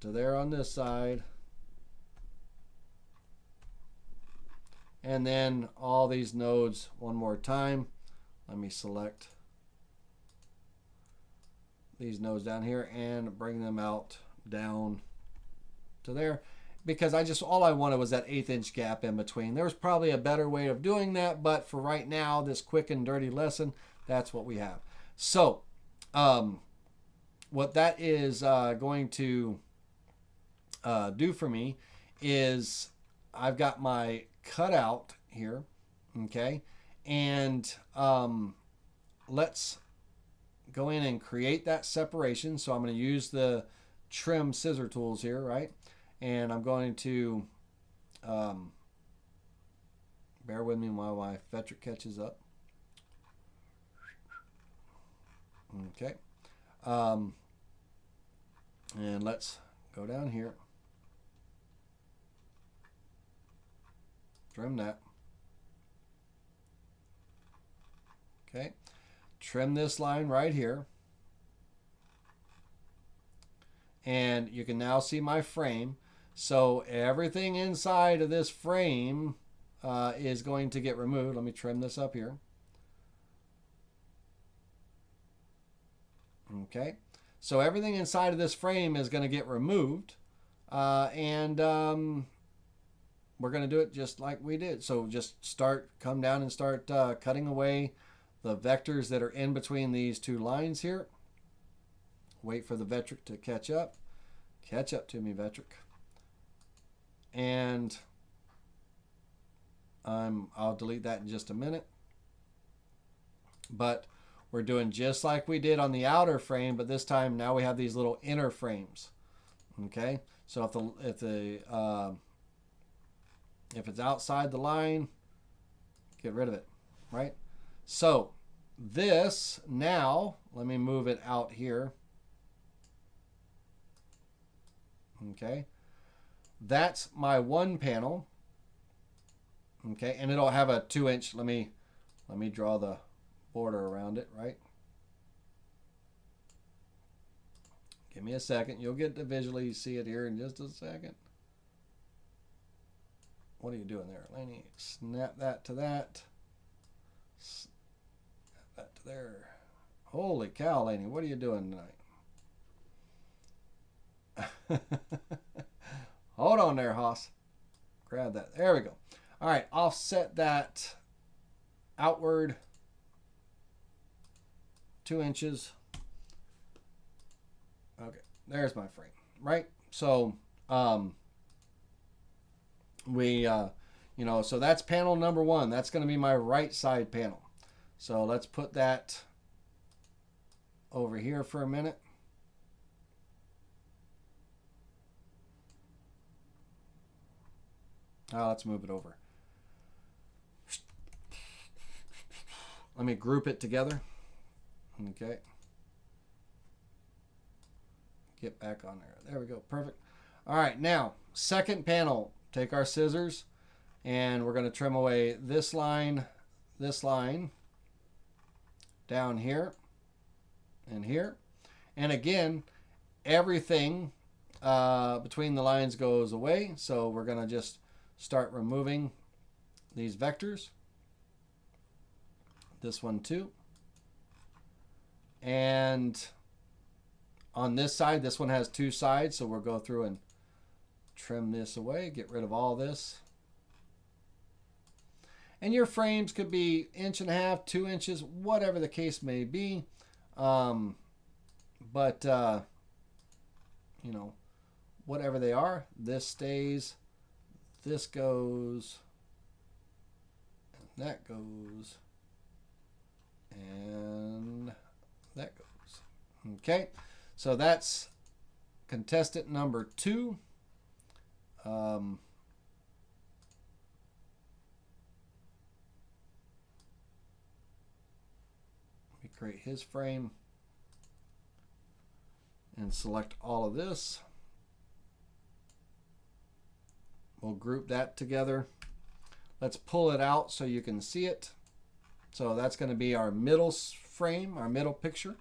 to there on this side. And then all these nodes one more time. Let me select these nodes down here and bring them out down to there, because all I wanted was that 1/8 inch gap in between. There was probably a better way of doing that, but for right now, this quick and dirty lesson, that's what we have. So what that is going to do for me is I've got my cutout here, okay, and let's go in and create that separation. So I'm going to use the trim scissor tools here, right? And I'm going to bear with me while my Vectric catches up. Okay. And let's go down here. Trim that. Okay. Trim this line right here. And you can now see my frame. So everything inside of this frame is going to get removed. Let me trim this up here. Okay. So everything inside of this frame is going to get removed. We're going to do it just like we did. So just come down and start cutting away the vectors that are in between these two lines here. Wait for the Vectric to catch up. Catch up to me, Vectric. And I'll delete that in just a minute. But we're doing just like we did on the outer frame, but this time now we have these little inner frames. Okay, so if it's outside the line, get rid of it, right? So this now, let me move it out here. Okay, that's my one panel. Okay, and it'll have a 2-inch. Let me draw the border around it, right? Give me a second. You'll get to visually see it here in just a second. What are you doing there, Laney? Snap that to that. Snap that to there. Holy cow, Laney, what are you doing tonight? Hold on there, Hoss. Grab that. There we go. All right, offset that outward 2 inches. Okay, there's my frame, right? So, so that's panel number one. That's going to be my right side panel. So let's put that over here for a minute. Let's move it over. Let me group it together. Okay. Get back on there. There we go. Perfect. All right. Now, second panel. Take our scissors and we're going to trim away this line, down here, and here. And again, everything between the lines goes away. So we're going to just start removing these vectors. This one too. And on this side, this one has two sides, so we'll go through and trim this away, get rid of all this. And your frames could be 1.5 inches, 2 inches, whatever the case may be. Whatever they are, this stays, this goes, and that goes, and that goes. Okay, so that's contestant number 2. Let me create his frame and select all of this. We'll group that together. Let's pull it out so you can see it. So that's going to be our middle frame, our middle picture.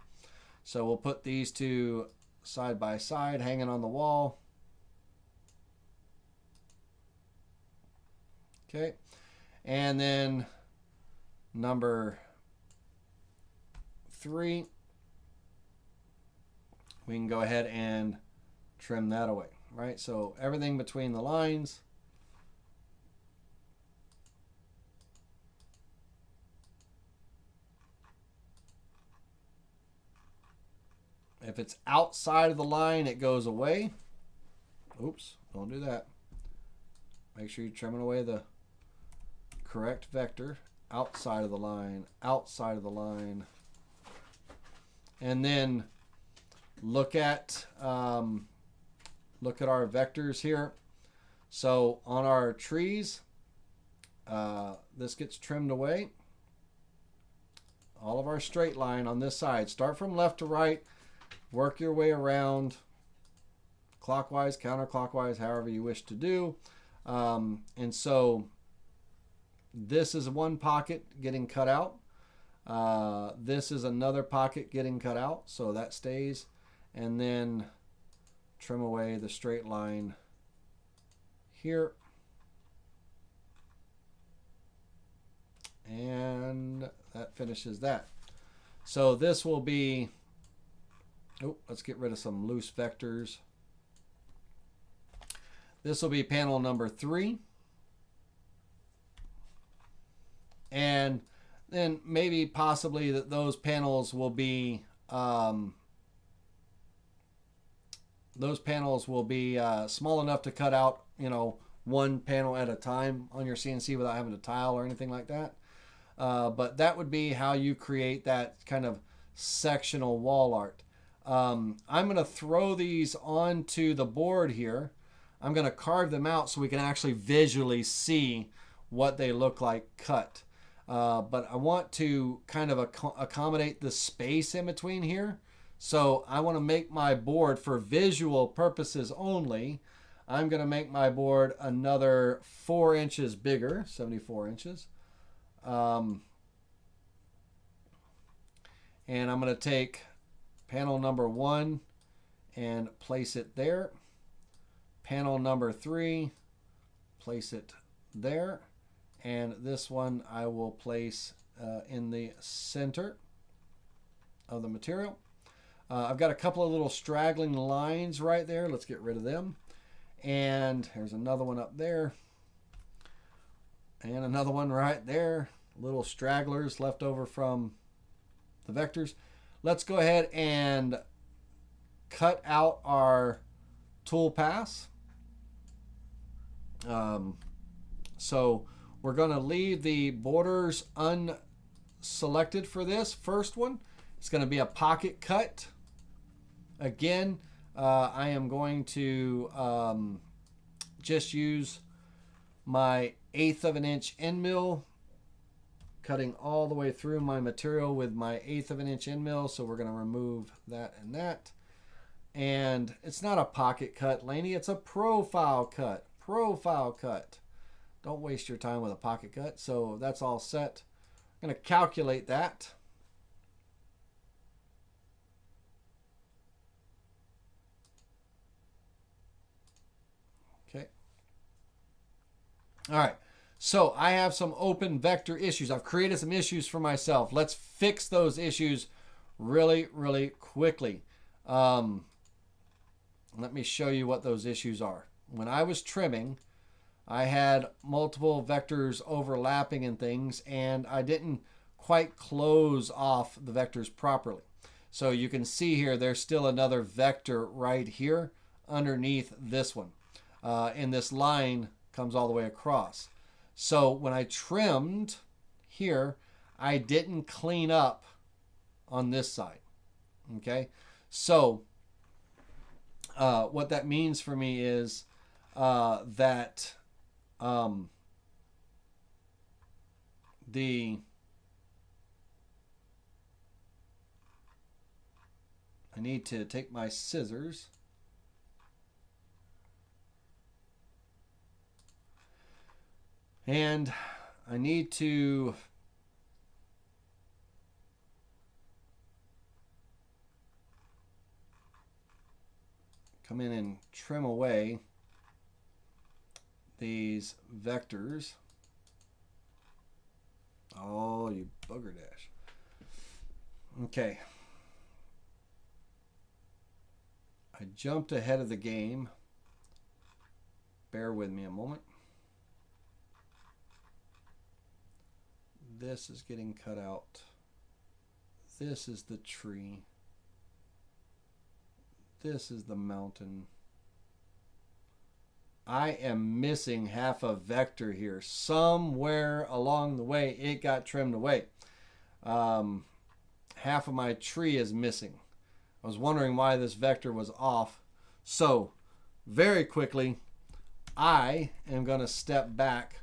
So we'll put these two side by side, hanging on the wall. Okay, and then number 3, we can go ahead and trim that away, right? So everything between the lines. If it's outside of the line, it goes away. Oops, don't do that. Make sure you're trimming away the correct vector. Outside of the line, outside of the line. And then look at our vectors here. So on our trees, this gets trimmed away. All of our straight line on this side. Start from left to right. Work your way around clockwise, counterclockwise, however you wish to do. And so this is one pocket getting cut out. This is another pocket getting cut out. So that stays. And then trim away the straight line here. And that finishes that. So this will be, oh, let's get rid of some loose vectors. This will be panel number 3. And then maybe possibly that those panels will be small enough to cut out, you know, one panel at a time on your CNC without having to tile or anything like that. But that would be how you create that kind of sectional wall art. I'm going to throw these onto the board here. I'm going to carve them out so we can actually visually see what they look like cut. But I want to kind of accommodate the space in between here. So I want to make my board for visual purposes only. I'm going to make my board another 4 inches bigger, 74 inches. And I'm going to take panel number 1 and place it there. Panel number 3, place it there. And this one I will place in the center of the material. I've got a couple of little straggling lines right there. Let's get rid of them. And here's another one up there. And another one right there. Little stragglers left over from the vectors. Let's go ahead and cut out our toolpaths. So we're going to leave the borders unselected for this first one. It's going to be a pocket cut. Again, I am going to just use my 1/8 of an inch end mill, cutting all the way through my material with my 1/8 of an inch end mill. So we're going to remove that and that. And it's not a pocket cut, Laney. It's a profile cut. Profile cut. Don't waste your time with a pocket cut. So that's all set. I'm going to calculate that. Okay. All right. So I have some open vector issues. I've created some issues for myself. Let's fix those issues really, really quickly. Let me show you what those issues are. When I was trimming, I had multiple vectors overlapping and things, and I didn't quite close off the vectors properly. So you can see here, there's still another vector right here underneath this one. And this line comes all the way across. So when I trimmed here, I didn't clean up on this side. Okay, so what that means for me is that I need to take my scissors and I need to come in and trim away these vectors. Oh, you bugger dash. Okay. I jumped ahead of the game. Bear with me a moment. This is getting cut out. This is the tree. This is the mountain. I am missing half a vector here. Somewhere along the way, it got trimmed away. half of my tree is missing. I was wondering why this vector was off. So very quickly, I am going to step back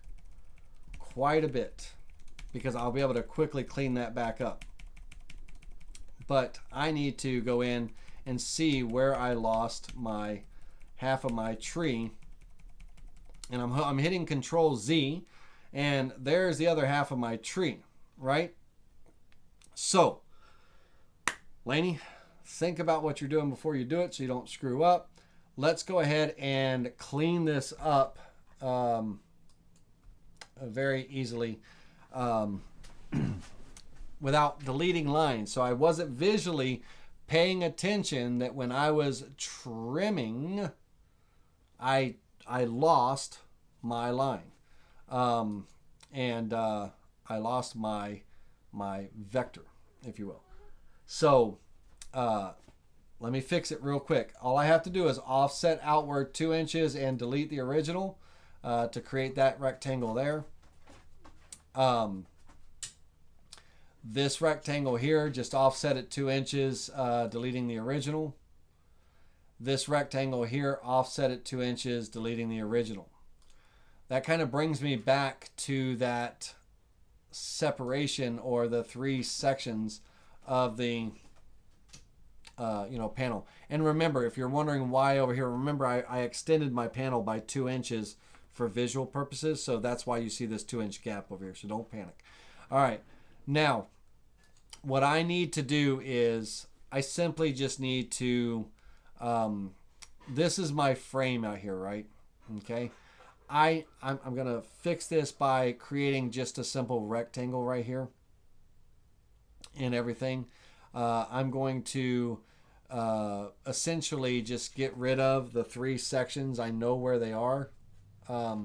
quite a bit because I'll be able to quickly clean that back up. But I need to go in and see where I lost my half of my tree. And I'm hitting Control Z, and there's the other half of my tree, right? So, Laney, think about what you're doing before you do it so you don't screw up. Let's go ahead and clean this up very easily without deleting lines. So I wasn't visually paying attention that when I was trimming, I lost my line. I lost my vector, if you will. So let me fix it real quick. All I have to do is offset outward 2 inches and delete the original to create that rectangle there. This rectangle here, just offset it 2 inches, deleting the original. This rectangle here, offset it 2 inches, deleting the original. That kind of brings me back to that separation, or the 3 sections of the panel. And remember, if you're wondering why over here, remember I extended my panel by 2 inches for visual purposes, so that's why you see this 2-inch gap over here, so don't panic. All right, now what I need to do is I simply just need to this is my frame out here, right? Okay, I'm gonna fix this by creating just a simple rectangle right here and everything. I'm going to essentially just get rid of the 3 sections. I know where they are. I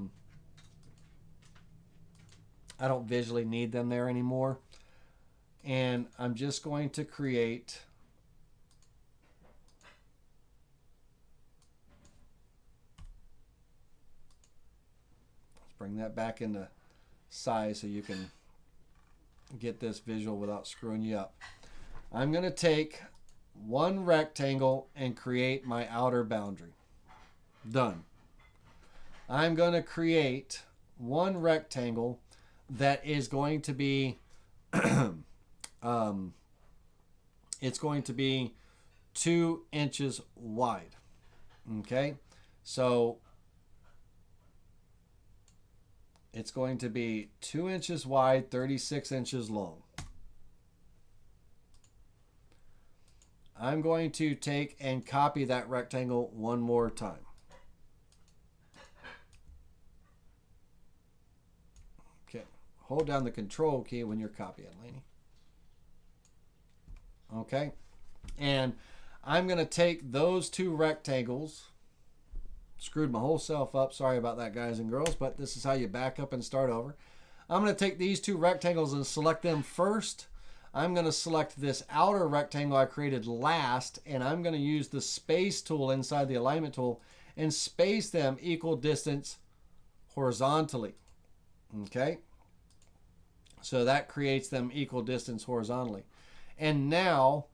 don't visually need them there anymore. And I'm just going to create let's bring that back into size so you can get this visual without screwing you up. I'm going to take one rectangle and create my outer boundary. Done. I'm going to create one rectangle that is going to be it's going to be 2 inches wide. Okay, so it's going to be 2 inches wide, 36 inches long. I'm going to take and copy that rectangle one more time. Okay, hold down the Control key when you're copying, Laney. Okay, and I'm going to take those 2 rectangles. Screwed my whole self up. Sorry about that, guys and girls, but this is how you back up and start over. I'm going to take these 2 rectangles and select them first. I'm going to select this outer rectangle I created last, and I'm going to use the space tool inside the alignment tool and space them equal distance horizontally. Okay, so that creates them equal distance horizontally. And now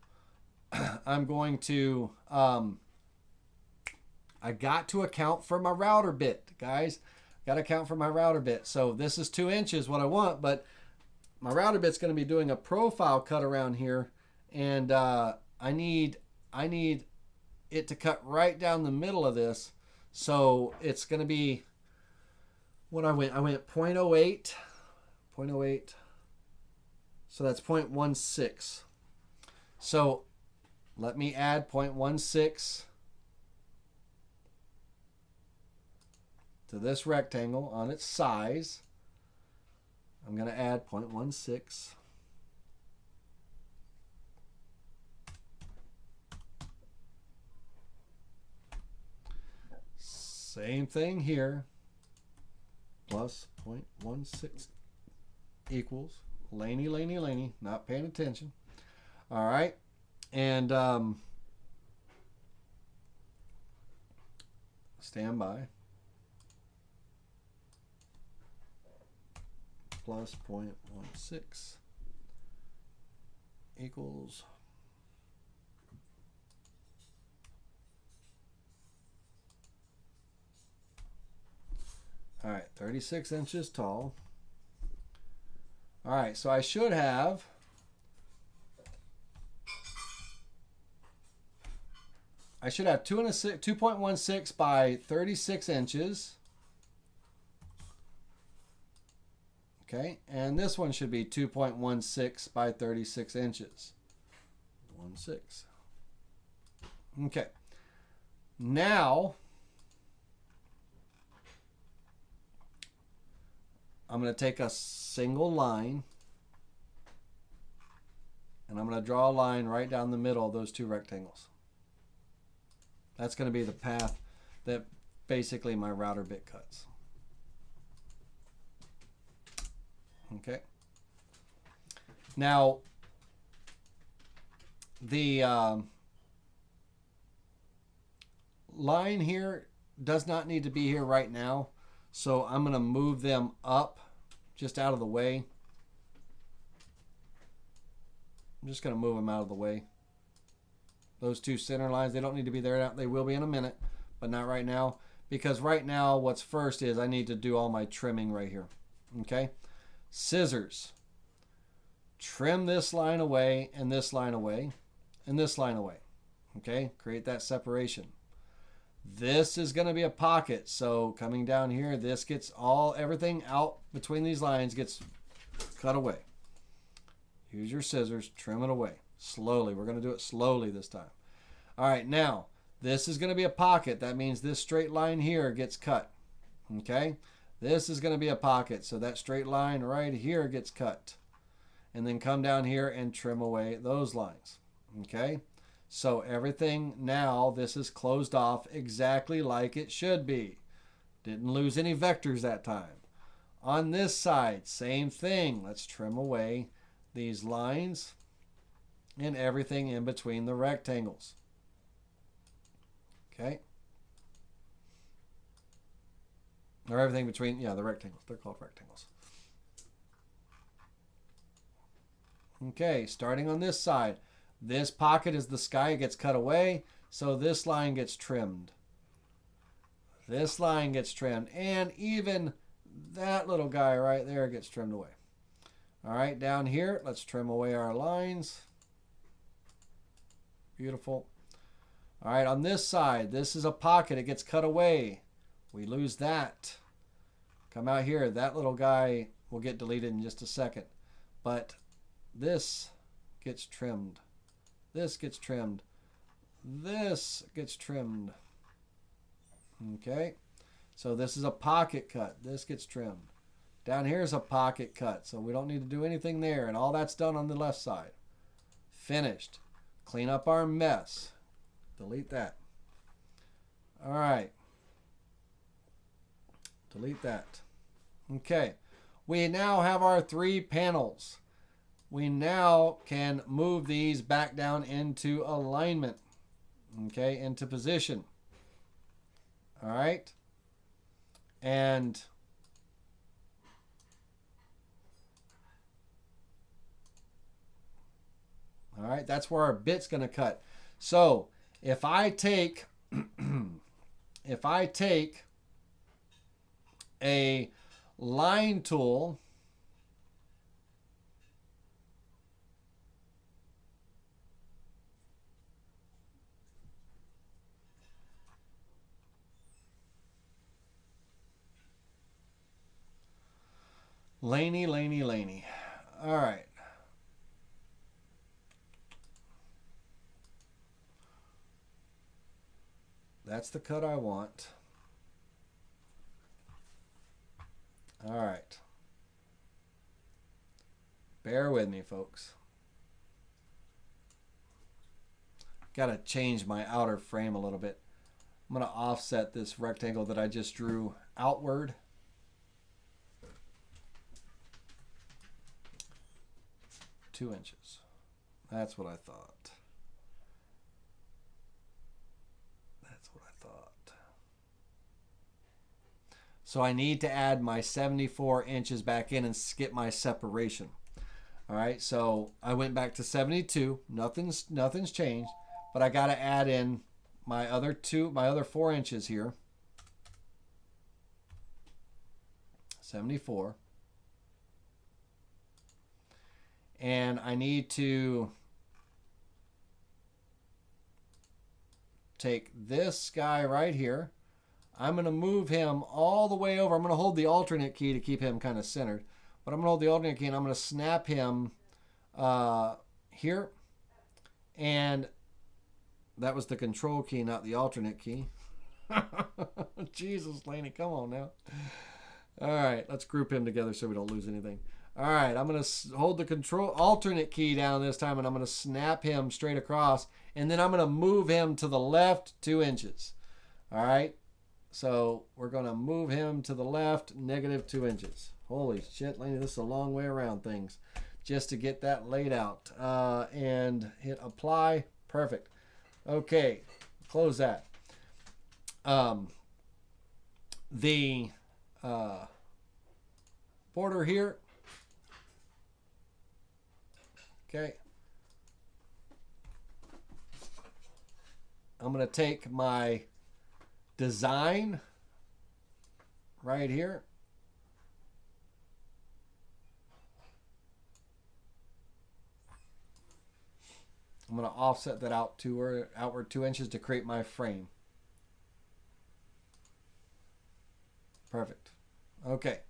I'm going to I got to account for my router bit, guys. Got to account for my router bit. So this is 2 inches, what I want, but my router bit's going to be doing a profile cut around here, and I need it to cut right down the middle of this. So it's going to be what I went 0.08. So that's 0.16. So let me add 0.16 to this rectangle on its size. I'm going to add 0.16. Same thing here. Plus 0.16 equals Laney, not paying attention. All right. And stand by. Plus 0.16 equals. All right, 36 inches tall. All right, so I should have I should have 2.16 by 36 inches. Okay, and this one should be 2.16 by 36 inches. 16. Okay. Now, I'm going to take a single line, and I'm going to draw a line right down the middle of those two rectangles. That's going to be the path that basically my router bit cuts. Okay. Now, the line here does not need to be here right now, so I'm going to move them up just out of the way. I'm just going to move them out of the way. Those two center lines, they don't need to be there now. They will be in a minute, but not right now, because right now what's first is I need to do all my trimming right here. Okay, scissors, trim this line away and this line away and this line away. Okay, create that separation. This is going to be a pocket, so coming down here, this gets everything out between these lines gets cut away. Use your scissors, trim it away slowly. We're going to do it slowly this time. All right, now this is going to be a pocket. That means this straight line here gets cut. Okay, this is going to be a pocket, so that straight line right here gets cut, and then come down here and trim away those lines. Okay, so everything now, this is closed off exactly like it should be. Didn't lose any vectors that time. On this side, same thing. Let's trim away these lines and everything in between the rectangles. Okay. Or everything between, yeah, the rectangles. They're called rectangles. Okay, starting on this side. This pocket is the sky, it gets cut away, so this line gets trimmed. This line gets trimmed, and even that little guy right there gets trimmed away. All right, down here, let's trim away our lines. Beautiful. All right, on this side, this is a pocket. It gets cut away. We lose that. Come out here. That little guy will get deleted in just a second. But this gets trimmed. This gets trimmed. This gets trimmed. Okay. So this is a pocket cut. This gets trimmed. Down here is a pocket cut. So we don't need to do anything there. And all that's done on the left side. Finished. Clean up our mess. Delete that. All right. Delete that. Okay. We now have our 3 panels. We now can move these back down into alignment. Okay, into position. All right. And all right, that's where our bit's going to cut. So if I take a line tool, Laney. All right. That's the cut I want. All right. Bear with me, folks. Got to change my outer frame a little bit. I'm going to offset this rectangle that I just drew outward. Two inches. That's what I thought. That's what I thought. So I need to add my 74 inches back in and skip my separation. All right, so I went back to 72. Nothing's changed, but I got to add in my other 4 inches here. 74. And I need to take this guy right here. I'm going to move him all the way over. I'm going to hold the alternate key to keep him kind of centered. But I'm going to hold the alternate key and I'm going to snap him here. And that was the control key, not the alternate key. Jesus, Laney, come on now. All right, let's group him together so we don't lose anything. All right, I'm going to hold the control alternate key down this time, and I'm going to snap him straight across, and then I'm going to move him to the left 2 inches. All right, so we're going to move him to the left -2 inches. Holy shit, Laney, this is a long way around things just to get that laid out. And hit apply. Perfect. Okay, close that. The border here. Okay. I'm going to take my design right here. I'm going to offset that outward 2 inches to create my frame. Perfect. Okay.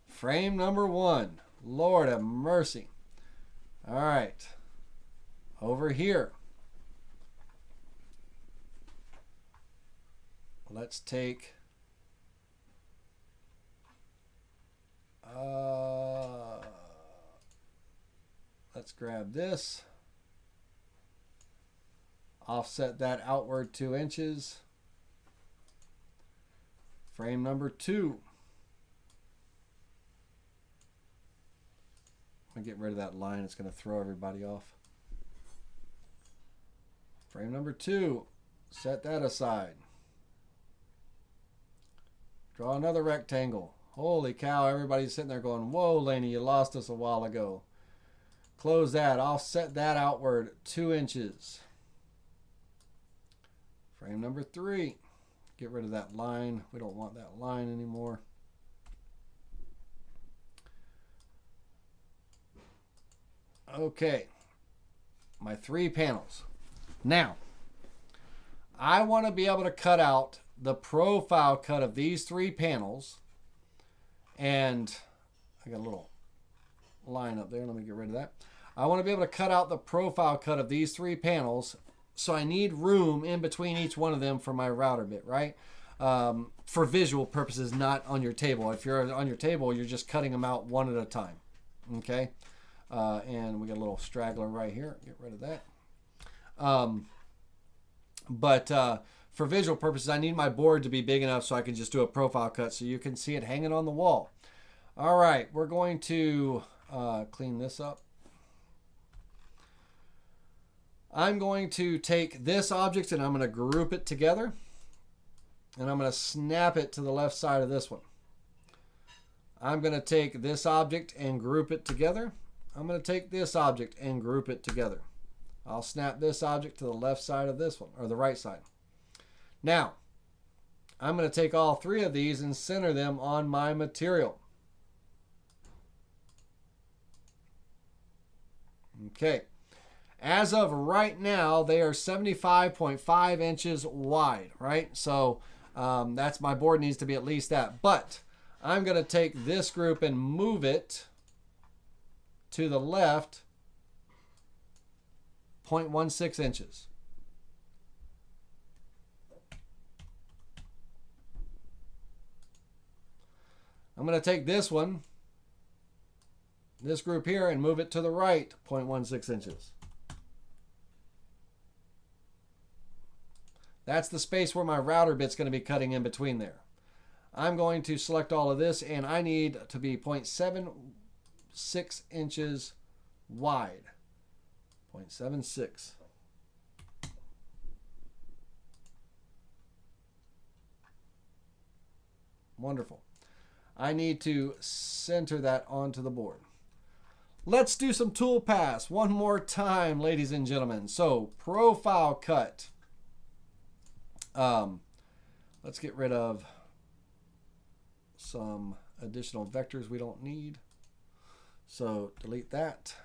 Frame number 1. Lord have mercy. All right. Over here. Let's take let's grab this. Offset that outward 2 inches. Frame number 2. I'm going to get rid of that line. It's going to throw everybody off. Frame number 2. Set that aside. Draw another rectangle. Holy cow, everybody's sitting there going, whoa, Laney, you lost us a while ago. Close that. Offset that outward 2 inches. Frame number 3. Get rid of that line. We don't want that line anymore. Okay. My 3 panels. Now, I want to be able to cut out the profile cut of these 3 panels. And I got a little line up there. Let me get rid of that. I want to be able to cut out the profile cut of these 3 panels. So I need room in between each one of them for my router bit, right? For visual purposes, not on your table. If you're on your table, you're just cutting them out one at a time. Okay? And we got a little straggler right here. Get rid of that. But for visual purposes, I need my board to be big enough so I can just do a profile cut so you can see it hanging on the wall. All right, we're going to clean this up. I'm going to take this object and I'm going to group it together. And I'm going to snap it to the left side of this one. I'm going to take this object and group it together. I'm going to take this object and group it together. I'll snap this object to the left side of this one, or the right side. Now, I'm going to take all 3 of these and center them on my material. Okay. As of right now, they are 75.5 inches wide, right? So that's my board needs to be at least that. But I'm going to take this group and move it to the left 0.16 inches. I'm going to take this one, this group here, and move it to the right 0.16 inches. That's the space where my router bit's going to be cutting in between there. I'm going to select all of this, and I need to be 0.76 inches wide. 0.76. Wonderful. I need to center that onto the board. Let's do some toolpaths one more time, ladies and gentlemen. So profile cut. Let's get rid of some additional vectors we don't need. So delete that.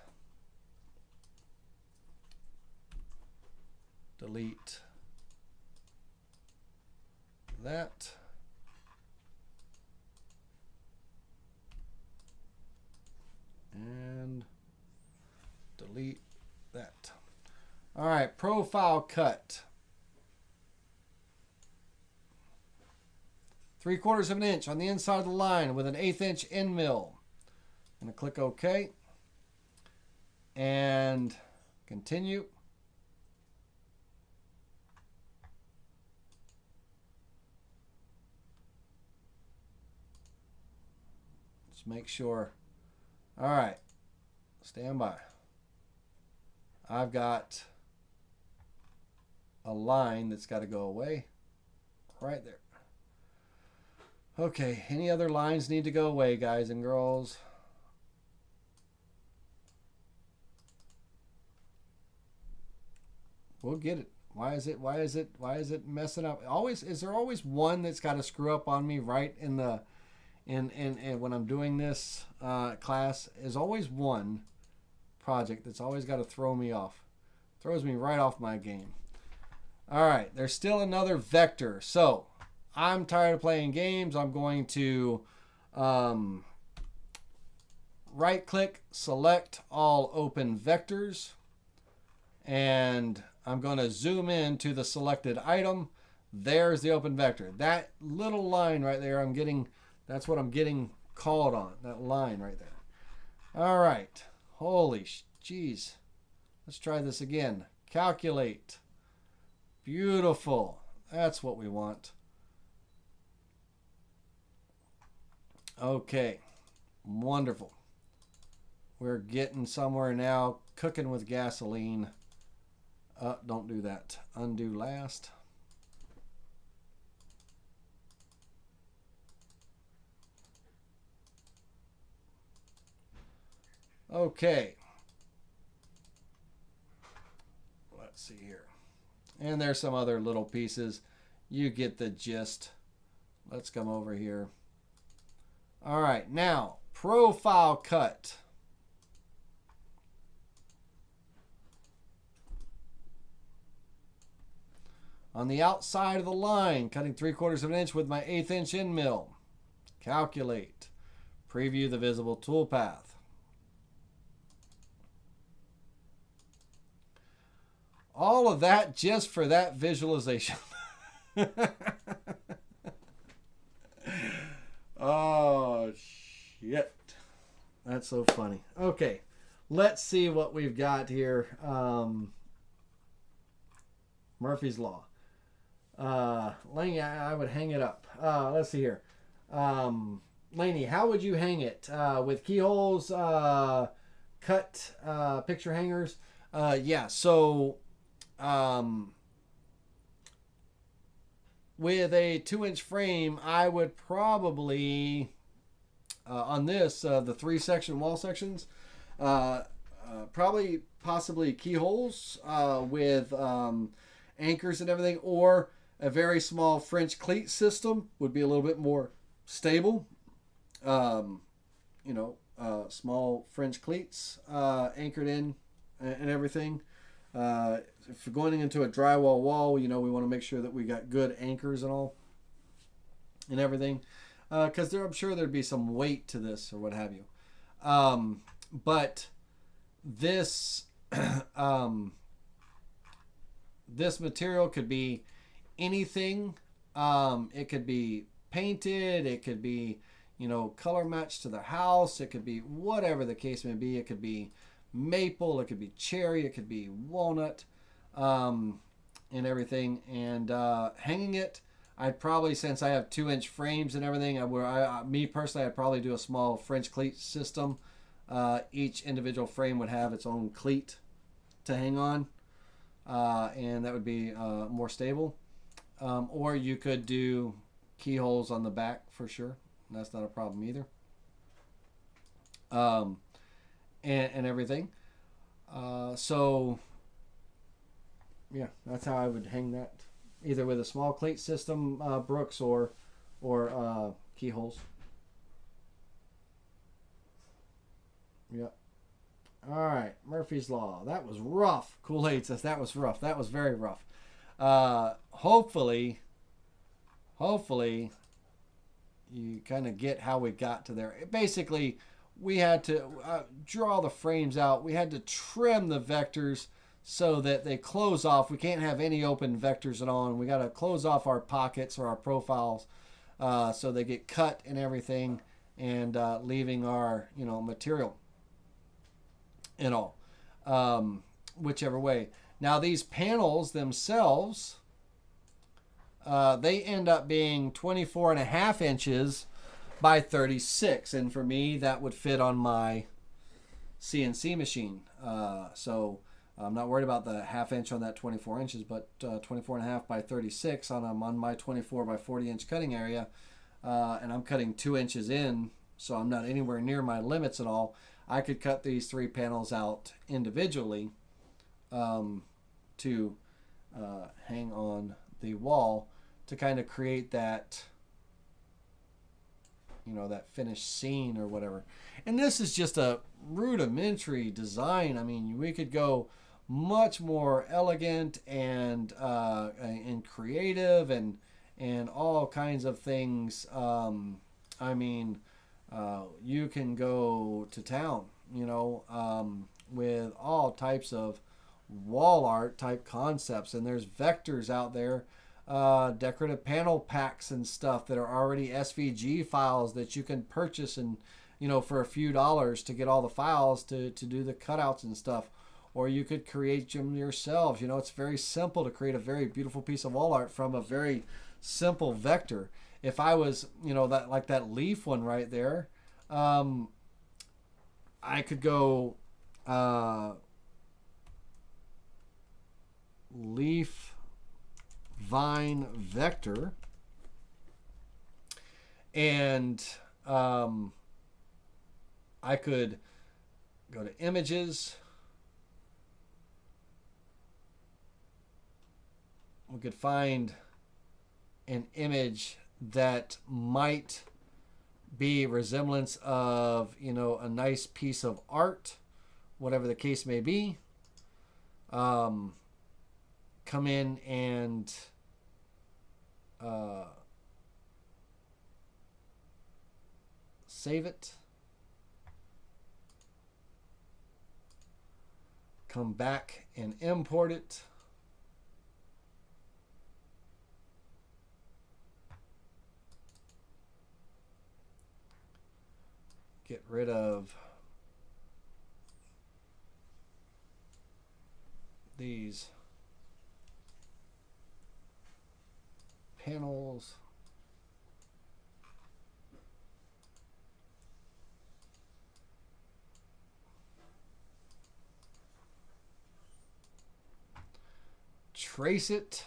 Delete that. And delete that. All right, profile cut. 3/4 of an inch on the inside of the line with an 1/8 inch end mill. I'm going to click OK. And continue. Let's make sure. All right, stand by. I've got a line that's got to go away right there. Okay, any other lines need to go away, guys and girls? We'll get it. Why is it messing up? Is there always one that's got to screw up on me right in the and when I'm doing this class? Is always one project that's always got to throw me off. Throws me right off my game. All right, there's still another vector. So I'm tired of playing games. I'm going to right click, select all open vectors, and I'm going to zoom in to the selected item. There's the open vector. That little line right there, that's what I'm getting called on, that line right there. All right. Holy jeez. Let's try this again. Calculate. Beautiful. That's what we want. Okay. Wonderful. We're getting somewhere now. Cooking with gasoline. Don't do that. Undo last. Okay. Let's see here. And there's some other little pieces. You get the gist. Let's come over here. All right. Now, profile cut. On the outside of the line, cutting 3/4 of an inch with my 1/8 inch end mill. Calculate. Preview the visible toolpath. All of that just for that visualization. Oh, shit. That's so funny. Okay, let's see what we've got here. Murphy's Law. Laney, I would hang it up. Let's see here. Laney, how would you hang it? With keyholes, cut picture hangers? Yeah, so with a 2-inch frame, I would probably, on this, the 3-section wall sections, possibly keyholes with anchors and everything, or a very small French cleat system would be a little bit more stable. Small French cleats anchored in and everything. If you're going into a drywall wall, we want to make sure that we got good anchors and all and everything, because I'm sure there'd be some weight to this or what have you. But this this material could be anything. It could be painted. It could be, color matched to the house. It could be whatever the case may be. It could be maple. It could be cherry. It could be walnut, and everything. And hanging it, I'd probably, since I have 2-inch frames and everything, me personally, I'd probably do a small French cleat system. Each individual frame would have its own cleat to hang on, and that would be more stable. Or you could do keyholes on the back for sure. That's not a problem either. and everything. So yeah, that's how I would hang that, either with a small cleat system, Brooks, or keyholes. Yep. All right, Murphy's Law. That was rough. Kool-Aid says that was rough. That was very rough. Hopefully, you kind of get how we got to there. Basically, we had to draw the frames out. We had to trim the vectors so that they close off. We can't have any open vectors at all, and we got to close off our pockets or our profiles so they get cut and everything, and leaving our material and all, whichever way. Now these panels themselves, they end up being 24.5 inches by 36, and for me that would fit on my CNC machine. So I'm not worried about the ½ inch on that 24 inches, but 24.5 by 36 on my 24 by 40 inch cutting area, and I'm cutting 2 inches in, so I'm not anywhere near my limits at all. I could cut these 3 panels out individually to hang on the wall to kind of create that, that finished scene or whatever. And this is just a rudimentary design. I mean, we could go much more elegant and creative and all kinds of things. I mean, you can go to town, with all types of wall art type concepts, and there's vectors out there, decorative panel packs and stuff that are already SVG files that you can purchase, and for a few dollars to get all the files to do the cutouts and stuff. Or you could create them yourselves. It's very simple to create a very beautiful piece of wall art from a very simple vector. If I was, that like that leaf one right there, I could go leaf vine vector, and I could go to images. We could find an image that might be resemblance of, a nice piece of art, whatever the case may be. Come in and save it. Come back and import it. Get rid of these panels. Trace it.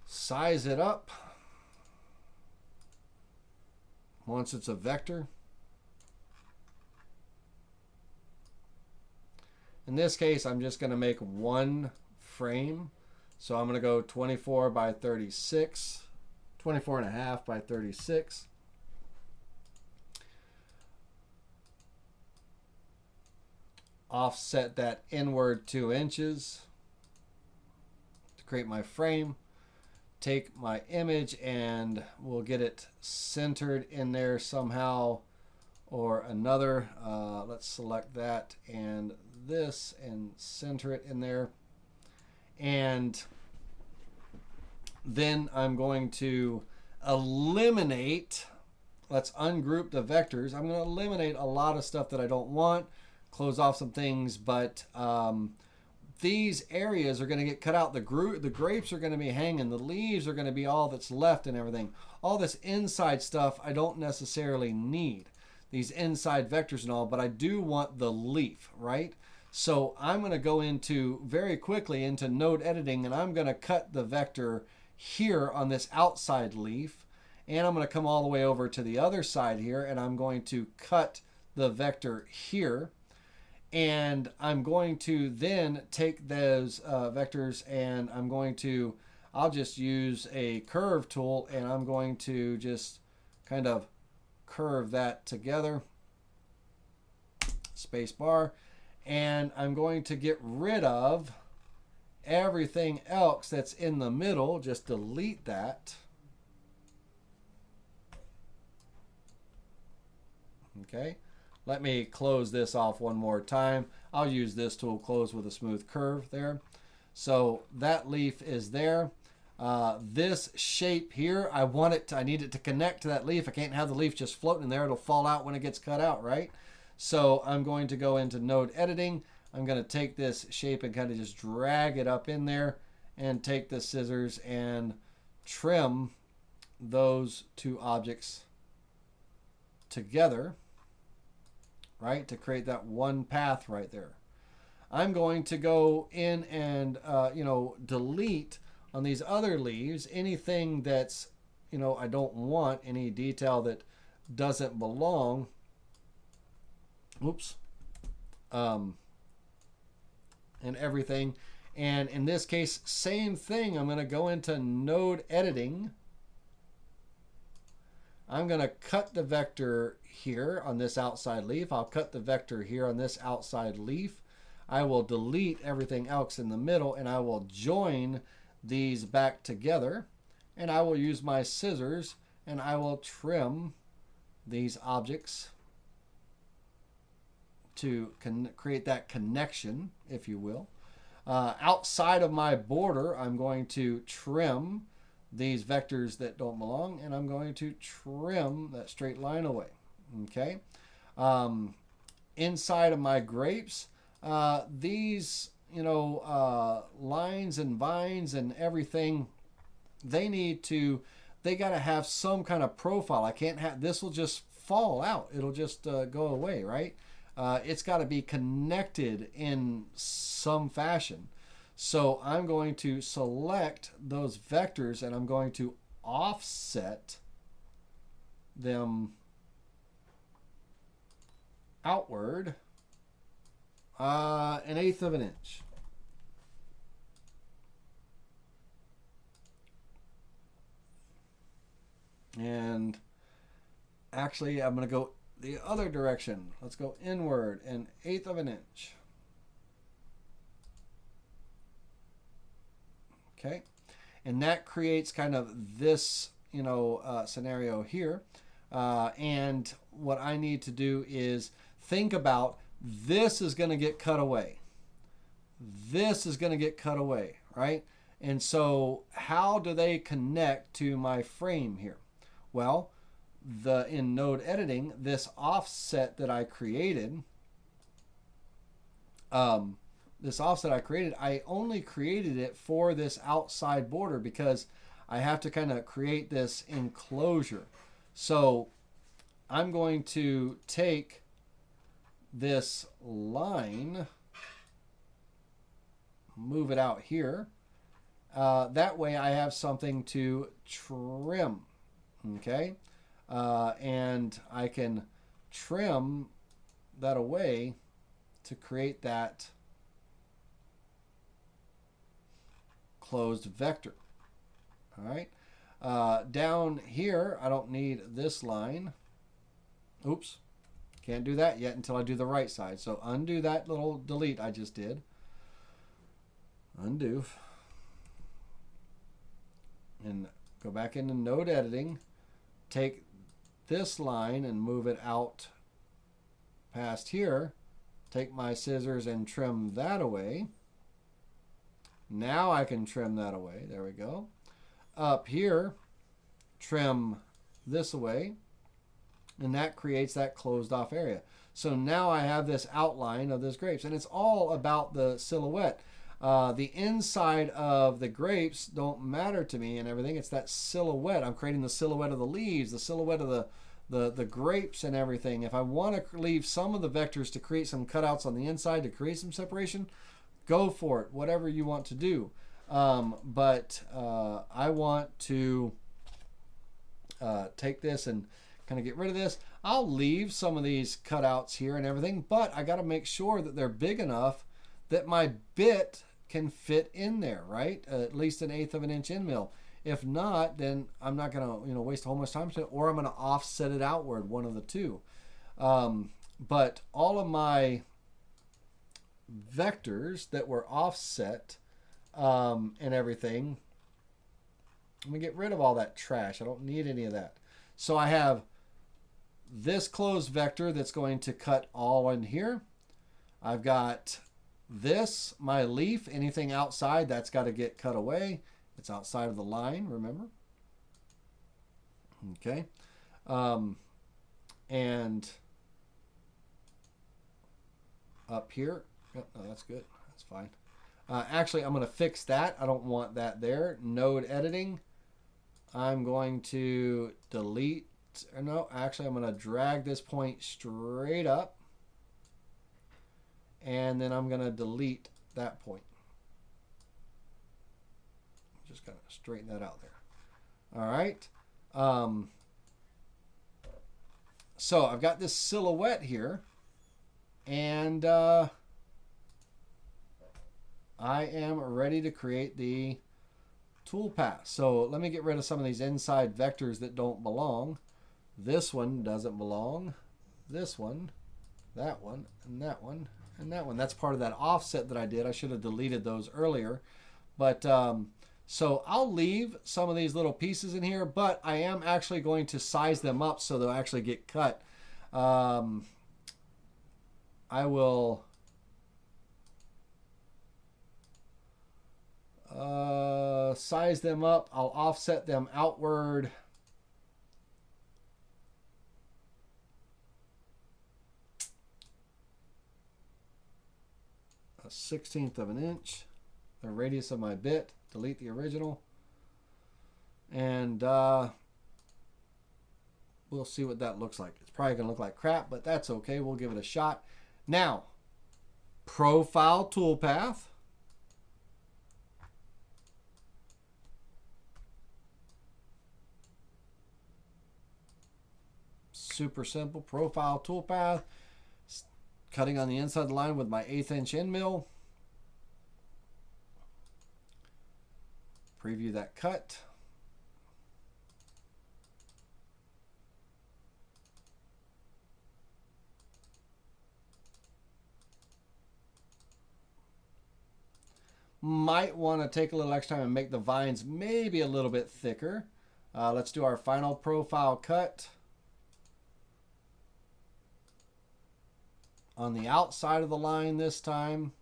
Size it up once it's a vector. In this case, I'm just going to make one frame. So I'm going to go 24 by 36, 24.5 by 36. Offset that inward 2 inches to create my frame. Take my image and we'll get it centered in there somehow or another. Let's select that and this and center it in there. And then I'm going to eliminate, let's ungroup the vectors. I'm going to eliminate a lot of stuff that I don't want, close off some things, but these areas are going to get cut out. The grapes are going to be hanging. The leaves are going to be all that's left and everything. All this inside stuff I don't necessarily need. These inside vectors and all, but I do want the leaf, right? So I'm going to go into very quickly into node editing, and I'm going to cut the vector here on this outside leaf, and I'm going to come all the way over to the other side here, and I'm going to cut the vector here, and I'm going to then take those vectors, and I'll just use a curve tool, and I'm going to just kind of curve that together, space bar, and I'm going to get rid of everything else that's in the middle. Just delete that. Okay, let me close this off one more time. I'll use this tool, close with a smooth curve there. So that leaf is there. This shape here, I need it to connect to that leaf. I can't have the leaf just floating in there. It'll fall out when it gets cut out, right? So I'm going to go into node editing. I'm going to take this shape and kind of just drag it up in there and take the scissors and trim those two objects together, right, to create that one path right there. I'm going to go in and delete on these other leaves anything that's, I don't want, any detail that doesn't belong. Oops. And everything. And in this case, same thing. I'm going to go into node editing. I'm going to cut the vector here on this outside leaf. I'll cut the vector here on this outside leaf. I will delete everything else in the middle, and I will join these back together, and I will use my scissors, and I will trim these objects to create that connection, if you will. Outside of my border, I'm going to trim these vectors that don't belong, and I'm going to trim that straight line away. Okay. Inside of my grapes, these lines and vines and everything, they got to have some kind of profile. I can't have, this will just fall out. It'll just go away, right? It's got to be connected in some fashion. So I'm going to select those vectors, and I'm going to offset them outward 1/8 of an inch. And actually, I'm going to go the other direction. Let's go inward 1/8 of an inch. Okay. And that creates kind of this, scenario here. And what I need to do is think about, this is going to get cut away. This is going to get cut away, right? And so how do they connect to my frame here? Well, in node editing, this offset that I created, I only created it for this outside border because I have to kind of create this enclosure. So I'm going to take this line, move it out here. That way I have something to trim. Okay. And I can trim that away to create that closed vector. All right. Down here, I don't need this line. Oops. Can't do that yet until I do the right side. So undo that little delete I just did. Undo. And go back into node editing. Take this line and move it out past here. Take my scissors and trim that away. Now I can trim that away. There we go. Up here, trim this away. And that creates that closed off area. So now I have this outline of this grapes. And it's all about the silhouette. The inside of the grapes don't matter to me and everything. It's that silhouette. I'm creating the silhouette of the leaves, the silhouette of the grapes and everything, if I want to leave some of the vectors to create some cutouts on the inside to create some separation, go for it, whatever you want to do. But I want to take this and kind of get rid of this. I'll leave some of these cutouts here and everything, but I got to make sure that they're big enough that my bit can fit in there, right? At least 1/8 of an inch end mill. If not, then I'm not going to, waste a whole much time to it, or I'm going to offset it outward, one of the two. But all of my vectors that were offset and everything, I'm going to get rid of all that trash. I don't need any of that. So I have this closed vector that's going to cut all in here. I've got this, my leaf, anything outside, that's got to get cut away. It's outside of the line, remember? Okay. And up here, yep, no, that's good. That's fine. Actually, I'm going to fix that. I don't want that there. Node editing. I'm going to delete. No, actually, I'm going to drag this point straight up. And then I'm going to delete that point. Just kind of straighten that out there. All right. So I've got this silhouette here. And I am ready to create the toolpath. So let me get rid of some of these inside vectors that don't belong. This one doesn't belong. This one, that one, and that one, and that one. That's part of that offset that I did. I should have deleted those earlier. But so I'll leave some of these little pieces in here, but I am actually going to size them up so they'll actually get cut. I will size them up. I'll offset them outward. A 1/16 of an inch. The radius of my bit. Delete the original. And we'll see what that looks like. It's probably going to look like crap, but that's okay. We'll give it a shot. Now, profile toolpath. Super simple profile toolpath. Cutting on the inside of the line with my 1/8 inch end mill. Preview that cut. Might want to take a little extra time and make the vines maybe a little bit thicker. Let's do our final profile cut. On the outside of the line this time.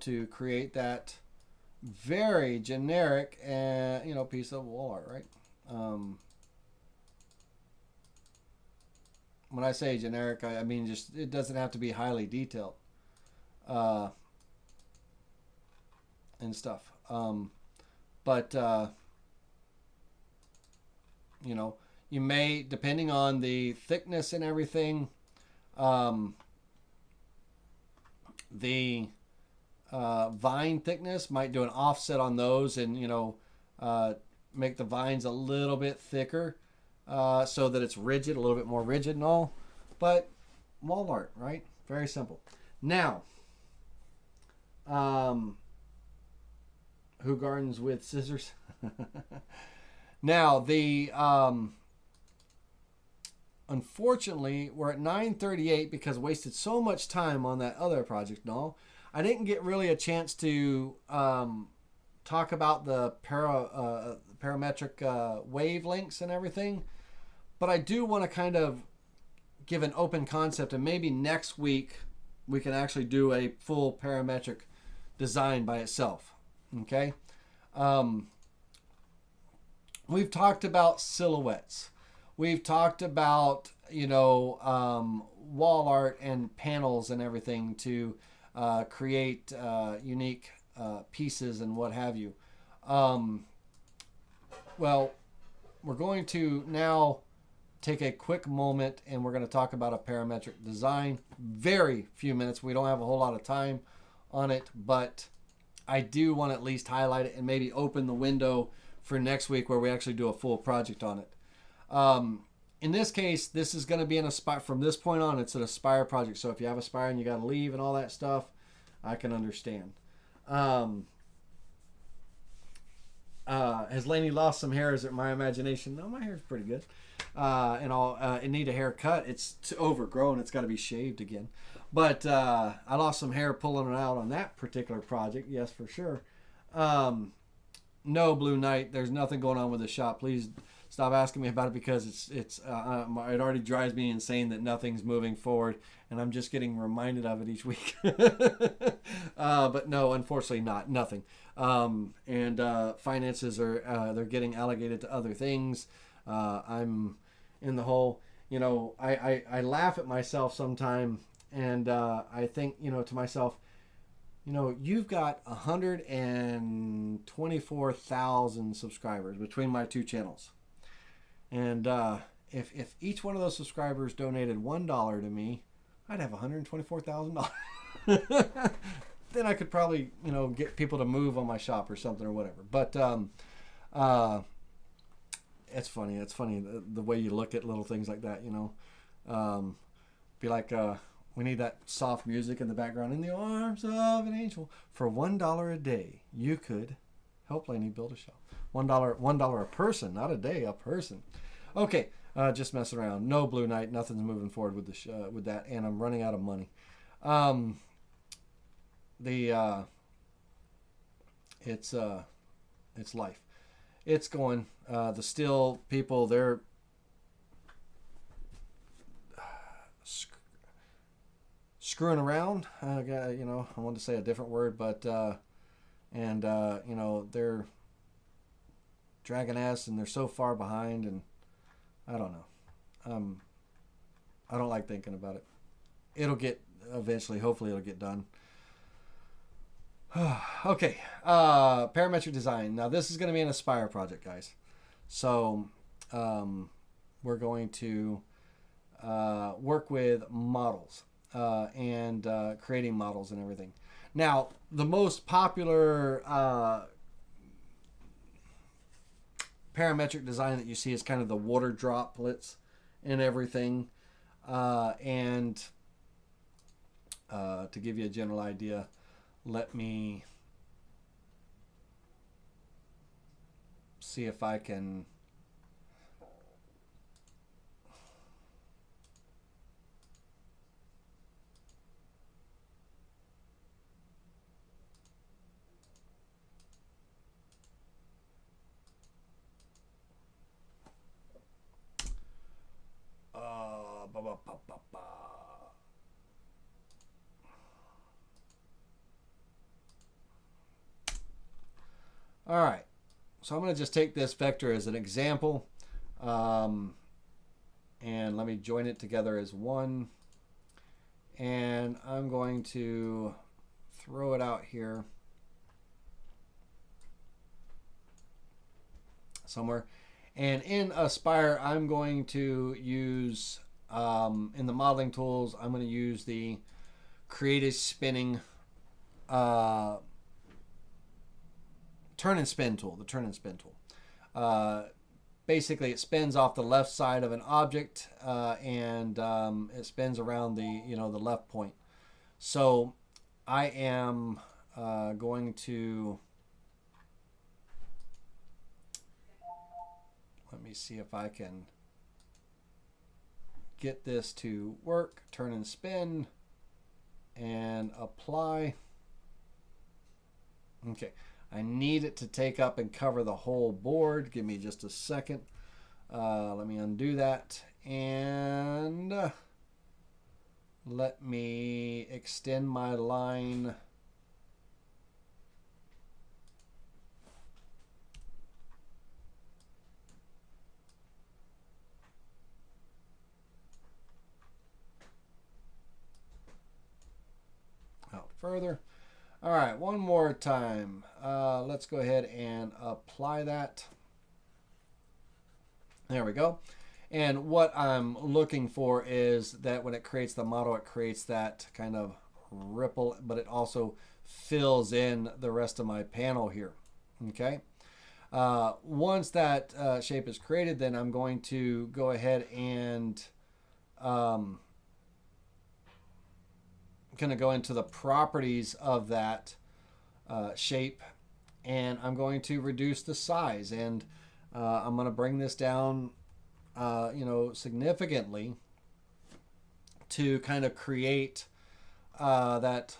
To create that very generic, piece of wall art, right? When I say generic, I mean just it doesn't have to be highly detailed and stuff. You may, depending on the thickness and everything, the vine thickness might do an offset on those and, make the vines a little bit thicker so that it's rigid, a little bit more rigid and all. But wall art, right? Very simple. Now, who gardens with scissors? Now, unfortunately, we're at 9:38 because I wasted so much time on that other project and all. I didn't get really a chance to talk about the parametric wavelengths and everything, but I do want to kind of give an open concept, and maybe next week we can actually do a full parametric design by itself. Okay. We've talked about silhouettes. We've talked about, wall art and panels and everything to create unique pieces and what have you. Well, we're going to now take a quick moment and we're going to talk about a parametric design. Very few minutes. We don't have a whole lot of time on it, but I do want to at least highlight it and maybe open the window for next week where we actually do a full project on it. In this case, this is going to be an Aspire. From this point on, it's an Aspire project. So if you have Aspire and you got to leave and all that stuff, I can understand. Has Lainey lost some hair? Is it my imagination? No, my hair's pretty good. It need a haircut. It's overgrown. It's got to be shaved again. But I lost some hair pulling it out on that particular project. Yes, for sure. No, Blue Knight. There's nothing going on with the shop. Please stop asking me about it because it already drives me insane that nothing's moving forward, and I'm just getting reminded of it each week. But no, unfortunately, nothing. Finances are they're getting allocated to other things. I'm in the hole. I laugh at myself sometime, and I think to myself, you've got 124,000 subscribers between my two channels. And if each one of those subscribers donated $1 to me, I'd have $124,000. Then I could probably, get people to move on my shop or something or whatever. But it's funny. It's funny the way you look at little things like that, Be like, we need that soft music in the background. In the arms of an angel. For $1 a day, you could help Lainey build a shop. $1 a person, not a day, a person. Okay, just messing around. No, Blue Knight, nothing's moving forward with with that, and I'm running out of money. It's life. It's going. The still people, they're screwing around. I want to say a different word, but they're dragging ass, and they're so far behind, and I don't know. I don't like thinking about it. It'll get eventually. Hopefully, it'll get done. Okay, parametric design. Now, this is going to be an Aspire project, guys. So, we're going to work with models and creating models and everything. Now, the most popular parametric design that you see is kind of the water droplets and everything. To give you a general idea, let me see if I can All right, so I'm going to just take this vector as an example, and let me join it together as one, and I'm going to throw it out here somewhere. And in Aspire, I'm going to use, in the modeling tools, I'm going to use the create spinning turn and spin tool, the turn and spin tool. Basically, it spins off the left side of an object, and it spins around the the left point. So I am going to, let me see if I can get this to work. Turn and spin and apply. Okay. I need it to take up and cover the whole board. Give me just a second. Let me undo that. And let me extend my line. Out further. All right, one more time. Let's go ahead and apply that. There we go. And what I'm looking for is that when it creates the model, it creates that kind of ripple, but it also fills in the rest of my panel here. Okay. Once that shape is created, then I'm going to go ahead and going to go into the properties of that shape, and I'm going to reduce the size, and I'm going to bring this down significantly to kind of create that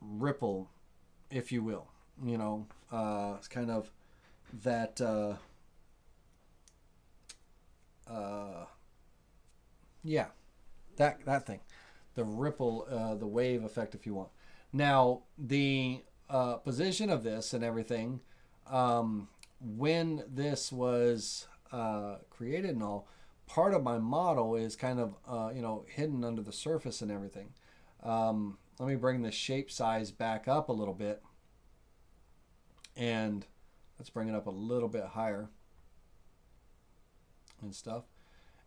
ripple, if you will. It's kind of that that thing, the ripple, the wave effect, if you want. Now the position of this and everything, when this was created and all, part of my model is kind of hidden under the surface and everything. Let me bring the shape size back up a little bit, and let's bring it up a little bit higher and stuff.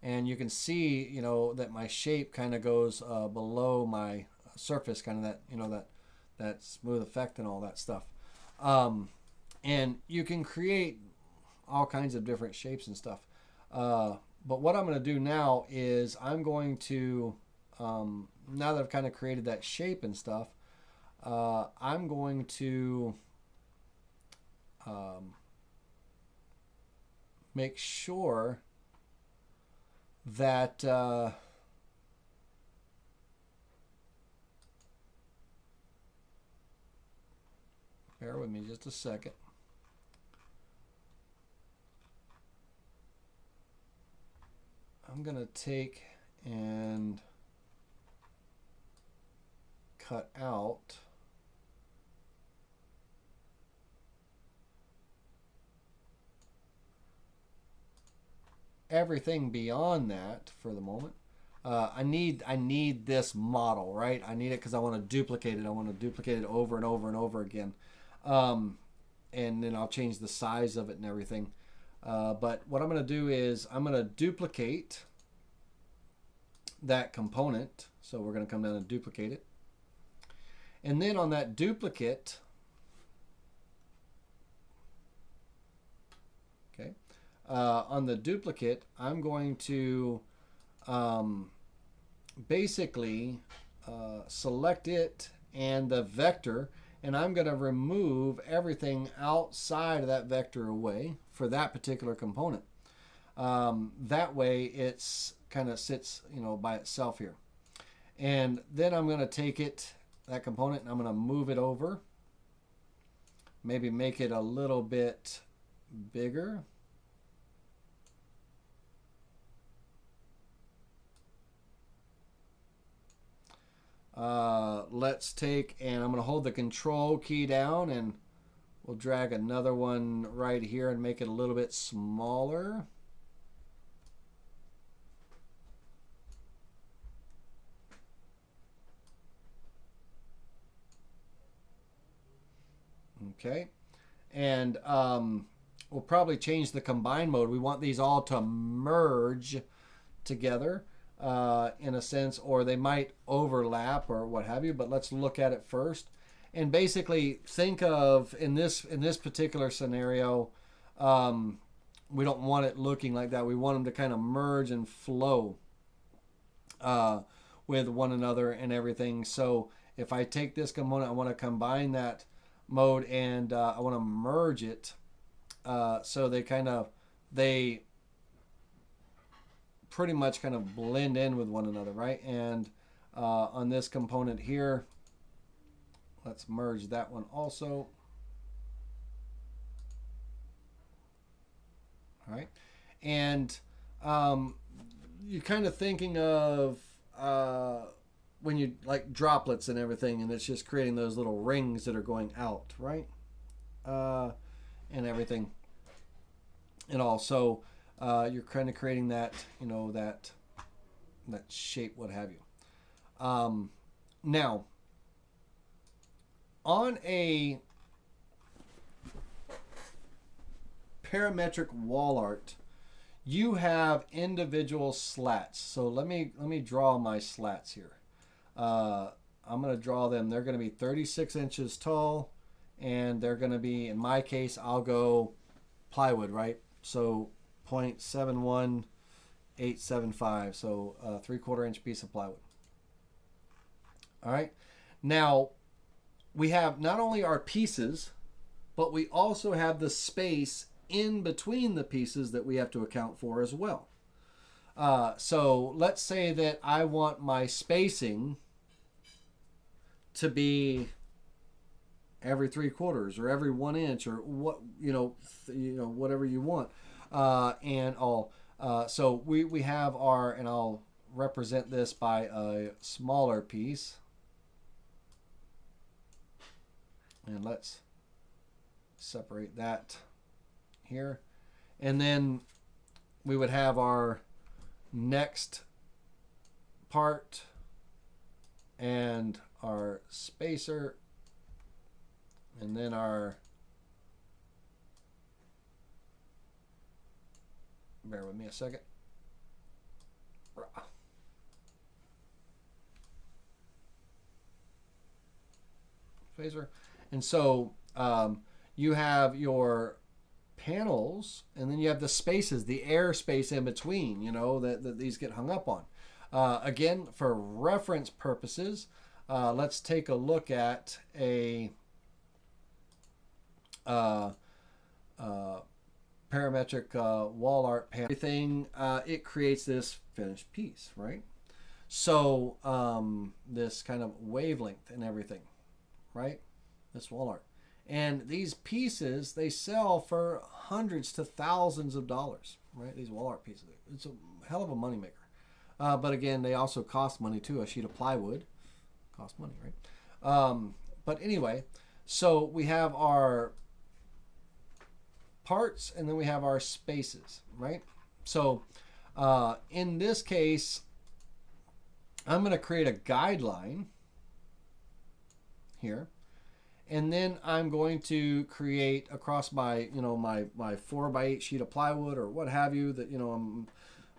And you can see, that my shape kind of goes below my surface, kind of that smooth effect and all that stuff. And you can create all kinds of different shapes and stuff. But what I'm going to do now is I'm going to, now that I've kind of created that shape and stuff, I'm going to make sure that bear with me just a second. I'm going to take and cut out everything beyond that for the moment. I need this model, right? I need it because I want to duplicate it. I want to duplicate it over and over and over again. And then I'll change the size of it and everything. But what I'm going to do is I'm going to duplicate that component. So we're going to come down and duplicate it. And then on that duplicate, okay, on the duplicate, I'm going to basically select it and the vector, and I'm going to remove everything outside of that vector away for that particular component. That way it's kind of sits, by itself here. And then I'm going to take it, that component, and I'm going to move it over. Maybe make it a little bit bigger. Let's take, and I'm going to hold the control key down, and we'll drag another one right here and make it a little bit smaller. Okay, and we'll probably change the combine mode. We want these all to merge together in a sense, or they might overlap or what have you, but let's look at it first. And basically think of, in this particular scenario, we don't want it looking like that. We want them to kind of merge and flow with one another and everything. So if I take this component, I want to combine that mode, and I want to merge it so they pretty much kind of blend in with one another, right? And on this component here, let's merge that one also. All right, and you're kind of thinking of when you like droplets and everything, and it's just creating those little rings that are going out, right? And everything, and also you're kind of creating that, that shape, what have you. Now, on a parametric wall art, you have individual slats. So let me draw my slats here. I'm going to draw them. They're going to be 36 inches tall, and they're going to be, in my case, I'll go plywood, right? So 0.71875, so a 3/4 inch piece of plywood. All right. Now, we have not only our pieces, but we also have the space in between the pieces that we have to account for as well. So let's say that I want my spacing to be every 3/4 or every 1 inch, or what, whatever you want. And all. So we have our, and I'll represent this by a smaller piece. And let's separate that here. And then we would have our next part and our spacer, and then our, bear with me a second, spacer. And so you have your panels, and then you have the spaces, the air space in between, that these get hung up on. Again, for reference purposes, let's take a look at a parametric wall art panel. Everything, it creates this finished piece, right? So this kind of wavelength and everything, right? This wall art. And these pieces, they sell for hundreds to thousands of dollars, right? These wall art pieces. It's a hell of a moneymaker. But again, they also cost money too. A sheet of plywood costs money, right? But anyway, so we have our parts, and then we have our spaces, right? So in this case, I'm going to create a guideline here. And then I'm going to create across my, my 4x8 sheet of plywood or what have you, that,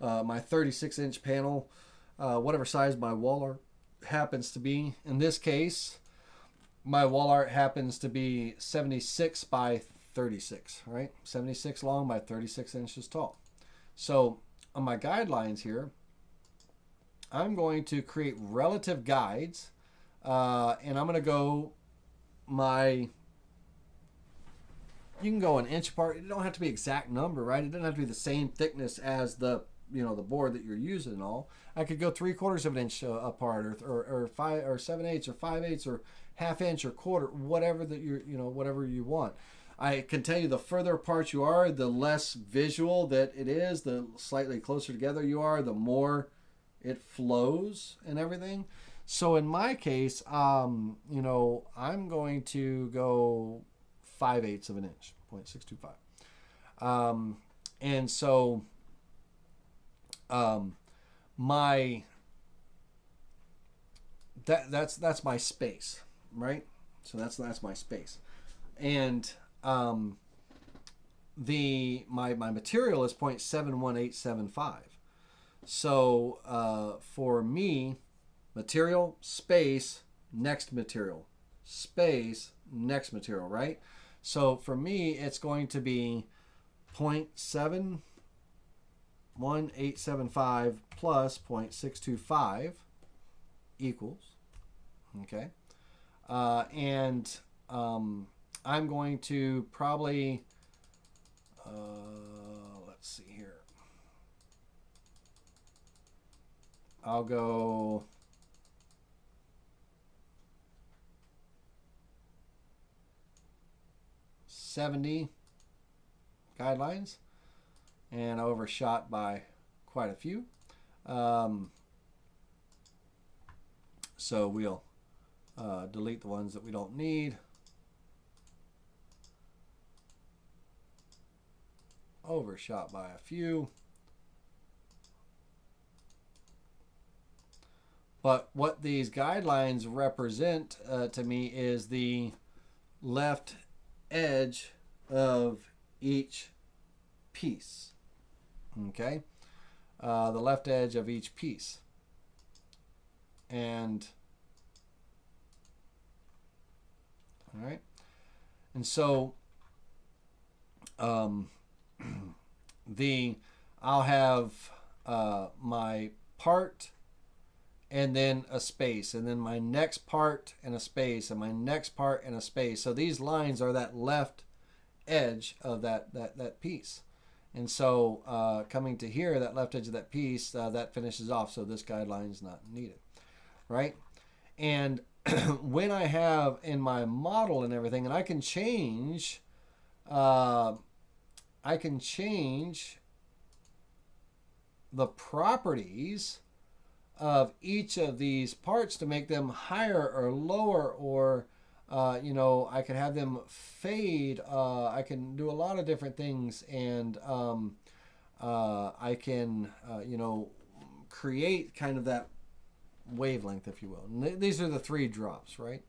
my 36 inch panel, whatever size my wall art happens to be. In this case, my wall art happens to be 76 by 36, right? 76 long by 36 inches tall. So on my guidelines here, I'm going to create relative guides, and I'm going to go you can go an inch apart. It don't have to be exact number, right? It doesn't have to be the same thickness as the the board that you're using and all. I could go 3/4 of an inch apart, or 5 or 7/8 or 5/8 or ½ inch or quarter, whatever that whatever you want. I can tell you, the further apart you are, the less visual that it is. The slightly closer together you are, the more it flows and everything. So in my case, I'm going to go 5/8 of an inch, 0.625. And so that's my space, right? So that's my space. And my material is 0.71875. So for me, material, space, next material, space, next material, right? So for me, it's going to be 0.71875 plus 0.625 equals, okay? And I'm going to probably, let's see here. I'll go 70 guidelines, and I overshot by quite a few. So we'll delete the ones that we don't need. Overshot by a few. But what these guidelines represent to me is the left edge of each piece. Okay, the left edge of each piece. And all right, and so I'll have my part and then a space, and then my next part and a space, and my next part and a space. So these lines are that left edge of that piece. And so coming to here, that left edge of that piece, that finishes off. So this guideline is not needed, right? And when I have in my model and everything, and I can change the properties of each of these parts to make them higher or lower, or you know, I can have them fade. I can do a lot of different things, and I can you know, create kind of that wavelength, if you will. And these are the 3 drops, right?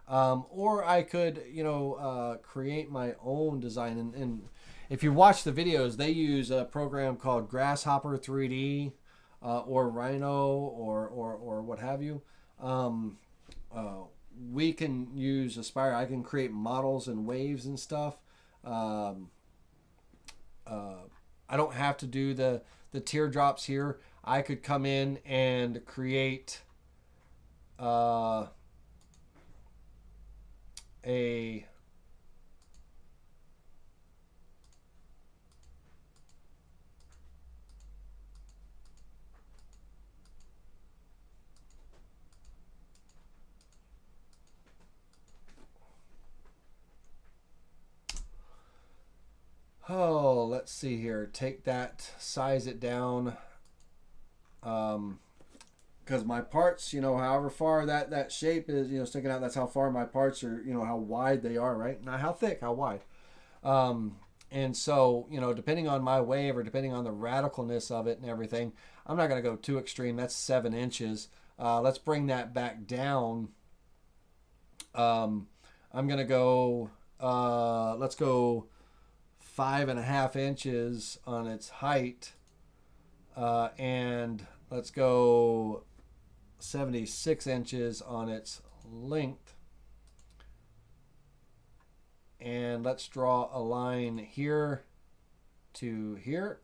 Or I could, you know, create my own design. And if you watch the videos, they use a program called Grasshopper 3D, or Rhino, or what have you. We can use Aspire. I can create models and waves and stuff. I don't have to do the teardrops here. I could come in and create a let's see here. Take that, size it down. Because my parts, you know, however far that shape is, you know, sticking out, that's how far my parts are, you know, how wide they are, right? Not how thick, how wide. And so, you know, depending on my wave, or depending on the radicalness of it and everything, I'm not going to go too extreme. That's 7 inches. Let's bring that back down. I'm going to go, let's go 5.5 inches on its height. And let's go 76 inches on its length. And let's draw a line here to here.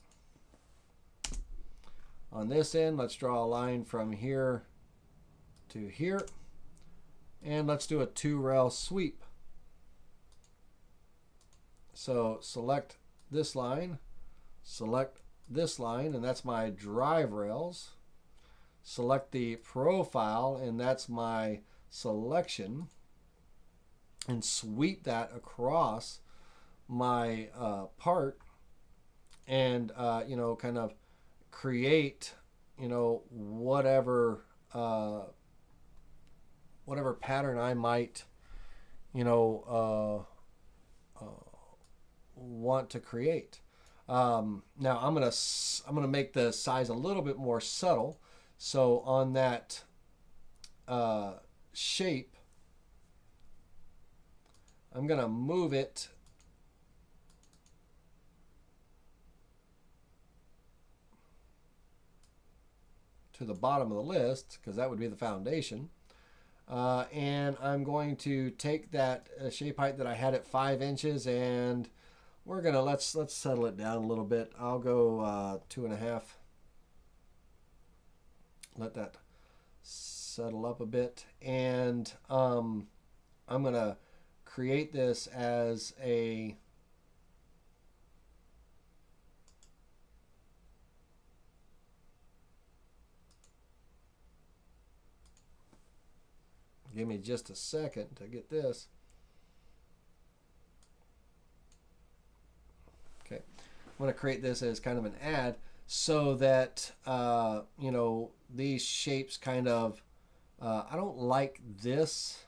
On this end, let's draw a line from here to here. And let's do a 2-rail sweep. So select this line, select this line, and that's my drive rails. Select the profile, and that's my selection, and sweep that across my part, and you know, kind of create, you know, whatever pattern I might, you know, want to create. Now I'm gonna make the size a little bit more subtle. So on that shape, I'm gonna move it to the bottom of the list, because that would be the foundation. And I'm going to take that shape height that I had at 5 inches, and we're gonna let's settle it down a little bit. I'll go 2.5. Let that settle up a bit, and I'm gonna create this as a give me just a second to get this. Okay, I'm going to create this as kind of an add, so that you know, these shapes kind of I don't like this.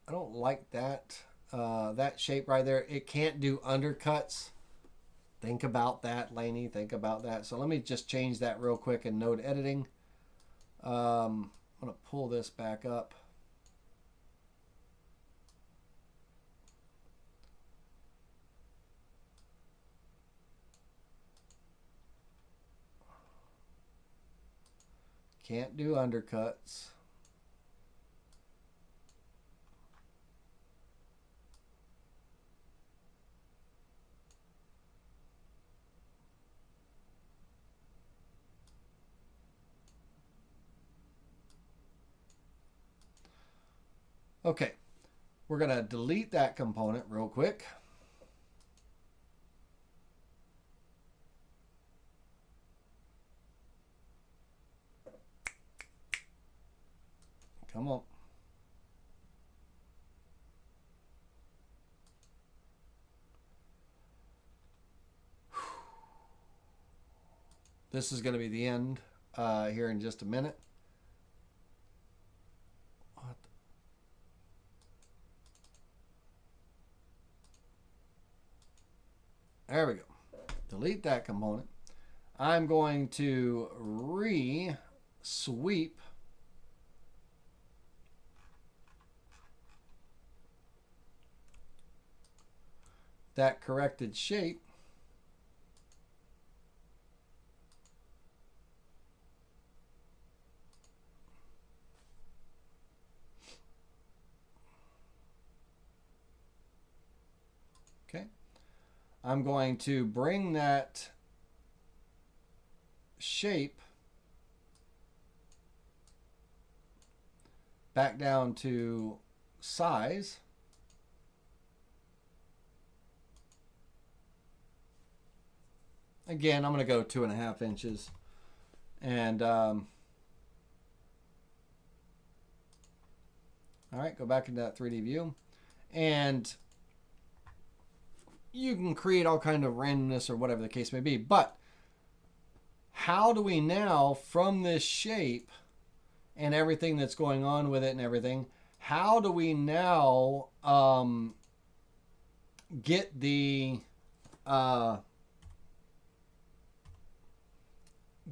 I don't like that that shape right there. It can't do undercuts. Think about that, Laney. Think about that. So let me just change that real quick in node editing. I'm going to pull this back up. Can't do undercuts. Okay, we're going to delete that component real quick. Come on. This is going to be the end here in just a minute. What? There we go. Delete that component. I'm going to re-sweep that corrected shape . Okay. I'm going to bring that shape back down to size. Again, I'm going to go 2.5 inches. And all right, go back into that 3D view. And you can create all kind of randomness or whatever the case may be. But how do we now, from this shape and everything that's going on with it and everything, how do we now get the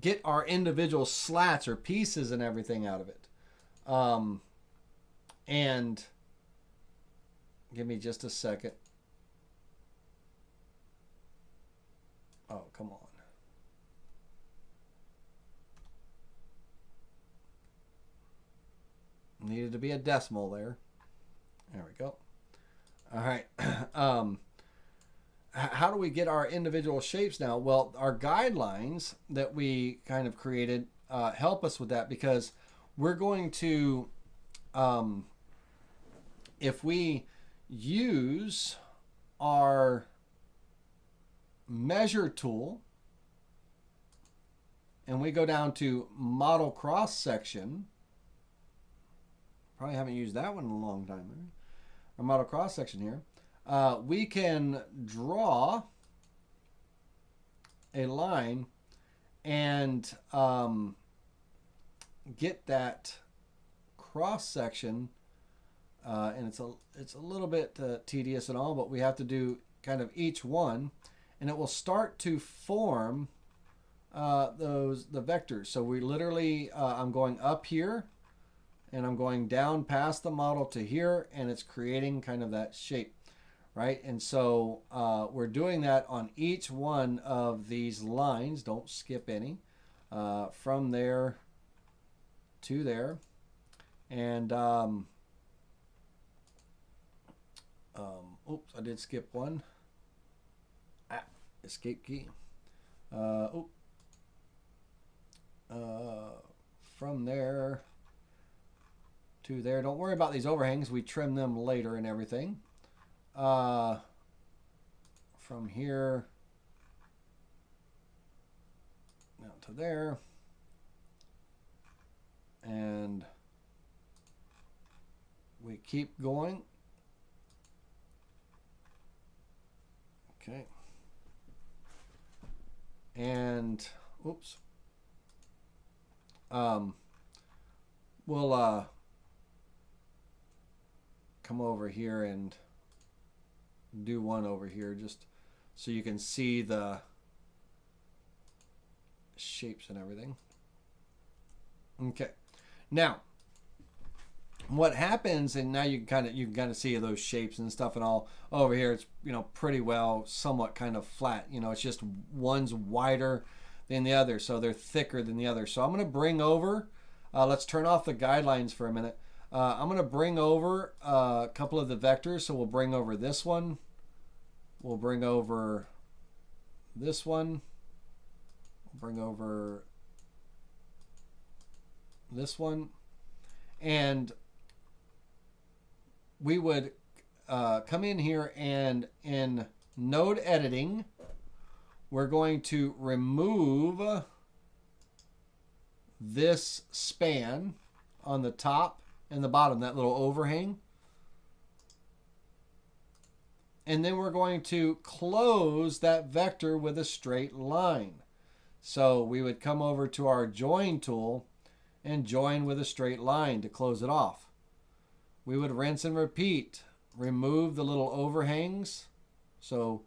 get our individual slats or pieces and everything out of it? And give me just a second. Oh, come on. Needed to be a decimal there. There we go. All right. How do we get our individual shapes now? Well, our guidelines that we kind of created help us with that, because we're going to, if we use our measure tool and we go down to model cross section, probably haven't used that one in a long time, right? Our model cross section here, we can draw a line and get that cross section, and it's a little bit tedious and all, but we have to do kind of each one, and it will start to form the vectors. So we literally, I'm going up here and I'm going down past the model to here, and it's creating kind of that shape, right? And so we're doing that on each one of these lines. Don't skip any. From there to there. And oops, I did skip one. Escape key. From there to there. Don't worry about these overhangs. We trim them later and everything. From here down to there. And we keep going. Okay. And oops. We'll come over here and do one over here just so you can see the shapes and everything. Okay, now what happens, and now you can kind of see those shapes and stuff and all over here. It's, you know, pretty well somewhat kind of flat. You know, it's just one's wider than the other, so they're thicker than the other. So I'm going to bring over, let's turn off the guidelines for a minute. I'm going to bring over a couple of the vectors. So we'll bring over this one. We'll bring over this one. We'll bring over this one. And we would come in here, and in node editing, we're going to remove this span on the top and the bottom, that little overhang. And then we're going to close that vector with a straight line. So we would come over to our join tool and join with a straight line to close it off. We would rinse and repeat, remove the little overhangs. So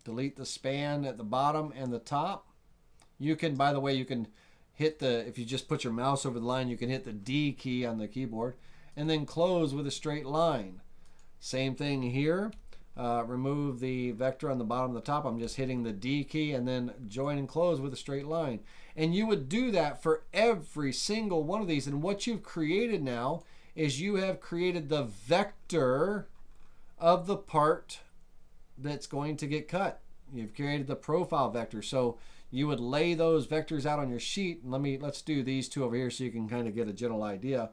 delete the span at the bottom and the top. You can, by the way, you can hit the, if you just put your mouse over the line, you can hit the D key on the keyboard and then close with a straight line. Same thing here. Remove the vector on the bottom and the top. I'm just hitting the D key and then join and close with a straight line. And you would do that for every single one of these. And what you've created now is you have created the vector of the part that's going to get cut. You've created the profile vector. So you would lay those vectors out on your sheet. And let's do these two over here so you can kind of get a general idea.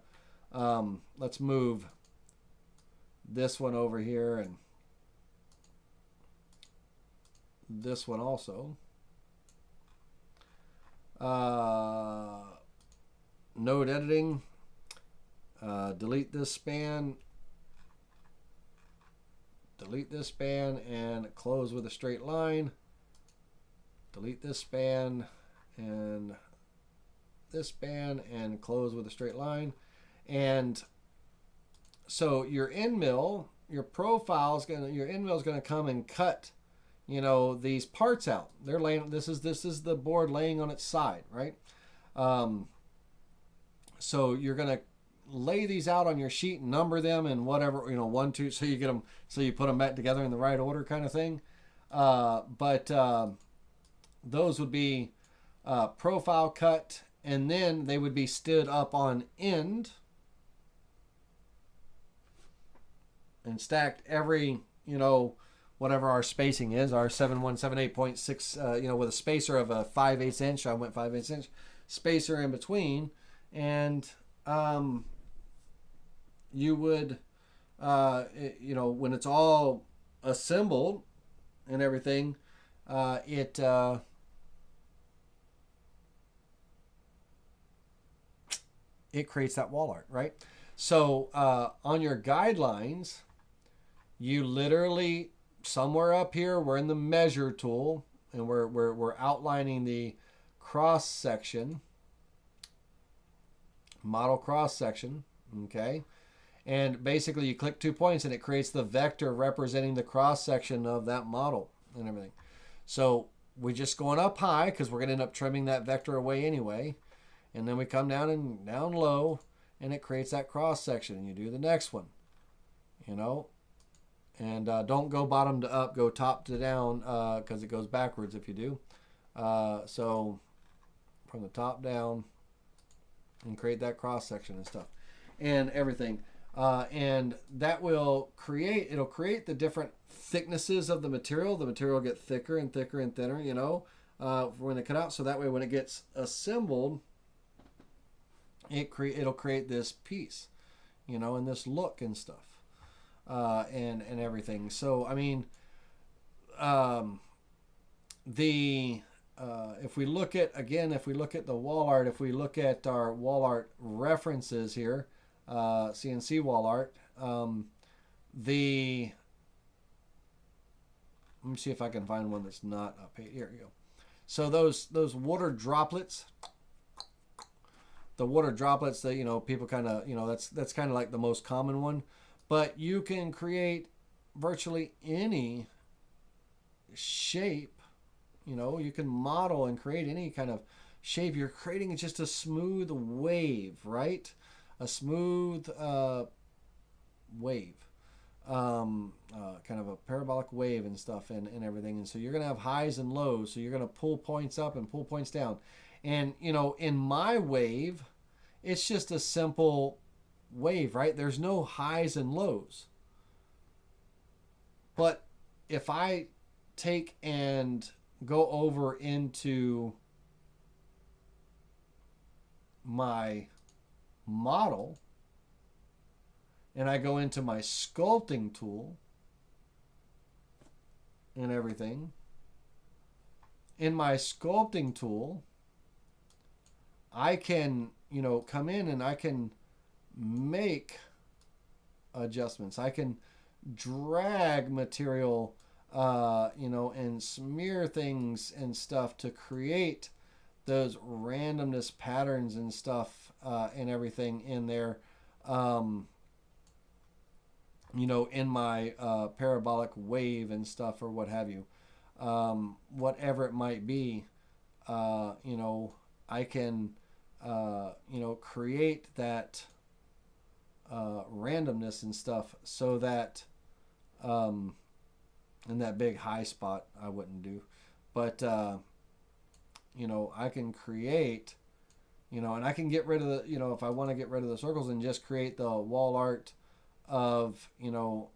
Let's move this one over here and this one also. Node editing. Delete this span. Delete this span and close with a straight line. Delete this span and this span and close with a straight line. And so your end mill, your profile is gonna, your end mill is gonna come and cut, you know, these parts out. They're laying. This is the board laying on its side, right? So you're gonna lay these out on your sheet, number them, and whatever, you know, 1, 2, so you get them, so you put them back together in the right order, kind of thing. Those would be profile cut, and then they would be stood up on end and stacked every, you know, whatever our spacing is, our 7178.6, you know, with a spacer of a 5/8 inch. I went 5/8 inch spacer in between, and you would, you know, when it's all assembled and everything, it creates that wall art, right? So on your guidelines, you literally, somewhere up here, we're in the measure tool, and we're outlining the cross section, model cross section, okay? And basically you click 2 points and it creates the vector representing the cross section of that model and everything. So we're just going up high because we're going to end up trimming that vector away anyway. And then we come down and down low, and it creates that cross section. And you do the next one, you know. And don't go bottom to up, go top to down, because it goes backwards if you do. So from the top down and create that cross section and stuff and everything. And that will create, it'll create the different thicknesses of the material. The material will get thicker and thicker and thinner, you know, when they cut out. So that way when it gets assembled, it'll create this piece, you know, and this look and stuff. And everything. So I mean, if we look at, again, if we look at the wall art, if we look at our wall art references here, CNC wall art, let me see if I can find one that's not up here. Here you go. So those water droplets, the water droplets that, you know, people kind of, you know, that's kind of like the most common one. But you can create virtually any shape, you know, you can model and create any kind of shape. You're creating just a smooth wave, right? A smooth wave. Kind of a parabolic wave and stuff and everything. And so you're going to have highs and lows. So you're going to pull points up and pull points down. And, you know, in my wave, it's just a simple wave, right? There's no highs and lows. But if I take and go over into my model, and I go into my sculpting tool and everything, in my sculpting tool, I can, you know, come in and I can make adjustments. I can drag material, you know, and smear things and stuff to create those randomness patterns and stuff and everything in there. You know, in my parabolic wave and stuff or what have you. Whatever it might be, you know, I can, you know, create that randomness and stuff so that in that big high spot I wouldn't do. But, you know, I can create, you know, and I can get rid of the, you know, if I want to get rid of the circles and just create the wall art of, you know,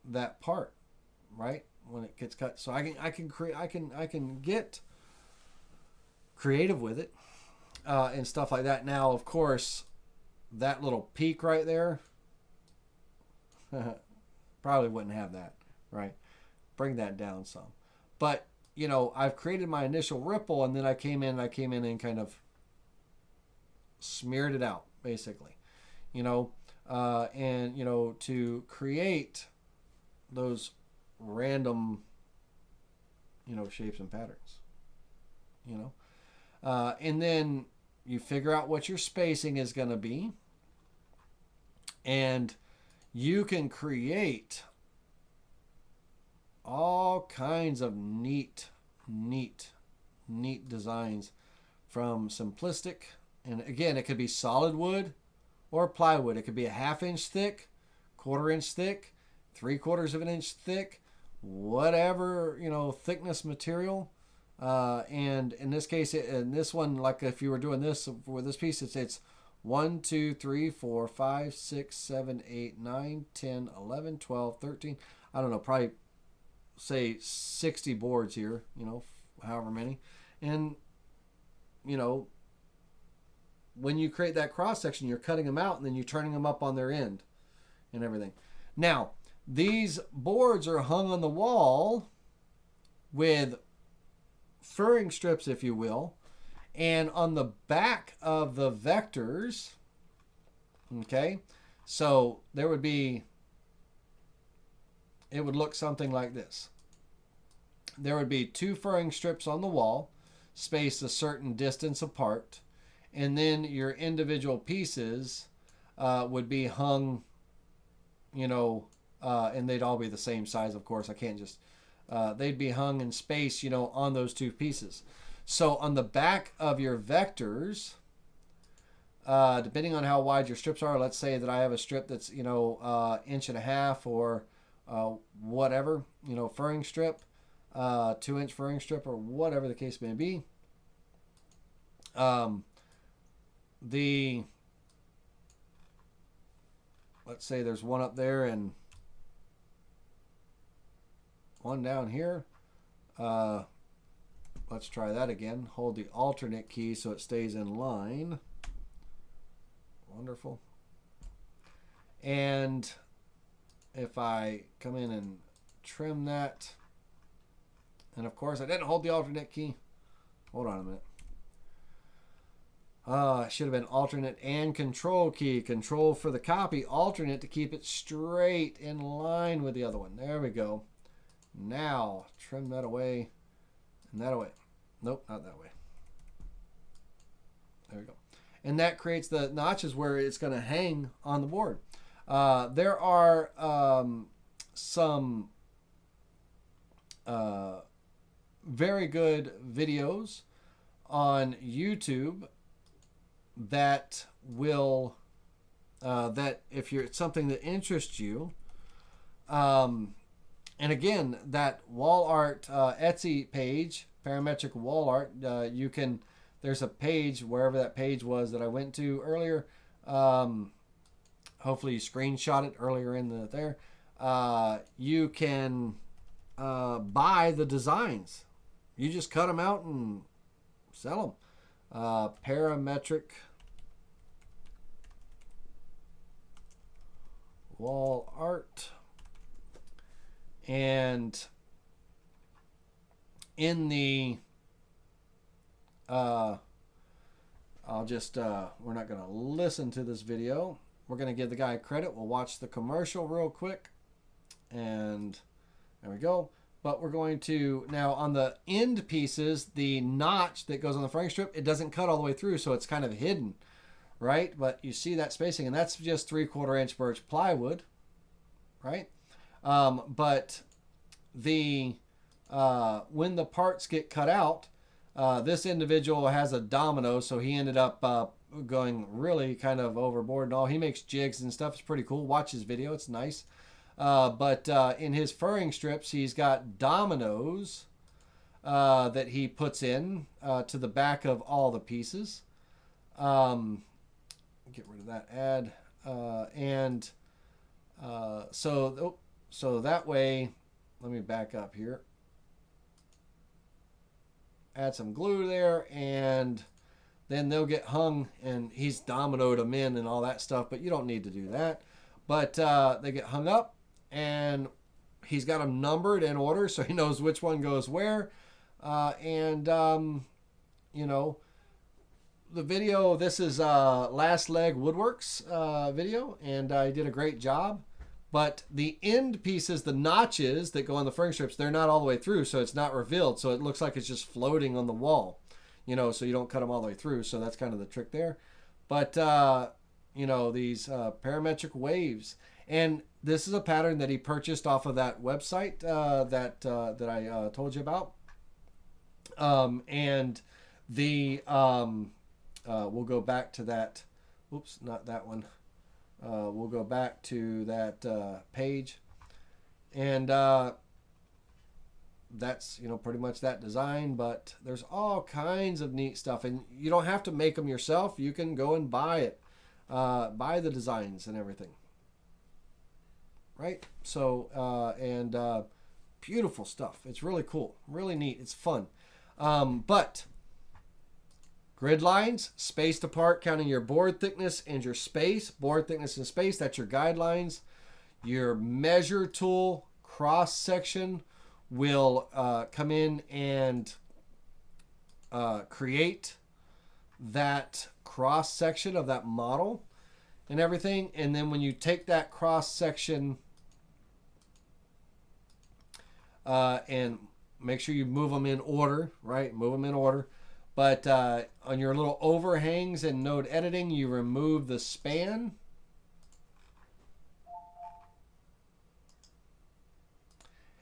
that part, right, when it gets cut. So I can get creative with it and stuff like that. Now, of course, that little peak right there probably wouldn't have that, right? Bring that down some. But, you know, I've created my initial ripple, and then I came in and kind of smeared it out, basically, you know. And, you know, to create those random, you know, shapes and patterns, you know. And then you figure out what your spacing is going to be. And you can create all kinds of neat designs from simplistic. And again, it could be solid wood or plywood. It could be a 1/2 inch thick, 1/4 inch thick, 3/4 of an inch thick, whatever, you know, thickness material. And in this case, in this one, like if you were doing this with this piece, it's 1, 2, 3, 4, 5, 6, 7, 8, 9, 10, 11, 12, 13. I don't know, probably say 60 boards here, you know, however many. And, you know, when you create that cross section, you're cutting them out and then you're turning them up on their end and everything. Now, these boards are hung on the wall with furring strips, if you will, and on the back of the vectors, okay, so there would be, it would look something like this. There would be 2 furring strips on the wall, spaced a certain distance apart, and then your individual pieces would be hung, you know, and they'd all be the same size, of course. I can't just, they'd be hung in space, you know, on those 2 pieces. So on the back of your vectors, depending on how wide your strips are, let's say that I have a strip that's, you know, 1.5 inches or whatever, you know, furring strip, 2-inch furring strip, or whatever the case may be. Let's say there's one up there and one down here. Let's try that again. Hold the alternate key so it stays in line. Wonderful. And if I come in and trim that, and of course I didn't hold the alternate key. Hold on a minute. It should have been alternate and control key. Control for the copy, alternate to keep it straight in line with the other one. There we go. Now, trim that away and that away. Nope, not that way. There we go. And that creates the notches where it's going to hang on the board. There are some very good videos on YouTube that will that if you're it's something that interests you, and again, that wall art Etsy page, Parametric Wall Art, you can, there's a page wherever that page was that I went to earlier. Hopefully you screenshot it earlier in the there. You can buy the designs. You just cut them out and sell them. Parametric Wall Art. And in the I'll just we're not going to listen to this video. We're going to give the guy credit. We'll watch the commercial real quick, and there we go. But we're going to now, on the end pieces, the notch that goes on the furring strip, it doesn't cut all the way through, so it's kind of hidden, right? But you see that spacing, and that's just 3/4 inch birch plywood, right? But the when the parts get cut out, this individual has a domino, so he ended up going really kind of overboard and all. He makes jigs and stuff. It's pretty cool. Watch his video. It's nice. But in his furring strips, he's got dominoes that he puts in to the back of all the pieces. Get rid of that ad. So that way, let me back up here. Add some glue there, and then they'll get hung, and he's dominoed them in and all that stuff, but you don't need to do that. But they get hung up, and he's got them numbered in order, so he knows which one goes where. You know, the video, this is Last Leg Woodworks video, and I did a great job. But the end pieces, the notches that go on the furring strips, they're not all the way through, so it's not revealed. So it looks like it's just floating on the wall, you know, so you don't cut them all the way through. So that's kind of the trick there. But, you know, these parametric waves. And this is a pattern that he purchased off of that website that I told you about. And the, we'll go back to that. Oops, not that one. We'll go back to that page, and that's, you know, pretty much that design. But there's all kinds of neat stuff, and you don't have to make them yourself. You can go and buy it, buy the designs and everything, right? So beautiful stuff. It's really cool, really neat. It's fun. But grid lines, spaced apart, counting your board thickness and your space. Board thickness and space, that's your guidelines. Your measure tool, cross section, will come in and create that cross section of that model and everything. And then when you take that cross section and make sure you move them in order, right? Move them in order. But on your little overhangs and node editing, you remove the span.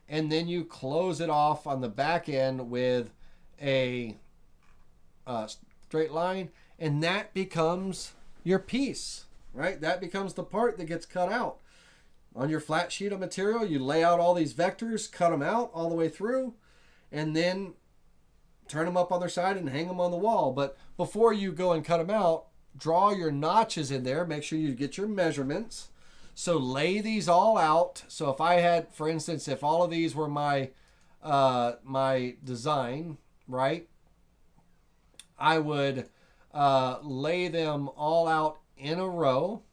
And then you close it off on the back end with a straight line. And that becomes your piece, right? That becomes the part that gets cut out. On your flat sheet of material, you lay out all these vectors, cut them out all the way through, and then turn them up on their side and hang them on the wall. But before you go and cut them out, draw your notches in there. Make sure you get your measurements. So lay these all out. So if I had, for instance, if all of these were my my design, right, I would lay them all out in a row.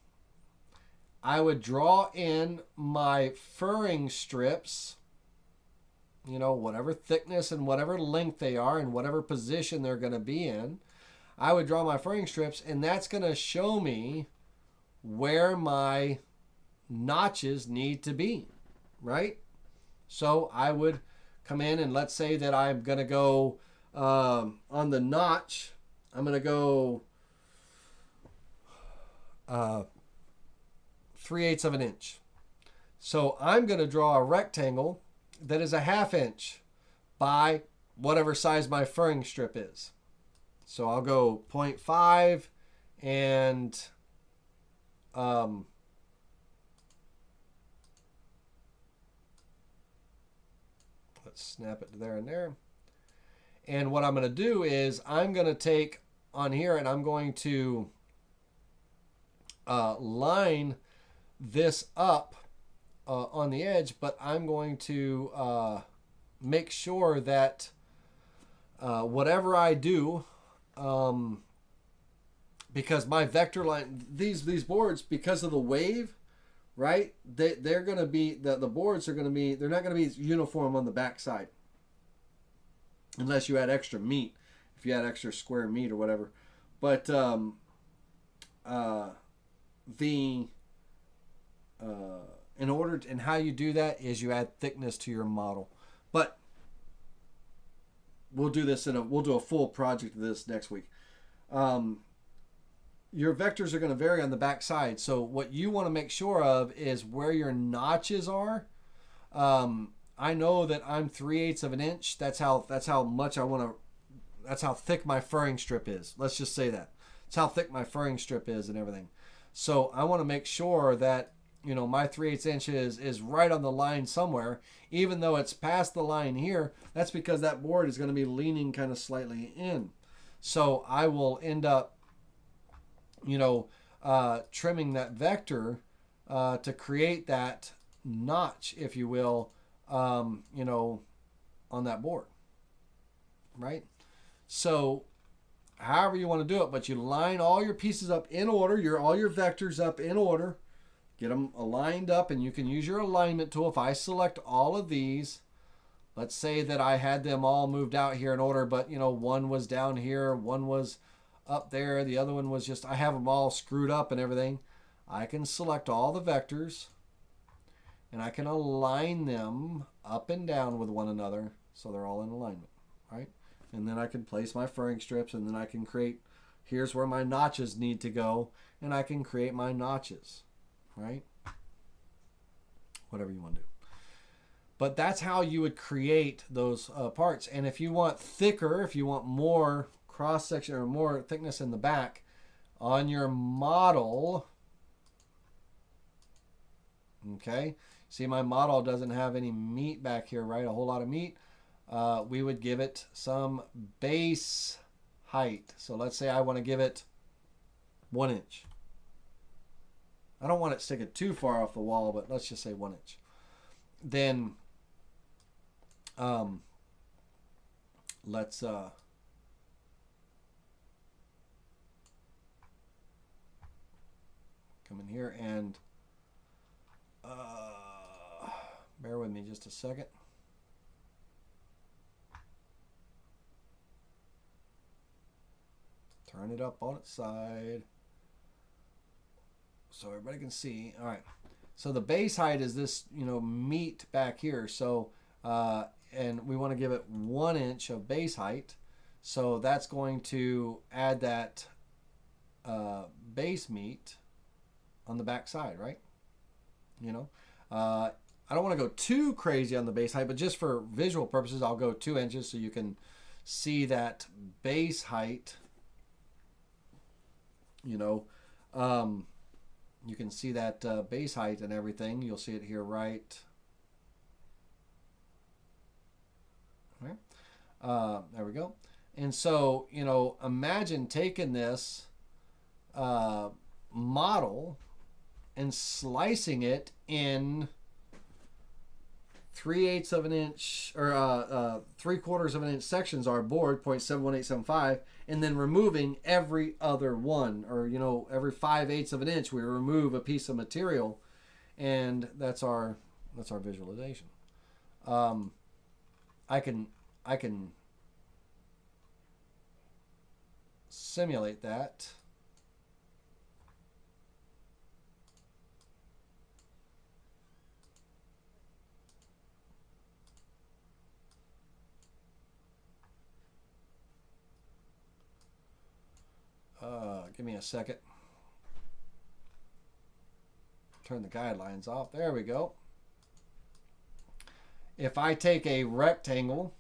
I would draw in my furring strips, you know, whatever thickness and whatever length they are and whatever position they're going to be in. I would draw my furring strips, and that's going to show me where my notches need to be, right? So I would come in, and let's say that I'm going to go on the notch, I'm going to go 3/8 of an inch. So I'm going to draw a rectangle that is a 1/2 inch by whatever size my furring strip is. So I'll go 0.5 and let's snap it to there and there. And what I'm going to do is I'm going to take on here and I'm going to line this up on the edge, but I'm going to make sure that whatever I do, because my vector line, these boards, because of the wave, right? They're going to be, the boards are going to be, they're not going to be uniform on the back side. Unless you add extra meat, if you add extra square meat or whatever. But in order to, and how you do that is you add thickness to your model. But we'll do this we'll do a full project of this next week. Your vectors are going to vary on the back side. So what you want to make sure of is where your notches are. I know that I'm 3/8 of an inch. That's how much I want to. That's how thick my furring strip is. Let's just say that. That's how thick my furring strip is and everything. So I want to make sure that, you know, my 3/8 inches is right on the line somewhere. Even though it's past the line here, that's because that board is going to be leaning kind of slightly in. So I will end up, you know, trimming that vector to create that notch, if you will. You know, on that board, right? So however you want to do it, but you line all your pieces up in order, all your vectors up in order, get them aligned up, and you can use your alignment tool. If I select all of these, let's say that I had them all moved out here in order, but you know, one was down here, one was up there, the other one was just, I have them all screwed up and everything. I can select all the vectors and I can align them up and down with one another so they're all in alignment, right? And then I can place my furring strips, and then I can create, here's where my notches need to go, and I can create my notches, right? Whatever you want to do. But that's how you would create those parts. And if you want thicker, if you want more cross-section or more thickness in the back, on your model, okay, see my model doesn't have any meat back here, right? A whole lot of meat. We would give it some base height. So let's say I want to give it 1 inch. I don't want it sticking too far off the wall, but let's just say 1 inch. Then let's come in here and bear with me just a second. Turn it up on its side so everybody can see. All right. So the base height is this, you know, meat back here. So, and we want to give it 1 inch of base height. So that's going to add that base meat on the back side, right? You know, I don't want to go too crazy on the base height, but just for visual purposes, I'll go 2 inches so you can see that base height. You know, you can see that base height and everything. You'll see it here, right? There we go. And so, you know, imagine taking this model and slicing it in 3/8 of an inch or 3/4 of an inch sections, our board 0.71875, and then removing every other one, or you know, every 5/8 of an inch we remove a piece of material, and that's our visualization. I can simulate that. Give me a second. Turn the guidelines off. There we go. if I take a rectangle,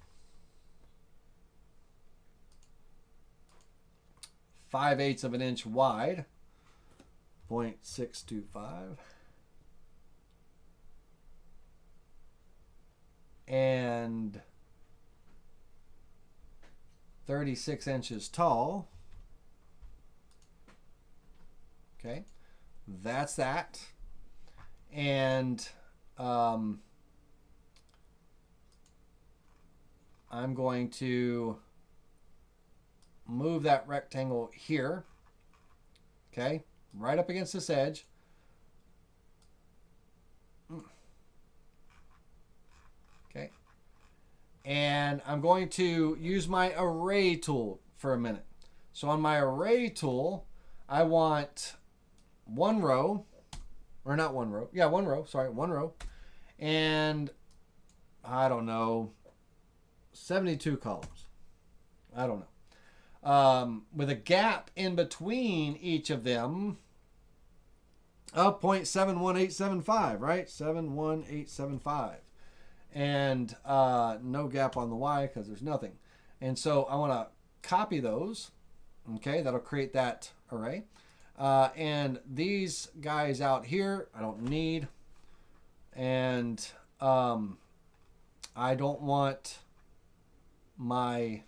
5/8 of an inch wide, 0.625, and 36 inches tall. Okay, that's that. And I'm going to move that rectangle here. Okay, right up against this edge. Okay. And I'm going to use my array tool for a minute. So on my array tool, I want one row, or not one row. Yeah, one row. Sorry, one row. And I don't know, 72 columns. I don't know. With a gap in between each of them of 0.71875, right? 71875. And no gap on the Y because there's nothing. And so I want to copy those. Okay, that'll create that array. And these guys out here, I don't need. And I don't want my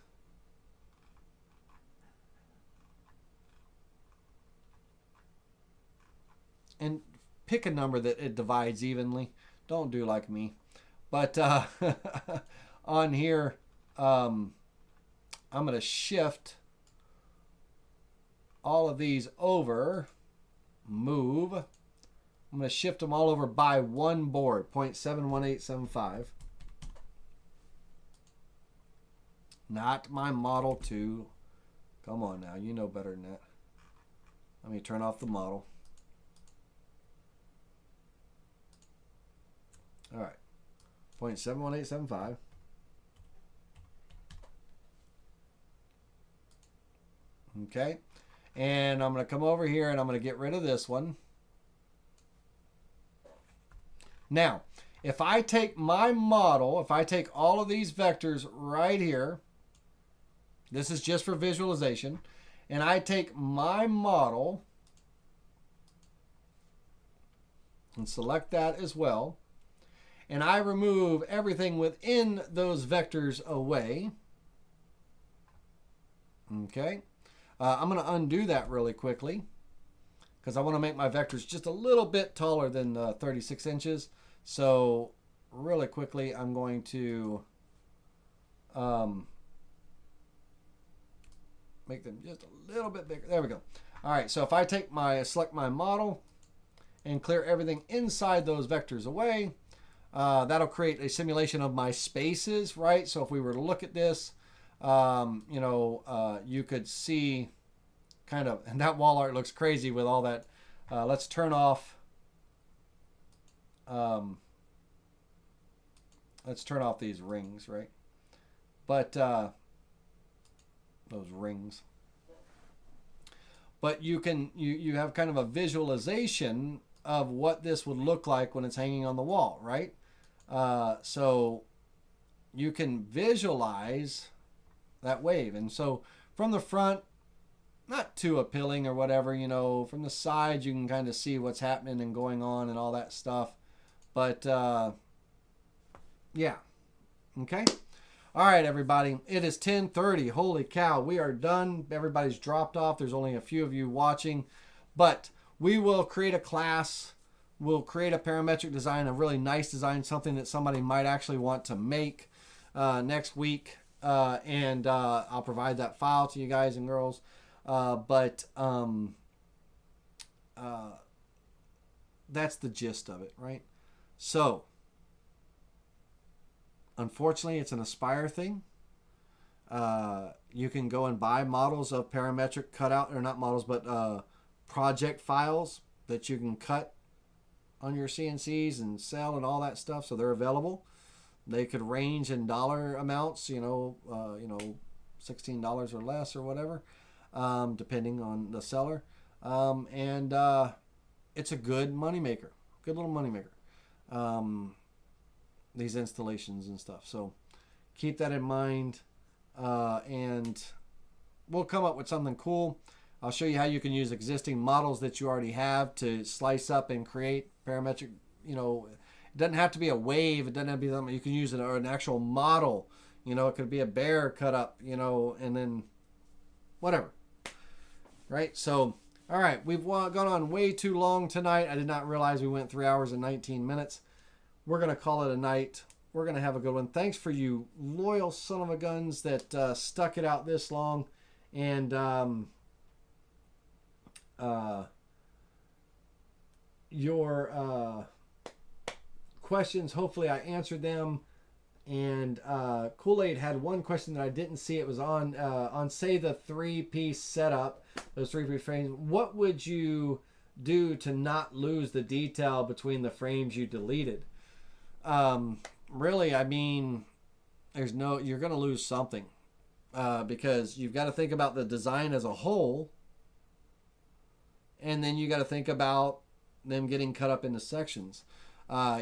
and pick a number that it divides evenly. Don't do like me. But on here, I'm going to shift all of these over, move. I'm going to shift them all over by one board, 0.71875. Not my Model 2. Come on now, you know better than that. Let me turn off the model. All right. 0.71875. Okay. And I'm going to come over here and I'm going to get rid of this one. Now, if I take my model, if I take all of these vectors right here, this is just for visualization, and I take my model and select that as well, and I remove everything within those vectors away. Okay. I'm going to undo that really quickly because I want to make my vectors just a little bit taller than 36 inches. So really quickly, I'm going to make them just a little bit bigger. There we go. All right. So if I take select my model and clear everything inside those vectors away, that'll create a simulation of my spaces, right? So if we were to look at this, you could see kind of, and that wall art looks crazy with all that. Let's turn off these rings, right? But those rings. But you have kind of a visualization of what this would look like when it's hanging on the wall, right? So you can visualize that wave. And so from the front, not too appealing or whatever, from the side you can kind of see what's happening and going on and all that stuff. But yeah. Okay. All right, everybody. It is 10:30. Holy cow. We are done. Everybody's dropped off. There's only a few of you watching. But we will create a class. We'll create a parametric design, a really nice design, something that somebody might actually want to make next week. And I'll provide that file to you guys and girls. But that's the gist of it, right? So, unfortunately, it's an Aspire thing. You can go and buy models of parametric cutout, or not models, but project files that you can cut on your CNCs and sell and all that stuff. So they're available. They could range in dollar amounts, $16 or less or whatever, depending on the seller. And it's a good moneymaker, good little moneymaker. these installations and stuff. So keep that in mind, and we'll come up with something cool. I'll show you how you can use existing models that you already have to slice up and create parametric. You know, it doesn't have to be a wave. It doesn't have to be something. You can use an actual model. You know, it could be a bear cut up, you know, and then whatever. Right? So, all right, we've gone on way too long tonight. I did not realize we went 3 hours and 19 minutes. We're going to call it a night. We're going to have a good one. Thanks for you loyal son of a guns that stuck it out this long. And your questions, hopefully I answered them. And Kool-Aid had one question that I didn't see. It was on say the 3-piece setup, those 3-piece frames. What would you do to not lose the detail between the frames you deleted? Really, I mean, you're going to lose something, because you've got to think about the design as a whole, and then you got to think about them getting cut up into sections.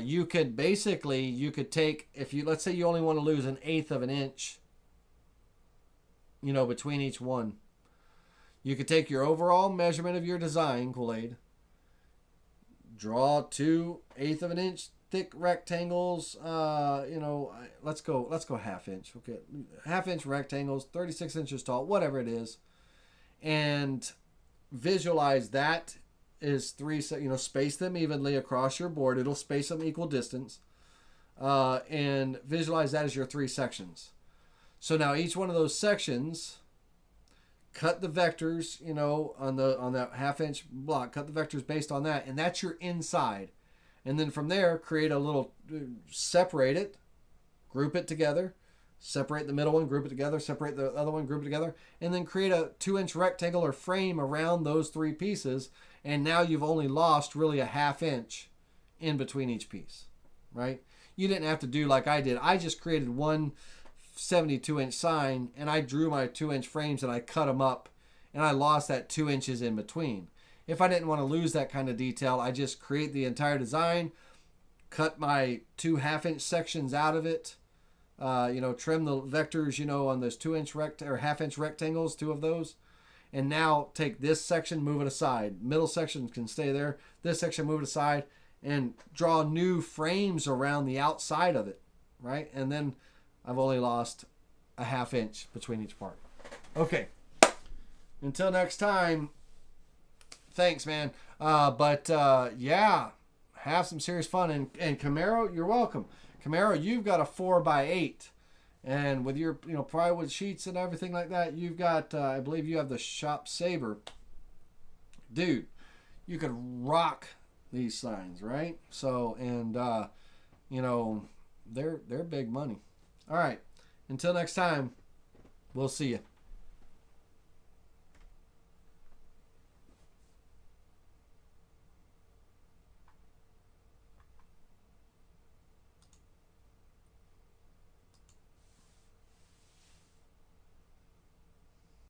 You could take, let's say you only want to lose 1/8 of an inch, you know, between each one. You could take your overall measurement of your design, Kool-Aid, draw 2 1/8 of an inch thick rectangles, you know, let's go 1/2 inch. Okay. 1/2 inch rectangles, 36 inches tall, whatever it is. And visualize that is 3, you know, space them evenly across your board. It'll space them equal distance. And visualize that as your 3 sections. So now each one of those sections, cut the vectors, you know, on that 1/2 inch block, cut the vectors based on that, and that's your inside. And then from there, create a little, separate it, group it together, separate the middle one, group it together, separate the other one, group it together, and then create a 2-inch rectangle or frame around those 3 pieces. And now you've only lost really 1/2 inch in between each piece, right? You didn't have to do like I did. I just created one 72-inch sign, and I drew my 2-inch frames and I cut them up, and I lost that 2 inches in between. If I didn't want to lose that kind of detail, I just create the entire design, cut my 2 1/2-inch sections out of it, you know, trim the vectors, you know, on those 2-inch or 1/2-inch rectangles, 2 of those. And now take this section, move it aside. Middle section can stay there. This section, move it aside, and draw new frames around the outside of it, right? And then I've only lost 1/2 inch between each part. Okay. Until next time. Thanks, man. Yeah, have some serious fun. And Camaro, you're welcome. Camaro, you've got a 4x8. And with your, you know, plywood sheets and everything like that, you've got, I believe you have the Shop Saber. Dude, you could rock these signs, right? So, and, you know, they're big money. All right. Until next time, we'll see you.